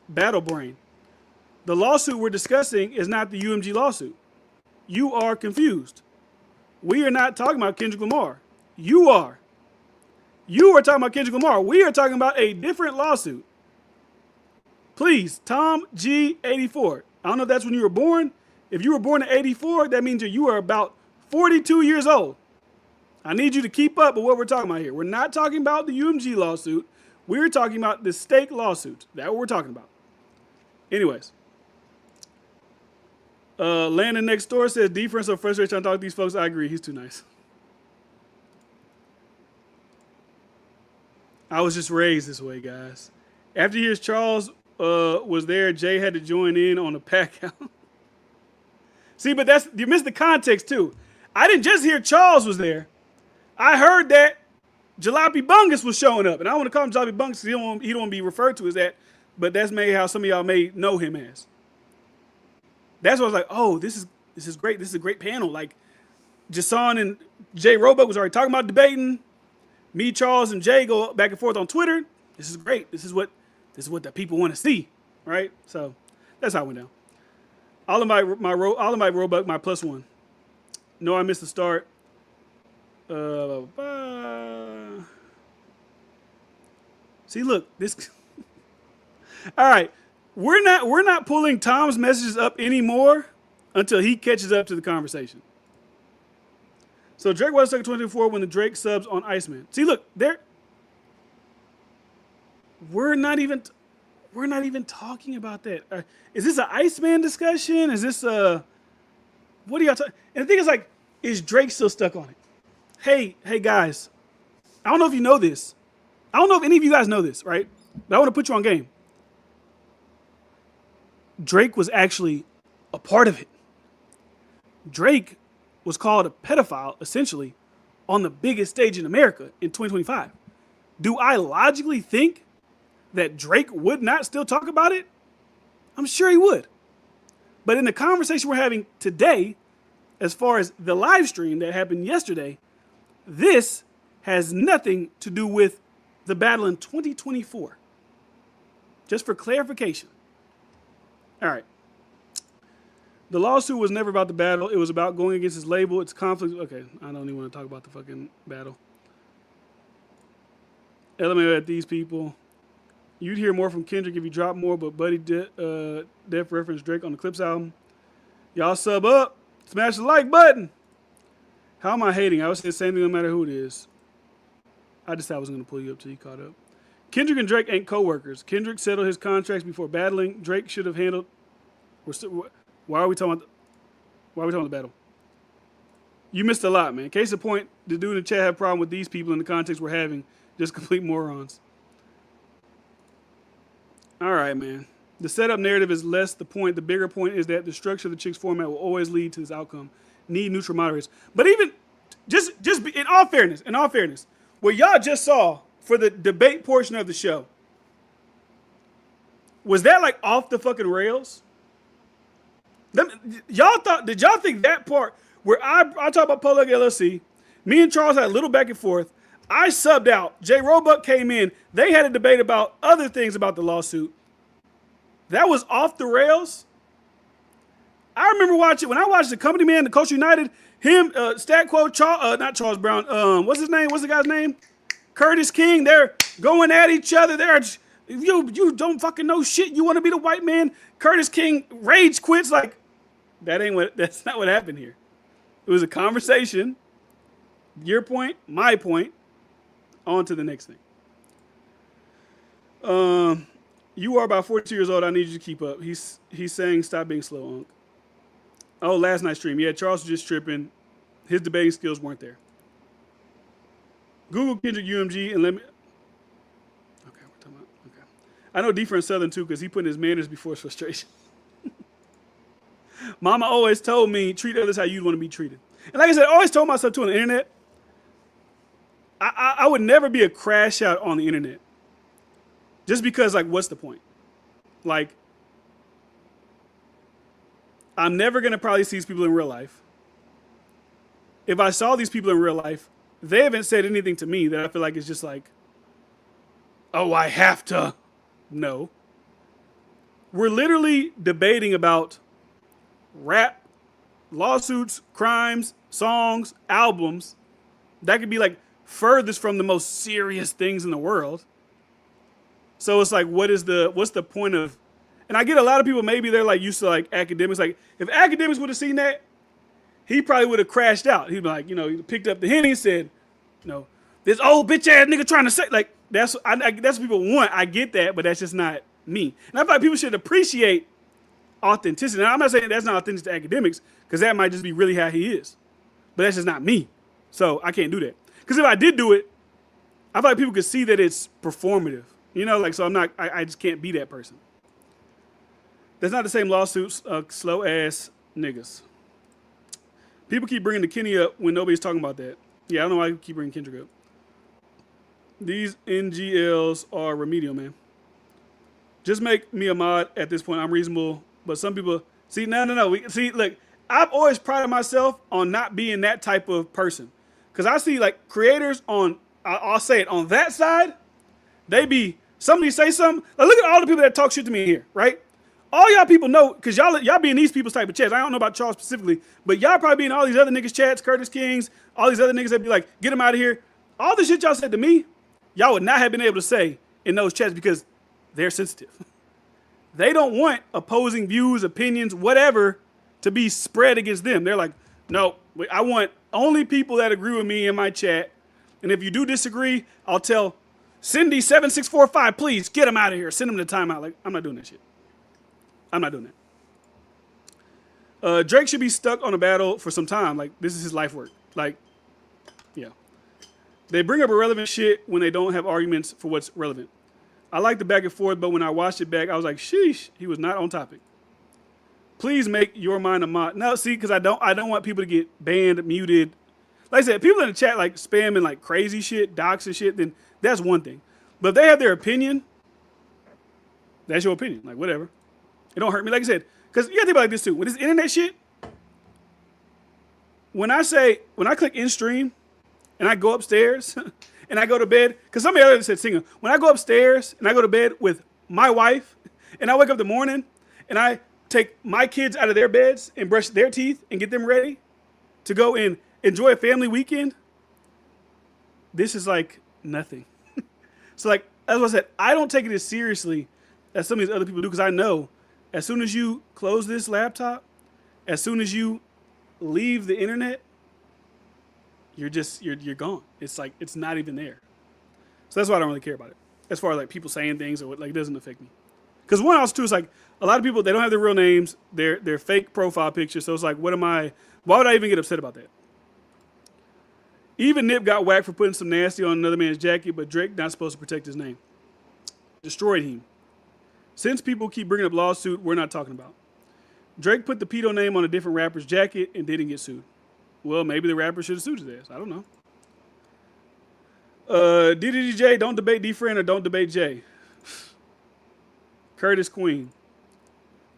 S1: battle brain. The lawsuit we're discussing is not the UMG lawsuit. You are confused. We are not talking about Kendrick Lamar. You are. You are talking about Kendrick Lamar. We are talking about a different lawsuit. Please, Tom G84. I don't know if that's when you were born. If you were born in 84, that means you are about 42 years old. I need you to keep up with what we're talking about here. We're not talking about the UMG lawsuit. We're talking about the Steak lawsuit. That's what we're talking about. Anyways. Landon next door says, D-Friend so frustrated trying to talk to these folks. I agree. He's too nice. I was just raised this way, guys. After years, Challz was there. Jay had to join in on a pack out. See, but you missed the context too. I didn't just hear Challz was there. I heard that Jalopy Bungus was showing up, and I don't want to call him Jalopy Bungus because he don't want to be referred to as that. But that's maybe how some of y'all may know him as. That's what I was like. Oh, this is great. This is a great panel. Like, Jason and Jay Roebuck was already talking about debating. Me, Challz, and Jay go back and forth on Twitter. This is great. This is what the people want to see, right? So that's how it went down. I'll invite Roebuck, my +1. No, I missed the start. See, look, this. All right, we're not pulling Tom's messages up anymore until he catches up to the conversation. So Drake was stuck in 2024 when the Drake subs on Iceman. See, look, we're not even talking about that. Is this an Iceman discussion? Is this what are y'all talking? And the thing is, like, is Drake still stuck on it? Hey guys, I don't know if you know this. I don't know if any of you guys know this, right? But I want to put you on game. Drake was actually a part of it. Drake was called a pedophile, essentially, on the biggest stage in America in 2025. Do I logically think that Drake would not still talk about it? I'm sure he would. But in the conversation we're having today, as far as the live stream that happened yesterday, this has nothing to do with the battle in 2024. Just for clarification. All right. The lawsuit was never about the battle. It was about going against his label. It's conflict. Okay, I don't even want to talk about the fucking battle. LMAO at these people. You'd hear more from Kendrick if he dropped more, but Buddy Def referenced Drake on the Clips album. Y'all sub up. Smash the like button. How am I hating? I would say the same thing no matter who it is. I just thought I was going to pull you up till you caught up. Kendrick and Drake ain't co-workers. Kendrick settled his contracts before battling. Drake should have handled... Why are we talking about the battle? You missed a lot, man. Case in point, the dude in the chat had a problem with these people in the context we're having. Just complete morons. All right, man. The setup narrative is less the point. The bigger point is that the structure of the Chicks format will always lead to this outcome. Need neutral moderators. But even, just in all fairness, what y'all just saw for the debate portion of the show, was that like off the fucking rails? Did y'all think that part where I talk about Poleg LLC, me and Challz had a little back and forth, I subbed out, J Roebuck came in, they had a debate about other things about the lawsuit. That was off the rails? I remember when I watched the Company Man, the Coach United, him, Stat Quo, not Charles Brown, what's his name? What's the guy's name? Curtis King, they're going at each other. You don't fucking know shit. You want to be the white man? Curtis King rage quits. Like, that's not what happened here. It was a conversation. Your point, my point. On to the next thing. You are about 42 years old. I need you to keep up. He's saying stop being slow, Unc. Oh, last night's stream. Yeah, Challz was just tripping. His debating skills weren't there. Google Kendrick UMG and let me... Okay, we're talking about... Okay. I know different Southern too because he put his manners before his frustration. Mama always told me, treat others how you want to be treated. And like I said, I always told myself too on the internet, I would never be a crash out on the internet. Just because, like, what's the point? Like, I'm never going to probably see these people in real life. If I saw these people in real life, they haven't said anything to me that I feel like it's just like, oh, I have to. No. We're literally debating about rap, lawsuits, crimes, songs, albums. That could be like furthest from the most serious things in the world. So it's like, what's the point of, and I get a lot of people, maybe they're like used to like academics. Like if academics would have seen that, he probably would have crashed out. He'd be like, he picked up the Henny and said, this old bitch ass nigga trying to say, like, that's what people want. I get that, but that's just not me. And I feel like people should appreciate authenticity. Now, I'm not saying that's not authentic to academics, because that might just be really how he is. But that's just not me. So I can't do that. Because if I did do it, I feel like people could see that it's performative. So I just can't be that person. That's not the same lawsuits, slow ass niggas. People keep bringing the Kenny up when nobody's talking about that. Yeah, I don't know why you keep bringing Kendrick up. These NGLs are remedial, man. Just make me a mod at this point. I'm reasonable. But some people, see, no. Look, I've always prided myself on not being that type of person. Because I see, like, creators I'll say it, on that side, somebody say something. Like, look at all the people that talk shit to me in here, right? All y'all people know, because y'all be in these people's type of chats. I don't know about Challz specifically, but y'all probably be in all these other niggas' chats, Curtis Kings, all these other niggas that be like, get him out of here. All the shit y'all said to me, y'all would not have been able to say in those chats because they're sensitive. They don't want opposing views, opinions, whatever, to be spread against them. They're like, no, I want only people that agree with me in my chat. And if you do disagree, I'll tell Cindy7645, please get him out of here. Send him to timeout. Like, I'm not doing that shit. I'm not doing that. Drake should be stuck on a battle for some time. Like, this is his life work. Like, yeah. They bring up irrelevant shit when they don't have arguments for what's relevant. I like the back and forth, but when I watched it back, I was like, sheesh, he was not on topic. Please make your mind a mod. No, see, because I don't want people to get banned, muted. Like I said, people in the chat like spamming like crazy shit, docs and shit, then that's one thing. But if they have their opinion, that's your opinion. Like, whatever. It don't hurt me. Like I said, because you gotta think about like this too. With this internet shit, when I click in stream and I go upstairs and I go to bed, because somebody else said singer, when I go upstairs and I go to bed with my wife and I wake up in the morning and I take my kids out of their beds and brush their teeth and get them ready to go and enjoy a family weekend, this is like nothing. So like, as I said, I don't take it as seriously as some of these other people do, because I know as soon as you close this laptop, as soon as you leave the internet, you're gone. It's like, it's not even there. So that's why I don't really care about it. As far as like people saying things or what, like, it doesn't affect me. Because one else too is like, a lot of people, they don't have their real names. They're fake profile pictures. So it's like, why would I even get upset about that? Even Nip got whacked for putting some nasty on another man's jacket, but Drake not supposed to protect his name. Destroyed him. Since people keep bringing up lawsuit, we're not talking about. Drake put the pedo name on a different rapper's jacket and didn't get sued. Well, maybe the rapper should have sued his ass. I don't know. DDJ, don't debate D-Friend or don't debate Jay. Curtis Queen.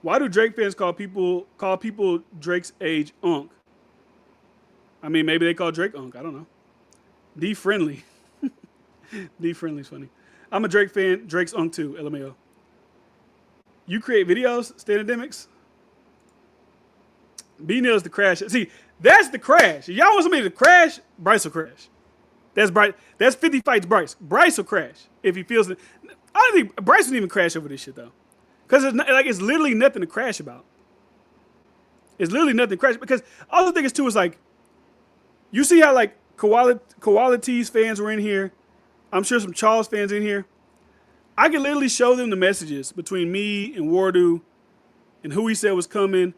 S1: Why do Drake fans call people Drake's age unk? I mean, maybe they call Drake unk. I don't know. D-Friendly. D-Friendly's funny. I'm a Drake fan. Drake's unk too. LMAO. You create videos, Standardemics? B-Nail's the crash. See, that's the crash. If y'all want somebody to crash, Bryce will crash. That's Bryce. That's 50 fights Bryce. Bryce will crash if he feels it. I don't think Bryce wouldn't even crash over this shit though, because it's literally nothing to crash about. It's literally nothing to crash, because all the thing is too is like, you see how like Koalatea's fans were in here. I'm sure some Challz fans in here. I can literally show them the messages between me and Wardu and who he said was coming.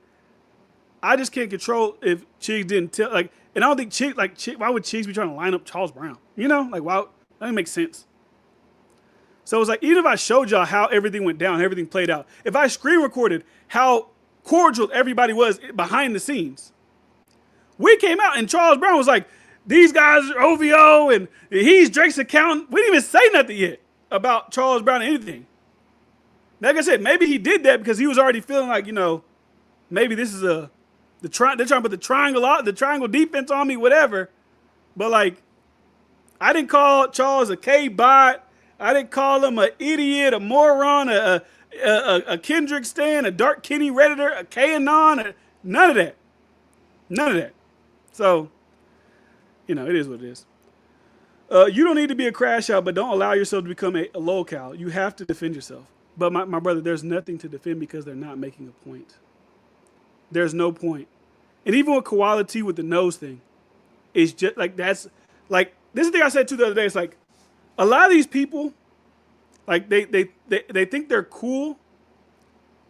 S1: I just can't control if Chiggs didn't tell, like, and I don't think Chiggs, why would Chiggs be trying to line up Charles Brown? You know, like, why? That doesn't make sense. So it's like, even if I showed y'all how everything went down, everything played out, if I screen recorded how cordial everybody was behind the scenes, we came out and Charles Brown was like, these guys are OVO and he's Drake's accountant. We didn't even say nothing yet about Charles Brown or anything. Like I said, maybe he did that because he was already feeling like, you know, maybe this is they're trying to put the triangle defense on me, whatever. But like, I didn't call Charles a K-bot. I didn't call him an idiot, a moron, a Kendrick stan, a Dark Kenny Redditor, a K-anon, none of that. None of that. So, you know, it is what it is. You don't need to be a crash out, but don't allow yourself to become a lolcow. You have to defend yourself. But my brother, there's nothing to defend because they're not making a point. There's no point. And even with Koalatea with the nose thing, it's just like, that's like, this is the thing I said too the other day. It's like, a lot of these people, like they think they're cool,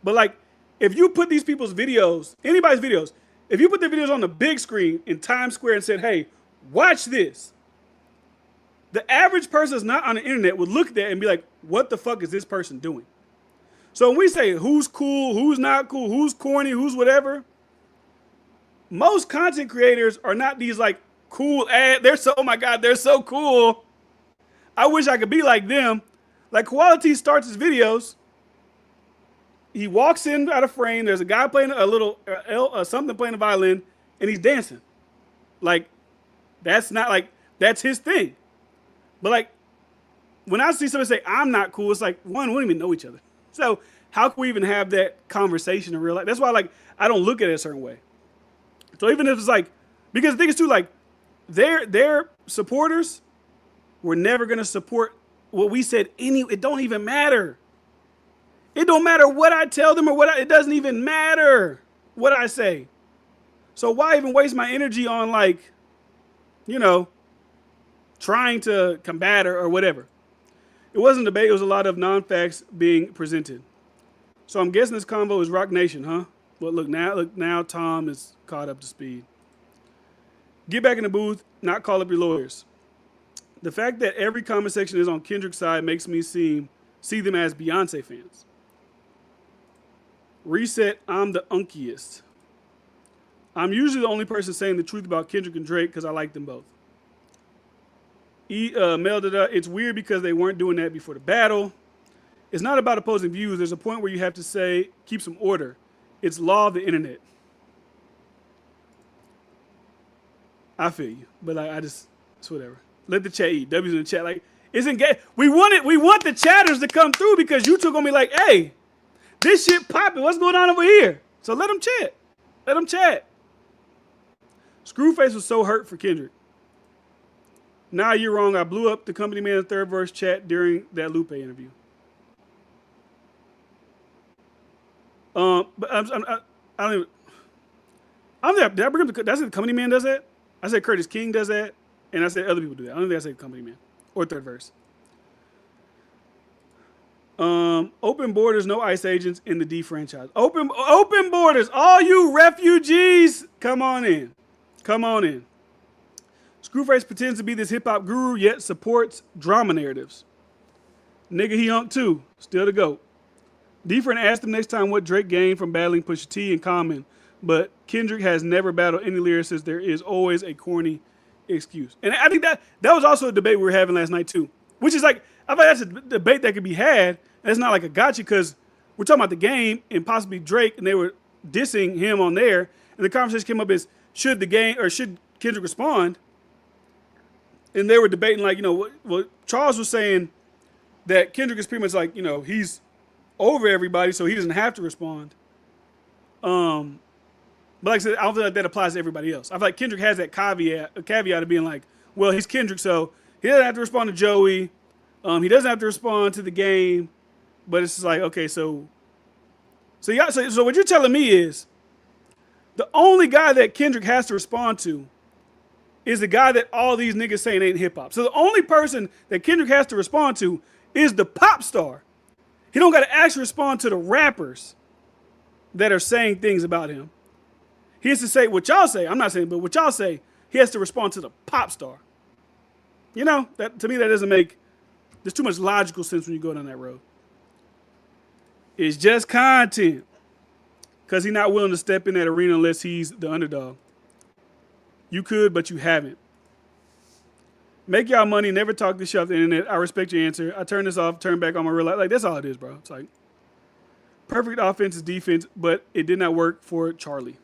S1: but like, if you put these people's videos, anybody's videos, if you put their videos on the big screen in Times Square and said, hey, watch this, the average person that's not on the internet would look at that and be like, what the fuck is this person doing? So when we say who's cool, who's not cool, who's corny, who's whatever, most content creators are not these like cool they're so, oh my God, they're so cool. I wish I could be like them. Like Koalatea starts his videos. He walks in out of frame. There's a guy playing a little something playing a violin, and he's dancing. Like, that's not like, that's his thing. But like, when I see somebody say I'm not cool, it's like, one, we don't even know each other. So how can we even have that conversation in real life? That's why like I don't look at it a certain way. So even if it's like, because the thing is too, like their supporters were never gonna support what we said. It don't even matter. It don't matter what I tell them or it doesn't even matter what I say. So why even waste my energy on like, you know, trying to combat or whatever. It wasn't a debate. It was a lot of non-facts being presented. So I'm guessing this convo is Rock Nation, huh? Well, look now Tom is caught up to speed. Get back in the booth, not call up your lawyers. The fact that every comment section is on Kendrick's side makes me see them as Beyonce fans. Reset, I'm the unkiest. I'm usually the only person saying the truth about Kendrick and Drake because I like them both. It's weird because they weren't doing that before the battle. It's not about opposing views. There's a point where you have to say, keep some order. It's law of the internet. I feel you, but like it's whatever. Let the chat eat. W's in the chat. Like, isn't gay. We want the chatters to come through because you two gonna be like, hey, this shit popping. What's going on over here? So let them chat. Let them chat. Screwface was so hurt for Kendrick. Nah, you're wrong. I blew up the company man's third verse chat during that Lupe interview. But I don't even. Did I bring up that's the company man does that? I said Curtis King does that, and I said other people do that. I don't think I said company man or third verse. Open borders, no ICE agents in the D franchise. Open borders, all you refugees, come on in. Come on in. Screwface pretends to be this hip hop guru, yet supports drama narratives. Nigga, he hunk too. Still the GOAT. D-Friend asked him next time what Drake gained from battling Pusha T and Common, but Kendrick has never battled any lyricists. There is always a corny excuse. And I think that was also a debate we were having last night too, which is like, I think that's a debate that could be had. And it's not like a gotcha because we're talking about the game and possibly Drake, and they were dissing him on there. And the conversation came up is, should Kendrick respond? And they were debating like, well, Challz was saying that Kendrick is pretty much like, he's over everybody, so he doesn't have to respond. But like I said, I don't feel like that applies to everybody else. I feel like Kendrick has that caveat of being like, well, he's Kendrick, so he doesn't have to respond to Joey. He doesn't have to respond to the game. But it's just like, okay, so what you're telling me is the only guy that Kendrick has to respond to is the guy that all these niggas saying ain't hip hop. So the only person that Kendrick has to respond to is the pop star. He don't got to actually respond to the rappers that are saying things about him. He has to say what y'all say. I'm not saying, but what y'all say, he has to respond to the pop star. That to me, that doesn't make, there's too much logical sense when you go down that road. It's just content. Because he's not willing to step in that arena unless he's the underdog. You could, but you haven't. Make y'all money, never talk this shit off the internet. I respect your answer. I turn this off, turn back on my real life. Like, that's all it is, bro. It's like, perfect offense is defense, but it did not work for Charlie.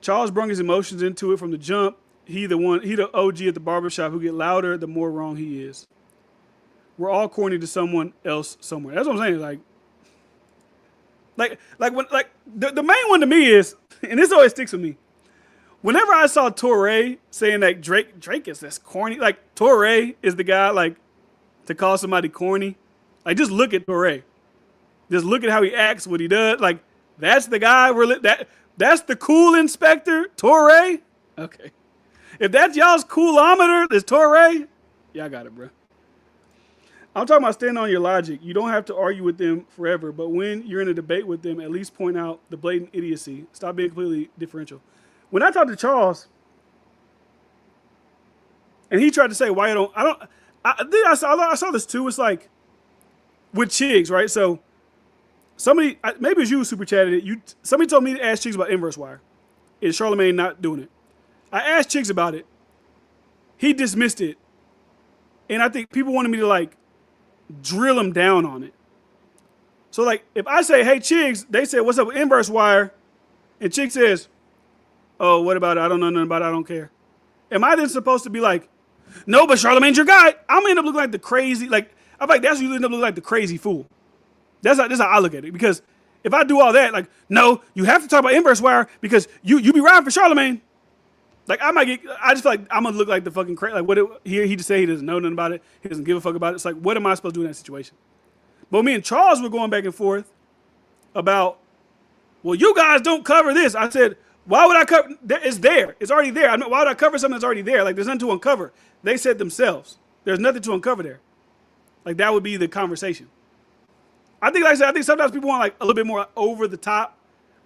S1: Challz brought his emotions into it from the jump. He the OG at the barbershop who get louder the more wrong he is. We're all corny to someone else somewhere. That's what I'm saying. Like the main one to me is, and this always sticks with me. Whenever I saw Torre saying that Drake is this corny, like Torre is the guy like to call somebody corny. Like just look at Torre. Just look at how he acts, what he does. Like that's the guy that's the cool inspector, Torre. Okay. If that's y'all's coolometer, is Torre, y'all got it, bro. I'm talking about standing on your logic. You don't have to argue with them forever, but when you're in a debate with them, at least point out the blatant idiocy. Stop being completely differential. When I talked to Challz, and he tried to say why I saw this too. It's like with Chiggs, right? So somebody, maybe it was you who super chatted it. Somebody told me to ask Chiggs about Inverse Wire. Is Charlamagne not doing it? I asked Chiggs about it. He dismissed it, and I think people wanted me to like drill him down on it. So like if I say, hey Chiggs, they say, what's up with Inverse Wire? And Chiggs says, oh, what about it? I don't know nothing about it. I don't care. Am I then supposed to be like, no, but Charlamagne's your guy? I'm gonna end up looking like the crazy, like I'm like that's usually end up looking like the crazy fool. That's how I look at it. Because if I do all that, like, no, you have to talk about Inverse Wire because you be riding for Charlamagne. Like I just feel like I'm gonna look like the fucking crazy. Like he just say he doesn't know nothing about it. He doesn't give a fuck about it. It's like, what am I supposed to do in that situation? But me and Challz were going back and forth about, well, you guys don't cover this. I said, why would I cover? It's there. It's already there. Why would I cover something that's already there? Like there's nothing to uncover. They said themselves, there's nothing to uncover there. Like that would be the conversation. I think, like I said, I think sometimes people want like a little bit more over the top.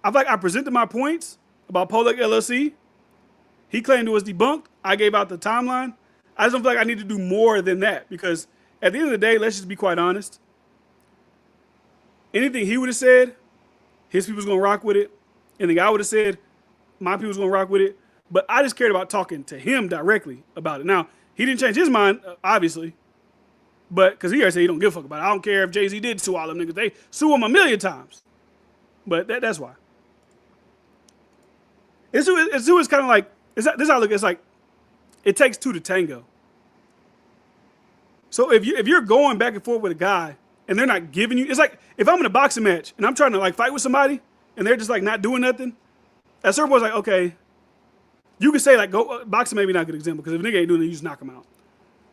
S1: I feel like I presented my points about Polak LLC. He claimed it was debunked. I gave out the timeline. I just don't feel like I need to do more than that because at the end of the day, let's just be quite honest. Anything he would have said, his people's gonna rock with it. Anything I would have said, my people's gonna rock with it. But I just cared about talking to him directly about it. Now, he didn't change his mind, obviously. But because he already said he don't give a fuck about it. I don't care if Jay-Z did sue all them niggas. They sue him a million times. But that's why. It's kind of like, this is how I look. It's like, it takes two to tango. So if you're going back and forth with a guy and they're not giving you, it's like if I'm in a boxing match and I'm trying to like fight with somebody and they're just like not doing nothing, at a certain point, it's like, okay, you can say like, go, boxing maybe not a good example because if a nigga ain't doing it, you just knock him out.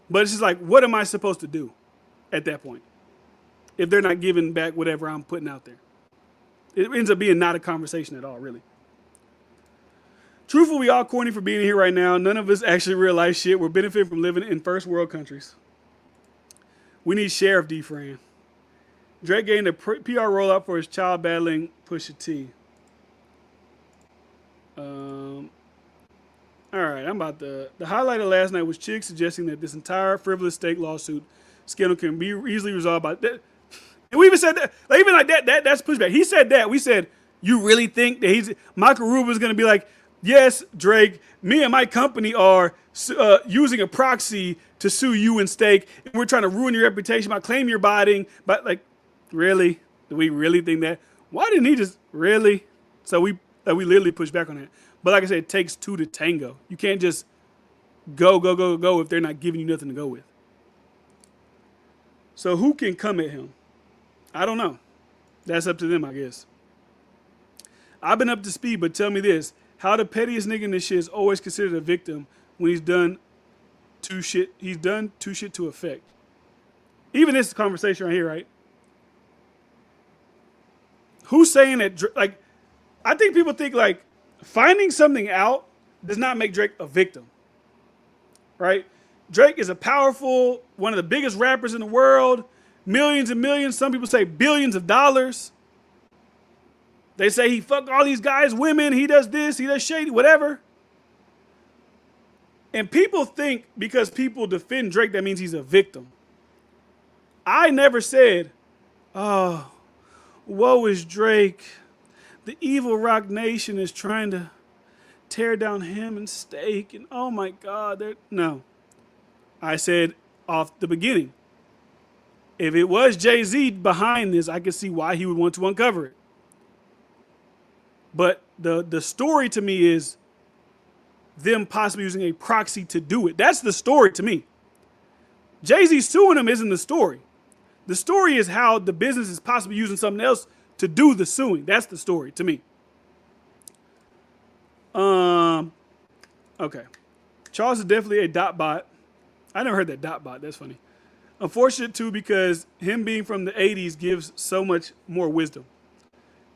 S1: But it's just like, what am I supposed to do at that point if they're not giving back whatever I'm putting out there? It ends up being not a conversation at all, really. Truthfully, we all corny for being here right now. None of us actually realize shit. We're benefiting from living in first world countries. We need Sheriff D-Fran. Drake getting the PR rollout for his child battling Pusha T. All right, I'm about the highlight of last night was Chig suggesting that this entire frivolous stake lawsuit scandal can be easily resolved by that. And we even said that, like, even like that's pushback. He said that. We said, you really think that Michael Rubin's going to be like, yes, Drake, me and my company are using a proxy to sue you and Stake, and we're trying to ruin your reputation by claiming you're buying. But like, really? Do we really think that? Why didn't he just really? So we literally pushed back on that. But like I said, it takes two to tango. You can't just go if they're not giving you nothing to go with. So who can come at him? I don't know. That's up to them, I guess. I've been up to speed, but tell me this. How the pettiest nigga in this shit is always considered a victim when he's done two shit to effect. Even this conversation right here, right? Who's saying that, like, I think people think like finding something out does not make Drake a victim, right? Drake is a powerful, one of the biggest rappers in the world, millions and millions, some people say billions of dollars. They say he fucked all these guys, women, he does this, he does shady, whatever. And people think because people defend Drake, that means he's a victim. I never said, oh, woe is Drake. The evil Rock Nation is trying to tear down him and Stake, and oh my God, no. I said off the beginning, if it was Jay-Z behind this, I could see why he would want to uncover it. But the story to me is them possibly using a proxy to do it. That's the story to me. Jay-Z suing him isn't the story. The story is how the business is possibly using something else to do the suing. That's the story to me. Okay. Challz is definitely a dot bot. I never heard that dot bot. That's funny. Unfortunate too, because him being from the 80s gives so much more wisdom.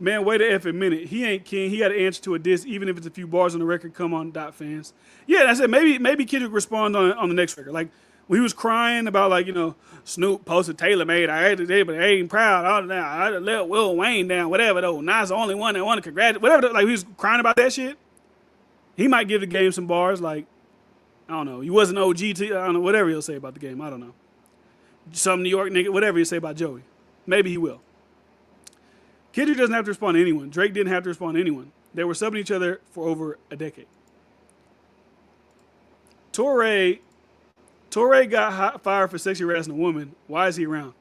S1: Man, wait a effing minute. He ain't king. He got to answer to a diss, even if it's a few bars on the record. Come on, dot fans. Yeah, I said maybe Kendrick respond on the next record. Like when he was crying about like, you know, Snoop posted Taylor made. I had to say, but I ain't proud. I let Will Wayne down. Whatever though. Nas the only one that wanted to congratulate. Whatever. Like he was crying about that shit. He might give the game some bars. Like I don't know. He wasn't OG to. I don't know. Whatever he'll say about the game. I don't know. Some New York nigga. Whatever he'll say about Joey. Maybe he will. Kendrick doesn't have to respond to anyone. Drake didn't have to respond to anyone. They were subbing each other for over a decade. Torre got fired for sexually harassing a woman. Why is he around?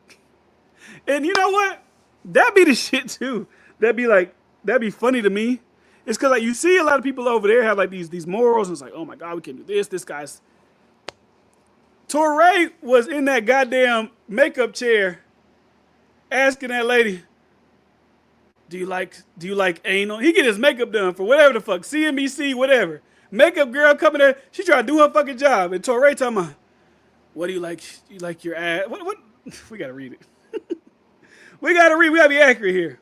S1: And you know what? That'd be the shit too. That'd be funny to me. It's because like you see a lot of people over there have like these morals, and it's like, oh my God, we can't do this. This guy's. Torre was in that goddamn makeup chair, asking that lady, Do you like anal? He get his makeup done for whatever the fuck, CNBC, whatever. Makeup girl coming there, she trying to do her fucking job. And Torre talking about, what do you like? You like your ass? What? We gotta read it. We gotta be accurate here.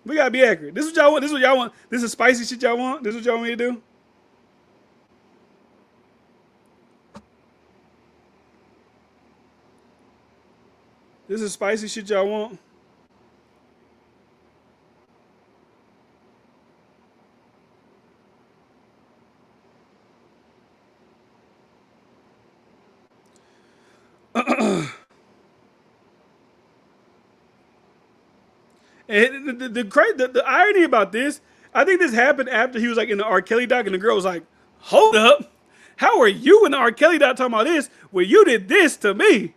S1: We gotta be accurate. This is what y'all want. This is what y'all want. This is spicy shit y'all want. This is what y'all want me to do. This is spicy shit y'all want. And the irony about this, I think this happened after he was like in the R. Kelly doc, and the girl was like, hold up, how are you in the R. Kelly doc talking about this when you did this to me?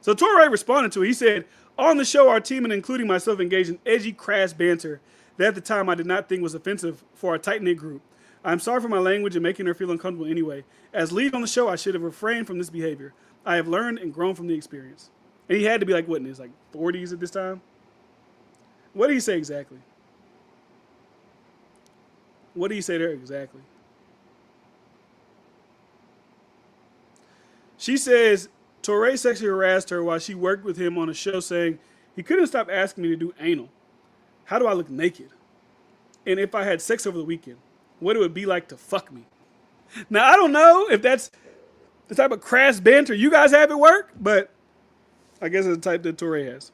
S1: So Torre responded to it. He said, on the show, our team and including myself engaged in edgy, crass banter that at the time I did not think was offensive for our tight-knit group. I'm sorry for my language and making her feel uncomfortable anyway. As lead on the show, I should have refrained from this behavior. I have learned and grown from the experience. And he had to be like, what, in his like 40s at this time? What did he say exactly? What did he say there exactly? She says, Torre sexually harassed her while she worked with him on a show saying, he couldn't stop asking me to do anal. How do I look naked? And if I had sex over the weekend, what it would be like to fuck me. Now, I don't know if that's the type of crass banter you guys have at work, but I guess it's the type that Torre has.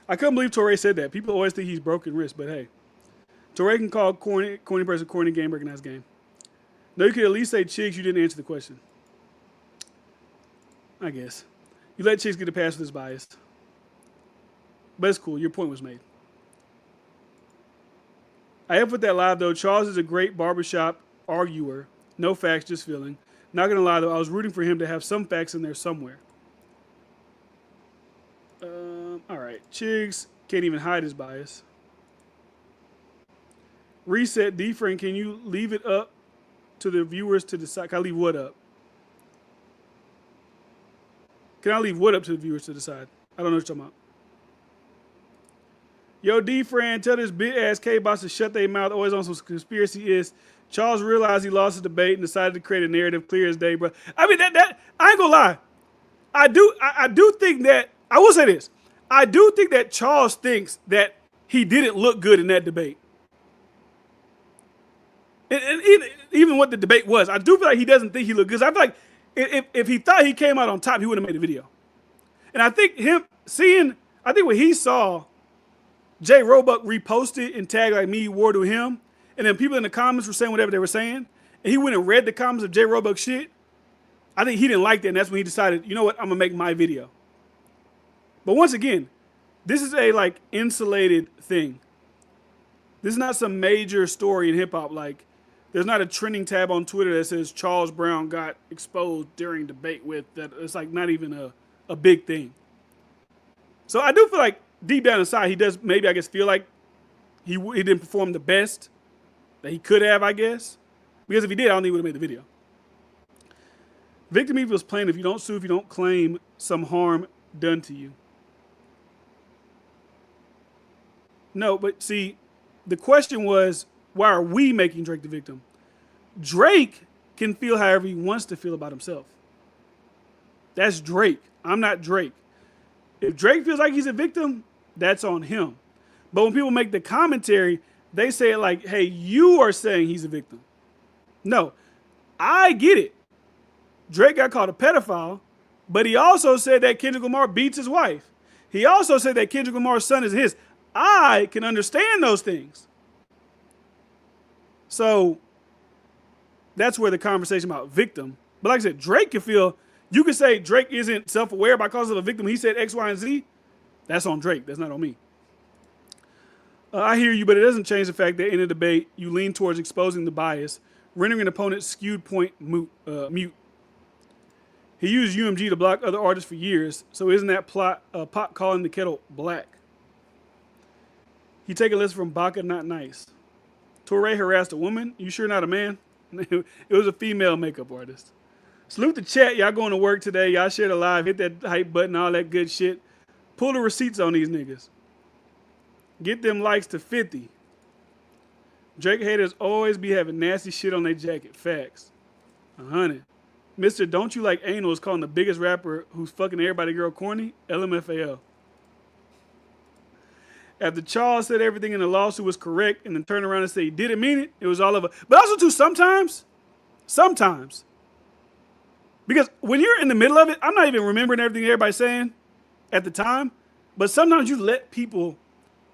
S1: I couldn't believe Torre said that. People always think he's broken wrist, but hey. Torre can call corny person corny game, recognized game. No, you could at least say, Chiggs, you didn't answer the question. I guess. You let Chiggs get a pass with his bias. But it's cool. Your point was made. I have put that live, though. Challz is a great barbershop arguer. No facts, just feeling. Not going to lie, though. I was rooting for him to have some facts in there somewhere. All right. Chiggs can't even hide his bias. Reset. D-Friend, can you leave it up to the viewers to decide? Can I leave what up? Can I leave what up to the viewers to decide? I don't know what you're talking about. Yo, D-Friend, tell this bitch-ass K-Boss to shut their mouth. Always on some conspiracy is. Challz realized he lost the debate and decided to create a narrative clear as day, bro. I mean, that I ain't gonna lie. I do think that, I will say this. I do think that Challz thinks that he didn't look good in that debate. And even what the debate was, I do feel like he doesn't think he looked good. I feel like if he thought he came out on top, he would have made a video. And I think when he saw Jay Roebuck reposted and tagged like me, war to him, and then people in the comments were saying whatever they were saying, and he went and read the comments of Jay Roebuck shit, I think he didn't like that, and that's when he decided, you know what, I'm gonna make my video. But once again, this is a like insulated thing. This is not some major story in hip hop. Like, there's not a trending tab on Twitter that says Charles Brown got exposed during debate with that. It's like not even a big thing. So I do feel like deep down inside, he does maybe, I guess, feel like he didn't perform the best that he could have, I guess. Because if he did, I don't think he would have made the video. Victim Eve was playing, if you don't sue, if you don't claim some harm done to you. No, but see, the question was, why are we making Drake the victim? Drake can feel however he wants to feel about himself. That's Drake. I'm not Drake. If Drake feels like he's a victim, that's on him. But when people make the commentary, they say it like, hey, you are saying he's a victim. No, I get it. Drake got called a pedophile, but he also said that Kendrick Lamar beats his wife. He also said that Kendrick Lamar's son is his. I can understand those things. So that's where the conversation about victim. But like I said, Drake can feel, you can say Drake isn't self-aware because of a victim. He said X, Y, and Z. That's on Drake. That's not on me. I hear you, but it doesn't change the fact that in a debate, you lean towards exposing the bias, rendering an opponent's skewed point mute. He used UMG to block other artists for years, so isn't that pot calling the kettle black? He take a lesson from Baca, not nice. Torre harassed a woman. You sure not a man? It was a female makeup artist. Salute the chat. Y'all going to work today. Y'all share the live. Hit that hype button, all that good shit. Pull the receipts on these niggas. Get them likes to 50. Drake haters always be having nasty shit on their jacket. Facts. 100. Mr. Don't You Like Anal is calling the biggest rapper who's fucking everybody girl corny. LMFAO. After Challz said everything in the lawsuit was correct and then turned around and said he didn't mean it, it was all over. But also, too, sometimes, because when you're in the middle of it, I'm not even remembering everything everybody's saying at the time, but sometimes you let people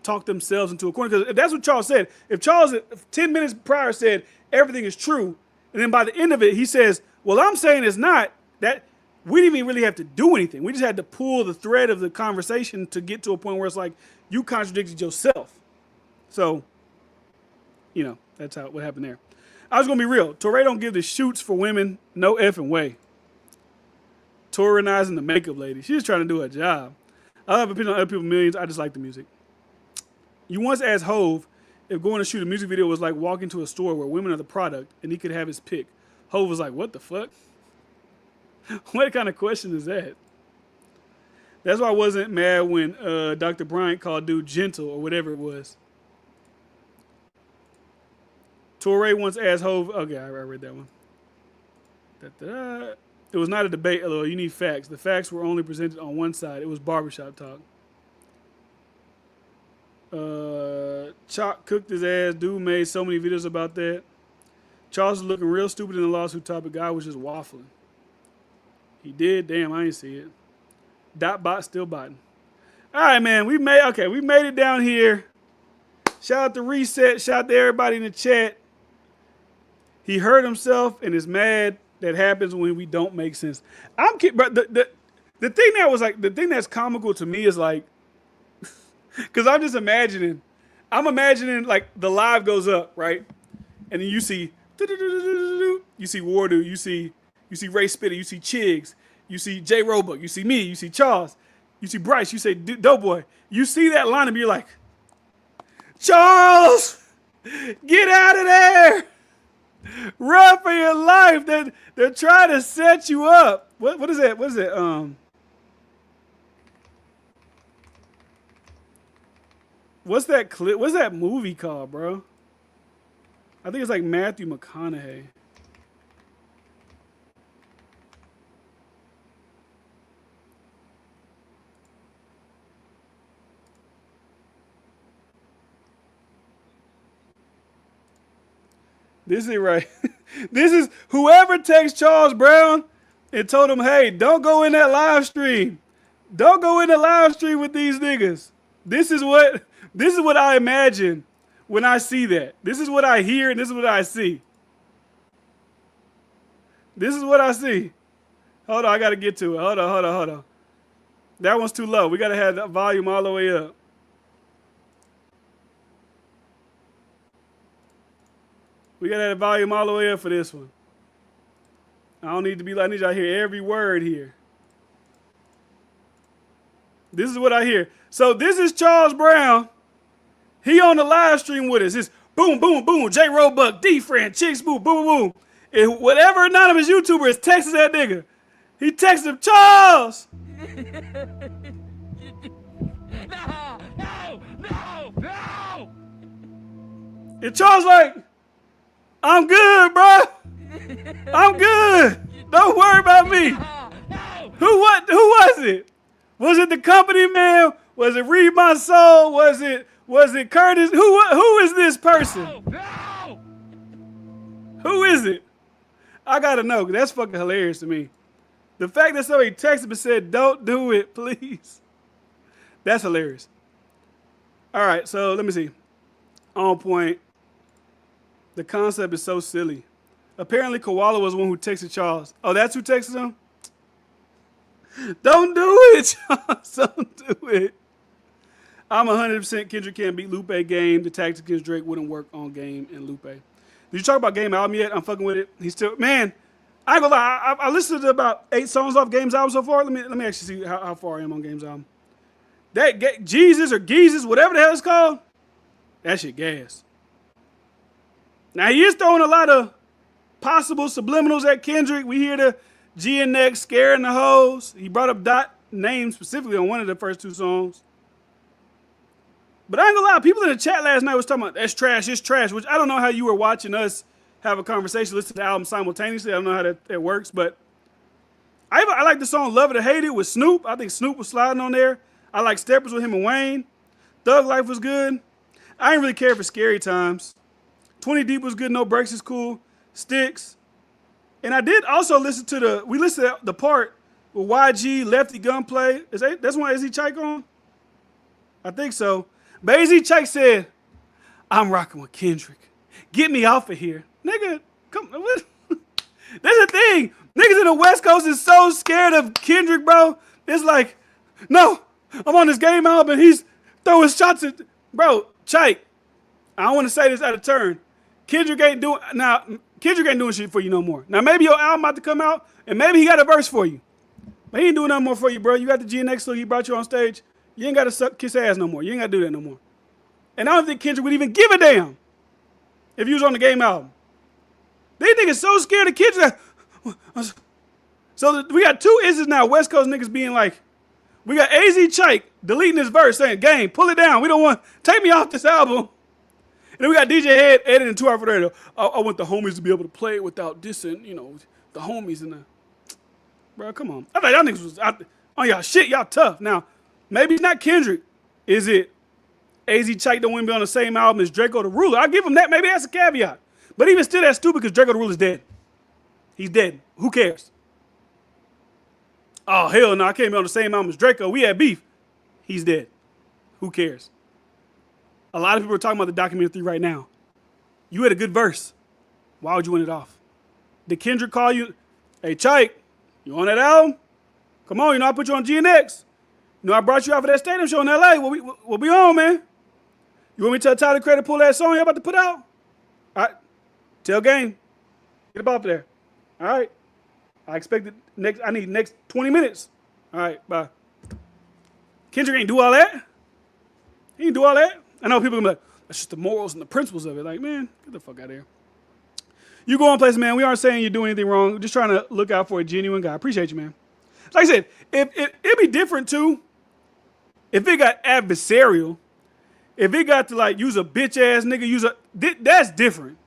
S1: talk themselves into a corner. Because if that's what Challz said, if Challz 10 minutes prior said everything is true, and then by the end of it, he says, well, I'm saying it's not, that we didn't even really have to do anything. We just had to pull the thread of the conversation to get to a point where it's like, you contradicted yourself. So, you know, that's what happened there. I was going to be real. Torre don't give the shoots for women. No effing way. tyrannizing the makeup lady. She was trying to do her job. I love opinion on other people's millions. I just like the music. You once asked Hove if going to shoot a music video was like walking to a store where women are the product and he could have his pick. Hove was like, what the fuck? What kind of question is that? That's why I wasn't mad when Dr. Bryant called dude gentle or whatever it was. Torre once asked Hove, okay, I read that one. Da-da-da. It was not a debate, LOL. You need facts. The facts were only presented on one side. It was barbershop talk. Chalk cooked his ass. Dude made so many videos about that. Challz was looking real stupid in the lawsuit topic. Guy was just waffling. He did. Damn, I ain't see it. Dot bot still botting. All right, man. We made it down here. Shout out to Reset. Shout out to everybody in the chat. He hurt himself and is mad. That happens when we don't make sense. But the thing that was like, the thing that's comical to me is like, because I'm imagining like the live goes up, right? And then you see Wardu, you see Ray Spitter, you see Chigs, you see J Roebuck, you see me, you see Challz, you see Bryce, you say Doughboy. You see that lineup, you're like, Challz, get out of there. Run for your life. They're trying to set you up. What is that? What is it? What's that clip? What's that movie called, bro? I think it's like Matthew McConaughey. This is right. This is whoever takes Charles Brown and told him, hey, don't go in that live stream. Don't go in the live stream with these niggas. This is what I imagine when I see that. This is what I hear and this is what I see. This is what I see. Hold on, I gotta get to it. Hold on. That one's too low. We gotta have the volume all the way up. We gotta have the volume all the way up for this one. I need y'all to hear every word here. This is what I hear. So this is Charles Brown. He on the live stream with us. It's boom, boom, boom. J Roebuck, D-Friend, Chicks, boom, boom, boom. And whatever anonymous YouTuber is texting that nigga. He texts him, Charles! No! And Charles like, I'm good, bro. I'm good. Don't worry about me. Who was it? Was it the company man? Was it Read My Soul? Was it Curtis? Who is this person? Who is it? I gotta know, 'cause that's fucking hilarious to me. The fact that somebody texted me and said, don't do it, please. That's hilarious. All right, so let me see. On point. The concept is so silly. Apparently, Koala was the one who texted Charles. Oh, that's who texted him? Don't do it, Charles. Don't do it. I'm 100% Kendrick can't beat Lupe game. The tactics against Drake wouldn't work on Game and Lupe. Did you talk about Game album yet? I'm fucking with it. He's still, man, I ain't gonna lie. I listened to about 8 songs off Game's album so far. Let me actually see how far I am on Game's album. That Jesus or Jesus, whatever the hell it's called, that shit gas. Now, he is throwing a lot of possible subliminals at Kendrick. We hear the G and X scaring the hoes. He brought up Dot name specifically on one of the first 2 songs. But I ain't gonna lie, people in the chat last night was talking about, that's trash, it's trash, which I don't know how you were watching us have a conversation, listen to the album simultaneously. I don't know how that works, but I like the song Love It or Hate It with Snoop. I think Snoop was sliding on there. I like Steppers with him and Wayne. Thug Life was good. I ain't really care for Scary Times. 20 Deep was good. No Breaks is cool. Sticks. And I did also listen to we listened to the part with YG, Lefty Gunplay. That's one AZ Chike on? I think so. But AZ Chike said, I'm rocking with Kendrick. Get me off of here. Nigga, come on. That's the thing. Niggas in the West Coast is so scared of Kendrick, bro. It's like, no, I'm on this Game album and he's throwing shots at, bro, Chike. I don't want to say this out of turn. Kendrick ain't doing shit for you no more. Now maybe your album about to come out and maybe he got a verse for you. But he ain't doing nothing more for you, bro. You got the GNX look. He brought you on stage. You ain't got to kiss ass no more. You ain't got to do that no more. And I don't think Kendrick would even give a damn if you was on the Game album. These niggas so scared of Kendrick. So we got two instances now. West Coast niggas being like, we got AZ Chike deleting his verse saying, "Game, pull it down. We don't want, take me off this album." And then we got DJ Head editing 2 hours for the radio. I want the homies to be able to play it without dissing, the homies and the. Bro, come on. I thought y'all niggas was out on y'all shit. Y'all tough. Now, maybe it's not Kendrick. Is it AZ Chike don't want to be on the same album as Draco the Ruler? I'll give him that. Maybe that's a caveat. But even still, that's stupid because Draco the Ruler's dead. He's dead. Who cares? Oh, hell no. I can't be on the same album as Draco. We had beef. He's dead. Who cares? A lot of people are talking about the documentary right now. You had a good verse. Why would you win it off? Did Kendrick call you? Hey, Chike, you on that album? Come on, I put you on GNX. I brought you out for that stadium show in LA. What we on, man? You want me to tell Tyler Credit pull that song you're about to put out? All right. Tell Game. Get up off there. All right. I expect I need next 20 minutes. All right, bye. Kendrick ain't do all that. He ain't do all that. I know people gonna be like, that's just the morals and the principles of it. Like, man, get the fuck out of here. You go on place, man. We aren't saying you're doing anything wrong. We're just trying to look out for a genuine guy. Appreciate you, man. Like I said, it'd be different too if it got adversarial. If it got to like use a bitch ass nigga, that's different.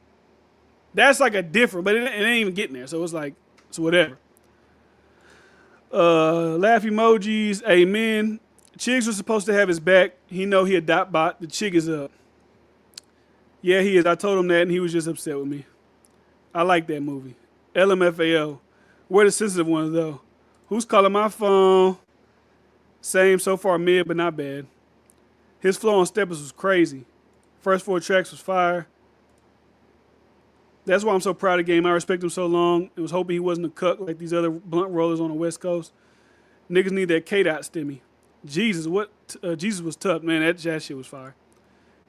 S1: That's like a different, but it ain't even getting there. So it's like, it's whatever. Laugh emojis, amen. Chiggs was supposed to have his back. He know he a dot bot. The Chig is up. Yeah, he is. I told him that and he was just upset with me. I like that movie. LMFAO. We're the sensitive ones though. Who's calling my phone? Same, so far mid, but not bad. His flow on Steppers was crazy. First 4 tracks was fire. That's why I'm so proud of Game. I respect him so long. I was hoping he wasn't a cuck like these other blunt rollers on the West Coast. Niggas need that K-Dot stimmy. Jesus, Jesus was tough, man. That shit was fire.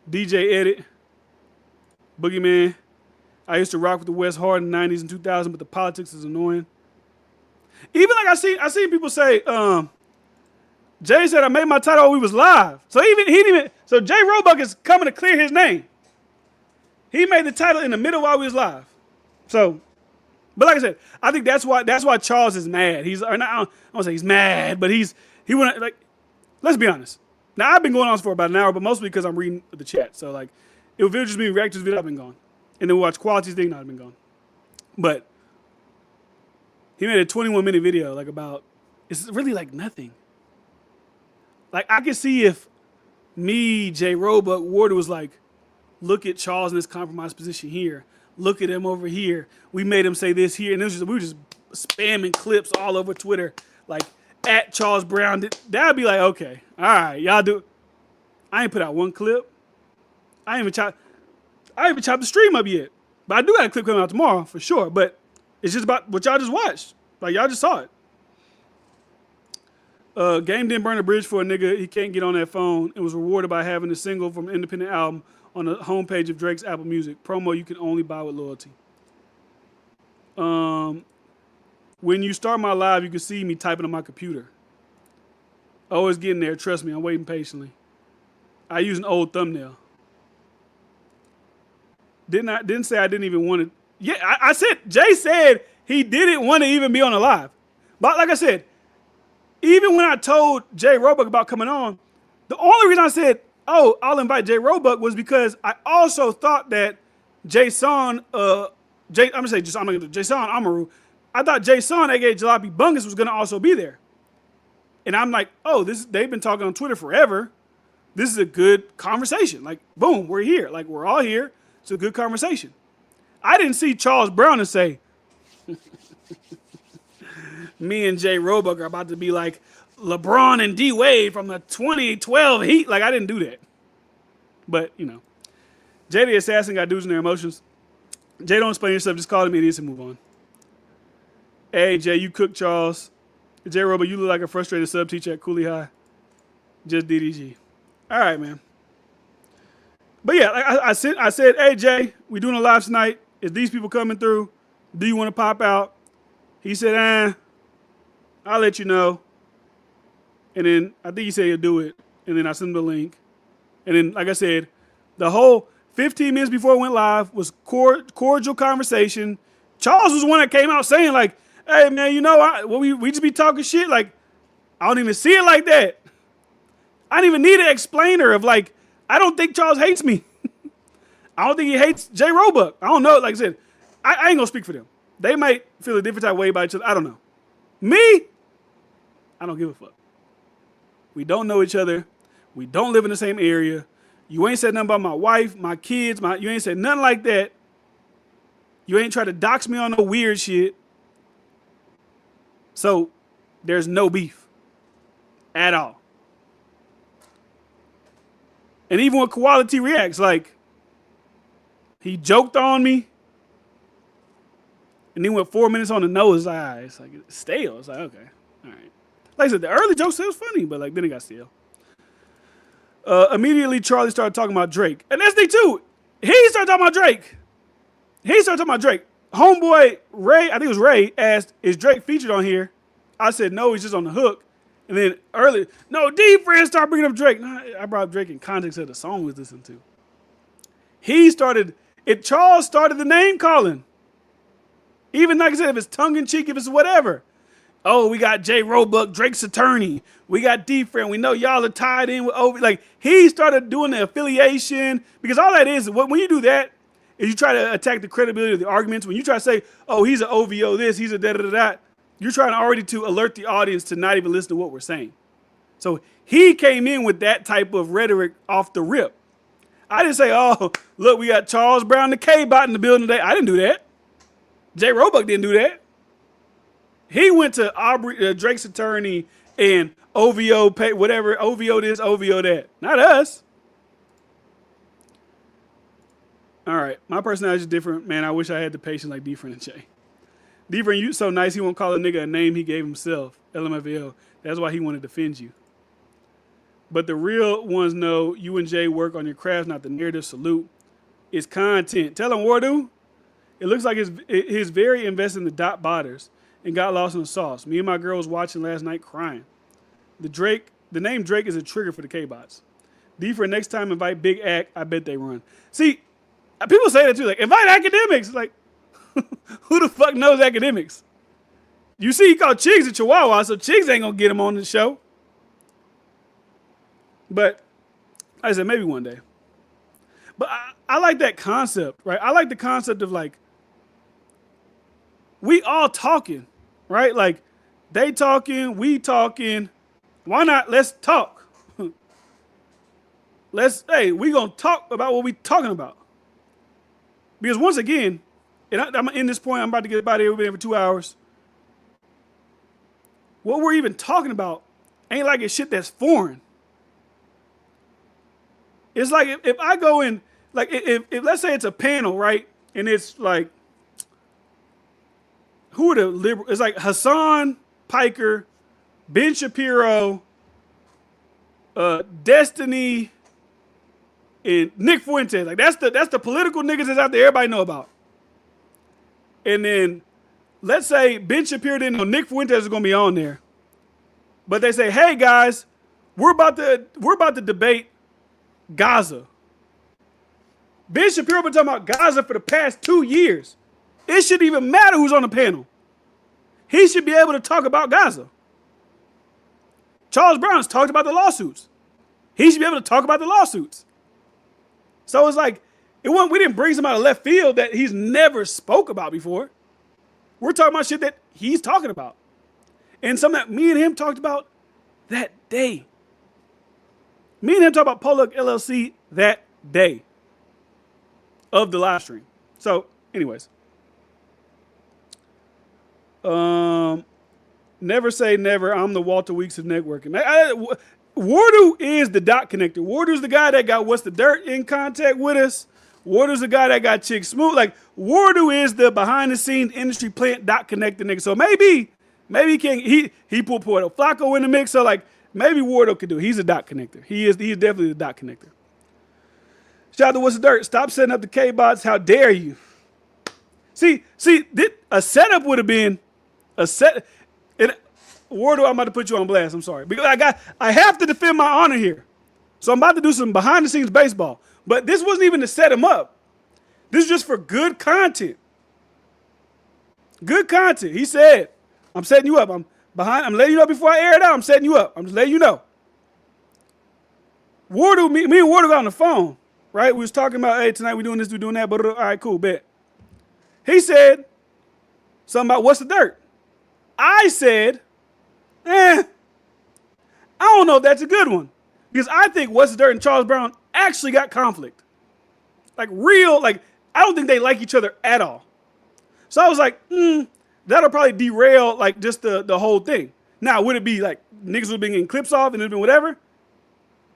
S1: DJ Edit. Boogeyman. I used to rock with the West hard in the 90s and 2000s, but the politics is annoying. Even like I see people say, Jay said I made my title when we was live. So so Jay Roebuck is coming to clear his name. He made the title in the middle while we was live. So, but like I said, I think that's why Challz is mad. I don't say he's mad, but he wouldn't like. Let's be honest. Now I've been going on for about an hour, but mostly because I'm reading the chat. So like, if it would just be react to this video, I've been gone, and then watch Quality's thing, I've been gone. But he made a 21-minute video like about. It's really like nothing. Like I could see if me, Jay Roebuck, Warder was like, look at Challz in this compromised position here. Look at him over here. We made him say this here. And we were just spamming clips all over Twitter. Like, at Challz Brown. That'd be like, okay. All right, y'all do. I ain't put out one clip. I ain't even chopped the stream up yet. But I do have a clip coming out tomorrow, for sure. But it's just about what y'all just watched. Like, y'all just saw it. Game didn't burn a bridge for a nigga. He can't get on that phone. It was rewarded by having a single from an independent album on the homepage of Drake's Apple Music. Promo you can only buy with loyalty. When you start my live, you can see me typing on my computer. Oh, it's getting there. Trust me, I'm waiting patiently. I use an old thumbnail. Didn't say I didn't even want to. Yeah, I said, Jay said he didn't want to even be on a live. But like I said, even when I told Jay Roebuck about coming on, the only reason I said, oh, I'll invite Jay Roebuck was because I also thought that Jason Amaru, I thought Jason, aka Jalopy Bungus, was gonna also be there. And I'm like, oh, they've been talking on Twitter forever. This is a good conversation. Like, boom, we're here. Like, we're all here. It's a good conversation. I didn't see Challz Brown and say, me and Jay Roebuck are about to be like LeBron and D Wade from the 2012 Heat. Like, I didn't do that. But, Jay the Assassin got dudes in their emotions. Jay, don't explain yourself. Just call him idiots and move on. Hey, Jay, you cook Challz. Jay Roebuck, you look like a frustrated sub teacher at Cooley High. Just DDG. All right, man. But yeah, I said, hey, Jay, we doing a live tonight. Is these people coming through? Do you want to pop out? He said, I'll let you know. And then I think he said he'll do it. And then I sent him the link. And then, like I said, the whole 15 minutes before it went live was cordial conversation. Challz was the one that came out saying, like, hey, man, you know, we just be talking shit. Like, I don't even see it like that. I don't even need an explainer of, like, I don't think Challz hates me. I don't think he hates J. Roebuck. I don't know. Like I said, I ain't going to speak for them. They might feel a different type of way about each other. I don't know. Me, I don't give a fuck. We don't know each other. We don't live in the same area. You ain't said nothing about my wife, my kids. You ain't said nothing like that. You ain't tried to dox me on no weird shit. So there's no beef at all. And even when Koalatea reacts, like, he joked on me. And then went 4 minutes on the nose. It's like it's stale. It's like, okay. All right. Like I said, the early jokes, it was funny, but like then it got stale. Immediately, Charlie started talking about Drake. And that's the thing, too. He started talking about Drake. Homeboy, Ray, I think it was Ray, asked, is Drake featured on here? I said, no, he's just on the hook. And then early, no, D-Friend started bringing up Drake. No, I brought up Drake in context of the song we was listening to. Challz started the name calling. Even like I said, if it's tongue-in-cheek, if it's whatever. Oh, we got J. Roebuck, Drake's attorney. We got D-Friend. We know y'all are tied in with OV. Like, he started doing the affiliation. Because all that is, when you do that, is you try to attack the credibility of the arguments. When you try to say, oh, he's an OVO this, he's a da-da-da-da, you're trying already to alert the audience to not even listen to what we're saying. So he came in with that type of rhetoric off the rip. I didn't say, oh, look, we got Charles Brown, the K-Bot in the building today. I didn't do that. J. Roebuck didn't do that. He went to Drake's attorney and OVO pay whatever, OVO this, OVO that. Not us. All right, my personality is different, man. I wish I had the patience like D-Friend and Jay. D-Friend, you so nice he won't call a nigga a name he gave himself. LMFAO. That's why he wanted to defend you. But the real ones know you and Jay work on your craft, not the narrative. Salute. It's content. Tell him, Wardu. It looks like he's very invested in the dot botters and got lost in the sauce. Me and my girl was watching last night crying. The name Drake is a trigger for the K-Bots. D for next time invite Big Act, I bet they run. See, people say that too, like, invite academics. Like, who the fuck knows academics? You see, he called Chiggs a Chihuahua, so Chiggs ain't gonna get him on the show. But, like I said, maybe one day. But I like that concept, right? I like the concept of like, we all talking, right? Like, they talking, we talking. Why not? Let's talk. We gonna talk about what we talking about. Because once again, and I'm in this point, I'm about to get about here. We've been here for 2 hours. What we're even talking about ain't like it's shit that's foreign. It's like if I go in, like if let's say it's a panel, right? And it's like, who are the liberal? It's like Hassan Piker, Ben Shapiro, Destiny, and Nick Fuentes. Like that's the political niggas that's out there everybody know about. And then let's say Ben Shapiro didn't know Nick Fuentes is gonna be on there. But they say, hey guys, we're about to debate Gaza. Ben Shapiro been talking about Gaza for the past 2 years. It shouldn't even matter who's on the panel. He should be able to talk about Gaza. Charles Brown's talked about the lawsuits. He should be able to talk about the lawsuits. So it's like, we didn't bring somebody out of left field that he's never spoke about before. We're talking about shit that he's talking about. And something that me and him talked about that day. Me and him talked about Pollock LLC that day of the live stream. So, anyways. Never say never. I'm the Walter Weeks of networking. Wardu is the dot connector. Wardu's the guy that got What's the Dirt in contact with us. Wardu's the guy that got Chick Smooth. Like, Wardu is the behind the scenes industry plant dot connector nigga. So maybe he put Puerto Flacco in the mix. So like maybe Wardu could do it. He's a dot connector. He's definitely the dot connector. Shout out to What's the Dirt. Stop setting up the K-Bots. How dare you? See, a setup would have been a set. Wardo, I'm about to put you on blast. I'm sorry. Because I have to defend my honor here. So I'm about to do some behind the scenes baseball. But this wasn't even to set him up. This is just for good content. Good content. He said, I'm setting you up. I'm letting you know before I air it out. I'm setting you up. I'm just letting you know. Wardo, me and Wardo got on the phone, right? We was talking about, hey, tonight we doing this, we doing that, but all right, cool, bet. He said something about what's the dirt. I said, I don't know if that's a good one. Because I think What's the Dirt and Charles Brown actually got conflict. Like real, like I don't think they like each other at all. So I was like, that'll probably derail like just the whole thing. Now, would it be like niggas would have been getting clips off and it'd been whatever?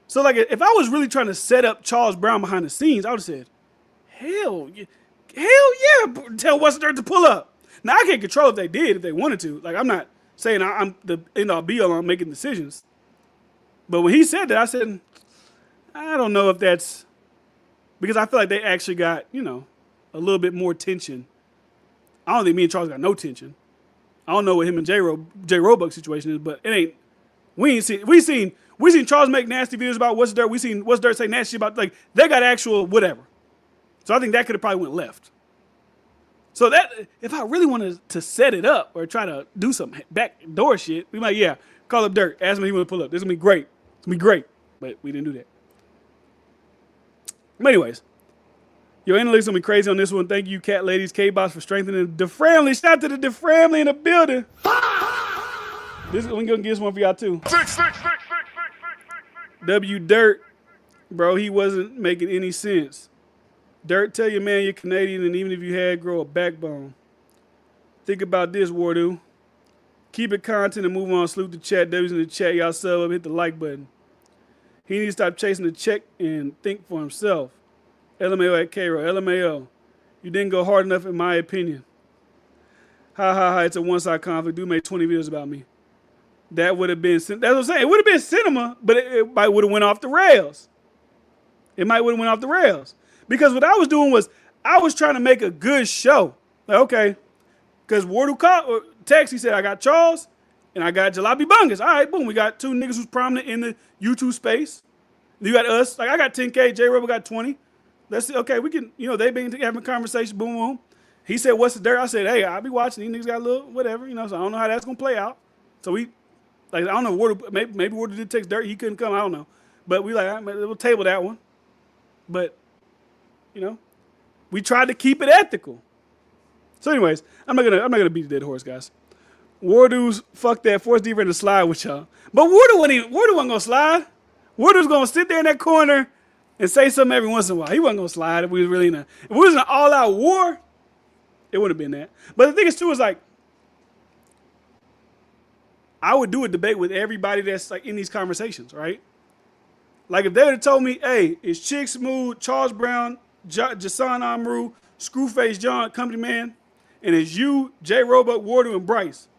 S1: So like if I was really trying to set up Charles Brown behind the scenes, I would have said, hell yeah, tell What's the Dirt to pull up. Now I can't control if they did, if they wanted to. Like I'm not saying I'm the end all be all on making decisions. But when he said that, I said, I don't know if that's because I feel like they actually got, a little bit more tension. I don't think me and Charles got no tension. I don't know what him and J Roebuck's situation is, but it ain't. We seen Charles make nasty videos about What's the Dirt. We seen What's the Dirt say nasty about like they got actual whatever. So I think that could have probably went left. So that if I really wanted to set it up or try to do some backdoor shit, we might call up Dirt, ask him if he want to pull up. This is gonna be great. It's gonna be great, but we didn't do that. But anyways, your analytics gonna be crazy on this one. Thank you, Cat Ladies, K-Box for strengthening the family. Shout out to the family in the building. We gonna get this one for y'all too. W Dirt, bro, he wasn't making any sense. Dirt, tell your man you're Canadian, and even if you had, grow a backbone. Think about this, Wardo. Keep it content and move on. Salute the chat. W's in the chat. Y'all sub up. Hit the like button. He needs to stop chasing the check and think for himself. LMAO at Cairo. LMAO. You didn't go hard enough, in my opinion. Ha ha ha. It's a one-side conflict. Dude made 20 videos about me. That would have been, that's what I'm saying. It would have been cinema, but it might would have went off the rails. It might would have went off the rails. Because what I was doing was I was trying to make a good show. Like, okay. Because Wardo called, text, he said, I got Challz and I got Jalopy Bungus. All right, boom. We got two niggas who's prominent in the YouTube space. You got us. Like, I got 10K. J Rubber got 20. Let's see. Okay, we can, they've been having a conversation. Boom, boom. He said, what's the dirt? I said, hey, I'll be watching. These niggas got a little whatever, so I don't know how that's going to play out. So we, I don't know. Wardo, maybe Wardo did text Dirt. He couldn't come. I don't know. But we like, we'll table that one. But, we tried to keep it ethical. So anyways, I'm not gonna beat the dead horse, guys. Wardo's fuck that. Force D ready to slide with y'all. But Wardo wasn't gonna slide. Wardo's gonna sit there in that corner and say something every once in a while. He wasn't gonna slide if we was really if we was in an all-out war, it would have been that. But the thing is too is like I would do a debate with everybody that's like in these conversations, right? Like if they would have told me, hey, it's Chick Smooth, Charles Brown, Jason Amru, Screwface John, Company Man, and it's you, J Roebuck, Wardo, and Bryce.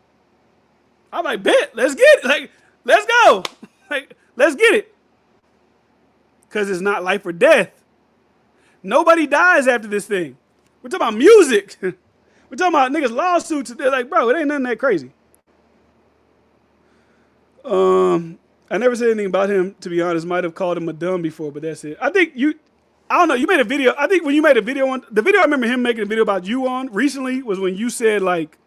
S1: I'm like, bet, let's get it. Like, let's go. Like, let's get it. Because it's not life or death. Nobody dies after this thing. We're talking about music. We're talking about niggas lawsuits. They're like, bro, it ain't nothing that crazy. I never said anything about him, to be honest. Might have called him a dumb before, but that's it. I don't know. You made a video. I think when you made a video on the video, I remember him making a video about you on recently was when you said like,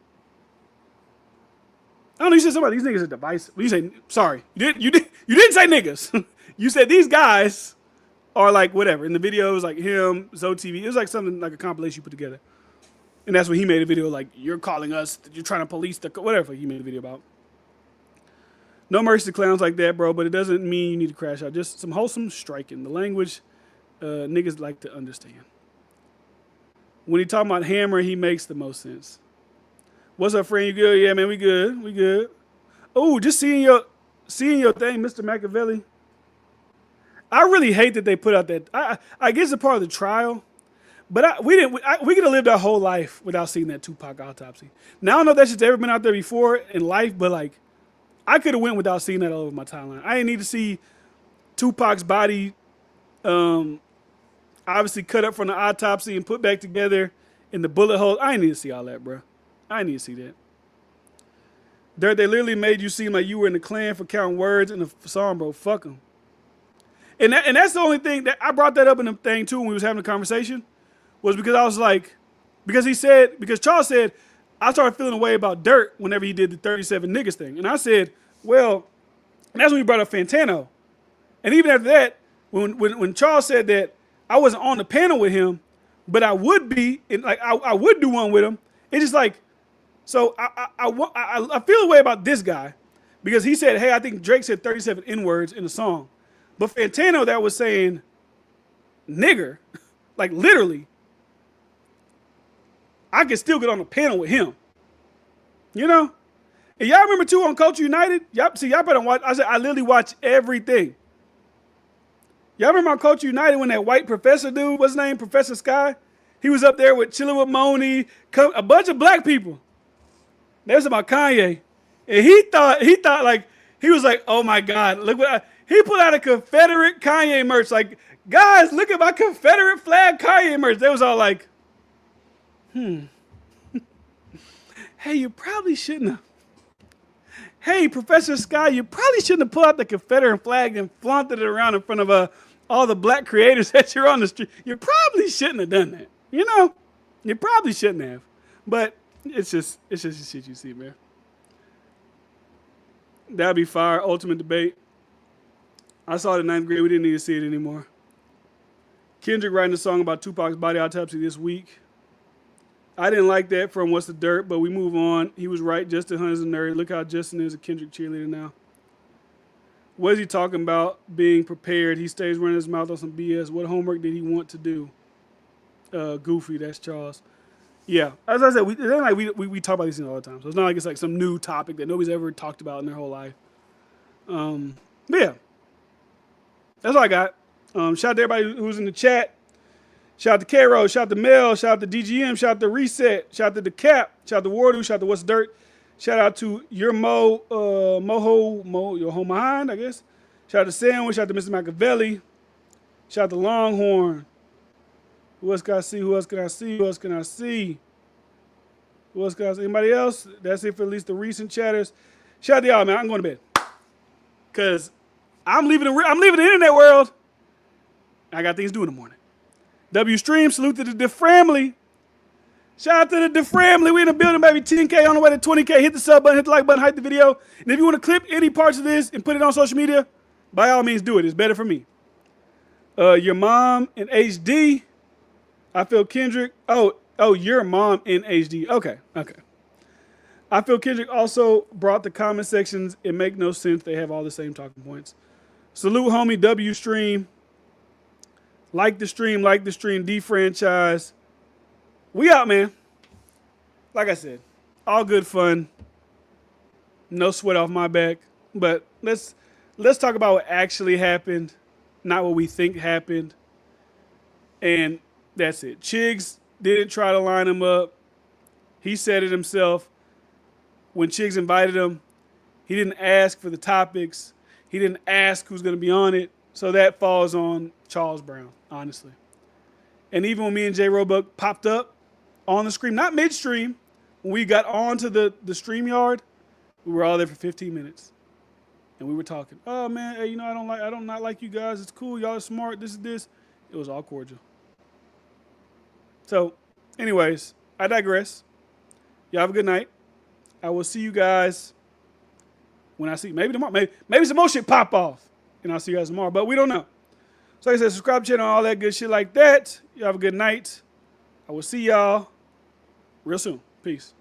S1: I don't know. You said somebody these niggas are divisive. You say sorry. You didn't say niggas. You said these guys are like whatever. In the video, it was like him, ZoTV. It was like something like a compilation you put together, and that's when he made a video like you're calling us. You're trying to police the whatever he made a video about. No mercy to clowns like that, bro. But it doesn't mean you need to crash out. Just some wholesome striking. The language. Niggas like to understand. When he talking about Hammer, he makes the most sense. What's up, friend? You good? Yeah, man, we good. We good. Oh, just seeing your thing, Mr. Machiavelli. I really hate that they put out that. I guess it's a part of the trial, but we could have lived our whole life without seeing that Tupac autopsy. Now I don't know if that's just ever been out there before in life, but like I could have went without seeing that all over my timeline. I didn't need to see Tupac's body. Obviously cut up from the autopsy and put back together in the bullet hole. I ain't need to see all that, bro. I ain't need to see that. Dirt, they literally made you seem like you were in the Klan for counting words in the song, bro. Fuck them. And that's the only thing that I brought that up in the thing too when we was having a conversation, was because I was like, because Challz said, I started feeling a way about Dirt whenever he did the 37 niggas thing. And I said, well, and that's when we brought up Fantano. And even after that, when Challz said that I wasn't on the panel with him, but I would be, and like I would do one with him, it's just like, so I feel a way about this guy because he said, hey, I think Drake said 37 N-words in the song. But Fantano that was saying nigger, like literally, I could still get on the panel with him. You know? And y'all remember too on Culture United? Y'all better watch. I said I literally watch everything. Y'all remember on Culture United when that white professor dude, what's his name? Professor Sky? He was up there with chilling with Moni, a bunch of black people. They was about Kanye. And he thought like, he was like, oh my God, look what he put out a Confederate Kanye merch. Like, guys, look at my Confederate flag Kanye merch. They was all like, hey, you probably shouldn't have. Hey, Professor Sky, you probably shouldn't have pulled out the Confederate flag and flaunted it around in front of all the black creators that you're on the street. You probably shouldn't have done that. You know, you probably shouldn't have. But it's just the shit you see, man. That'd be fire. Ultimate debate. I saw it in 9th grade. We didn't need to see it anymore. Kendrick writing a song about Tupac's body autopsy this week. I didn't like that from What's the Dirt, but we move on. He was right. Justin Hunt is a nerd. Look how Justin is a Kendrick cheerleader now. What is he talking about being prepared? He stays running his mouth on some BS. What homework did he want to do? Goofy, that's Challz. Yeah, as I said, we talk about these things all the time. So it's not like it's like some new topic that nobody's ever talked about in their whole life. But yeah, that's all I got. Shout out to everybody who's in the chat. Shout out to K-Ro, shout out to Mel, shout out to DGM, shout out to Reset, shout out to The Cap, shout out to Wardu, shout out to What's Dirt, shout out to your your home behind, I guess. Shout out to Sandwich, shout out to Mr. Machiavelli, shout out to Longhorn. Who else can I see? Who else can I see? Who else can I see? Who else can I see? Anybody else? That's it for at least the recent chatters. Shout out to y'all, man. I'm going to bed. Because I'm leaving the internet world. I got things to do in the morning. W Stream, salute to the DeFramily. Shout out to the DeFramily. We in the building, baby. 10K on the way to 20K. Hit the sub button, hit the like button, hype the video. And if you want to clip any parts of this and put it on social media, by all means do it. It's better for me. Your mom in HD. I feel Kendrick. Oh, your mom in HD. Okay. I feel Kendrick also brought the comment sections. It make no sense. They have all the same talking points. Salute, homie. W Stream. Like the stream, defranchise. We out, man. Like I said, all good fun. No sweat off my back. But let's talk about what actually happened, not what we think happened. And that's it. Chiggs didn't try to line him up. He said it himself. When Chiggs invited him, he didn't ask for the topics. He didn't ask who's going to be on it. So that falls on Charles Brown, honestly. And even when me and J Roebuck popped up on the stream, not midstream, when we got onto the StreamYard, we were all there for 15 minutes. And we were talking. Oh man, hey, I don't not like you guys. It's cool. Y'all are smart. This is this. It was all cordial. So, anyways, I digress. Y'all have a good night. I will see you guys when I see maybe tomorrow. Maybe some more shit pop off. And I'll see you guys tomorrow. But we don't know. So like I said, subscribe to the channel, all that good shit like that. You have a good night. I will see y'all real soon. Peace.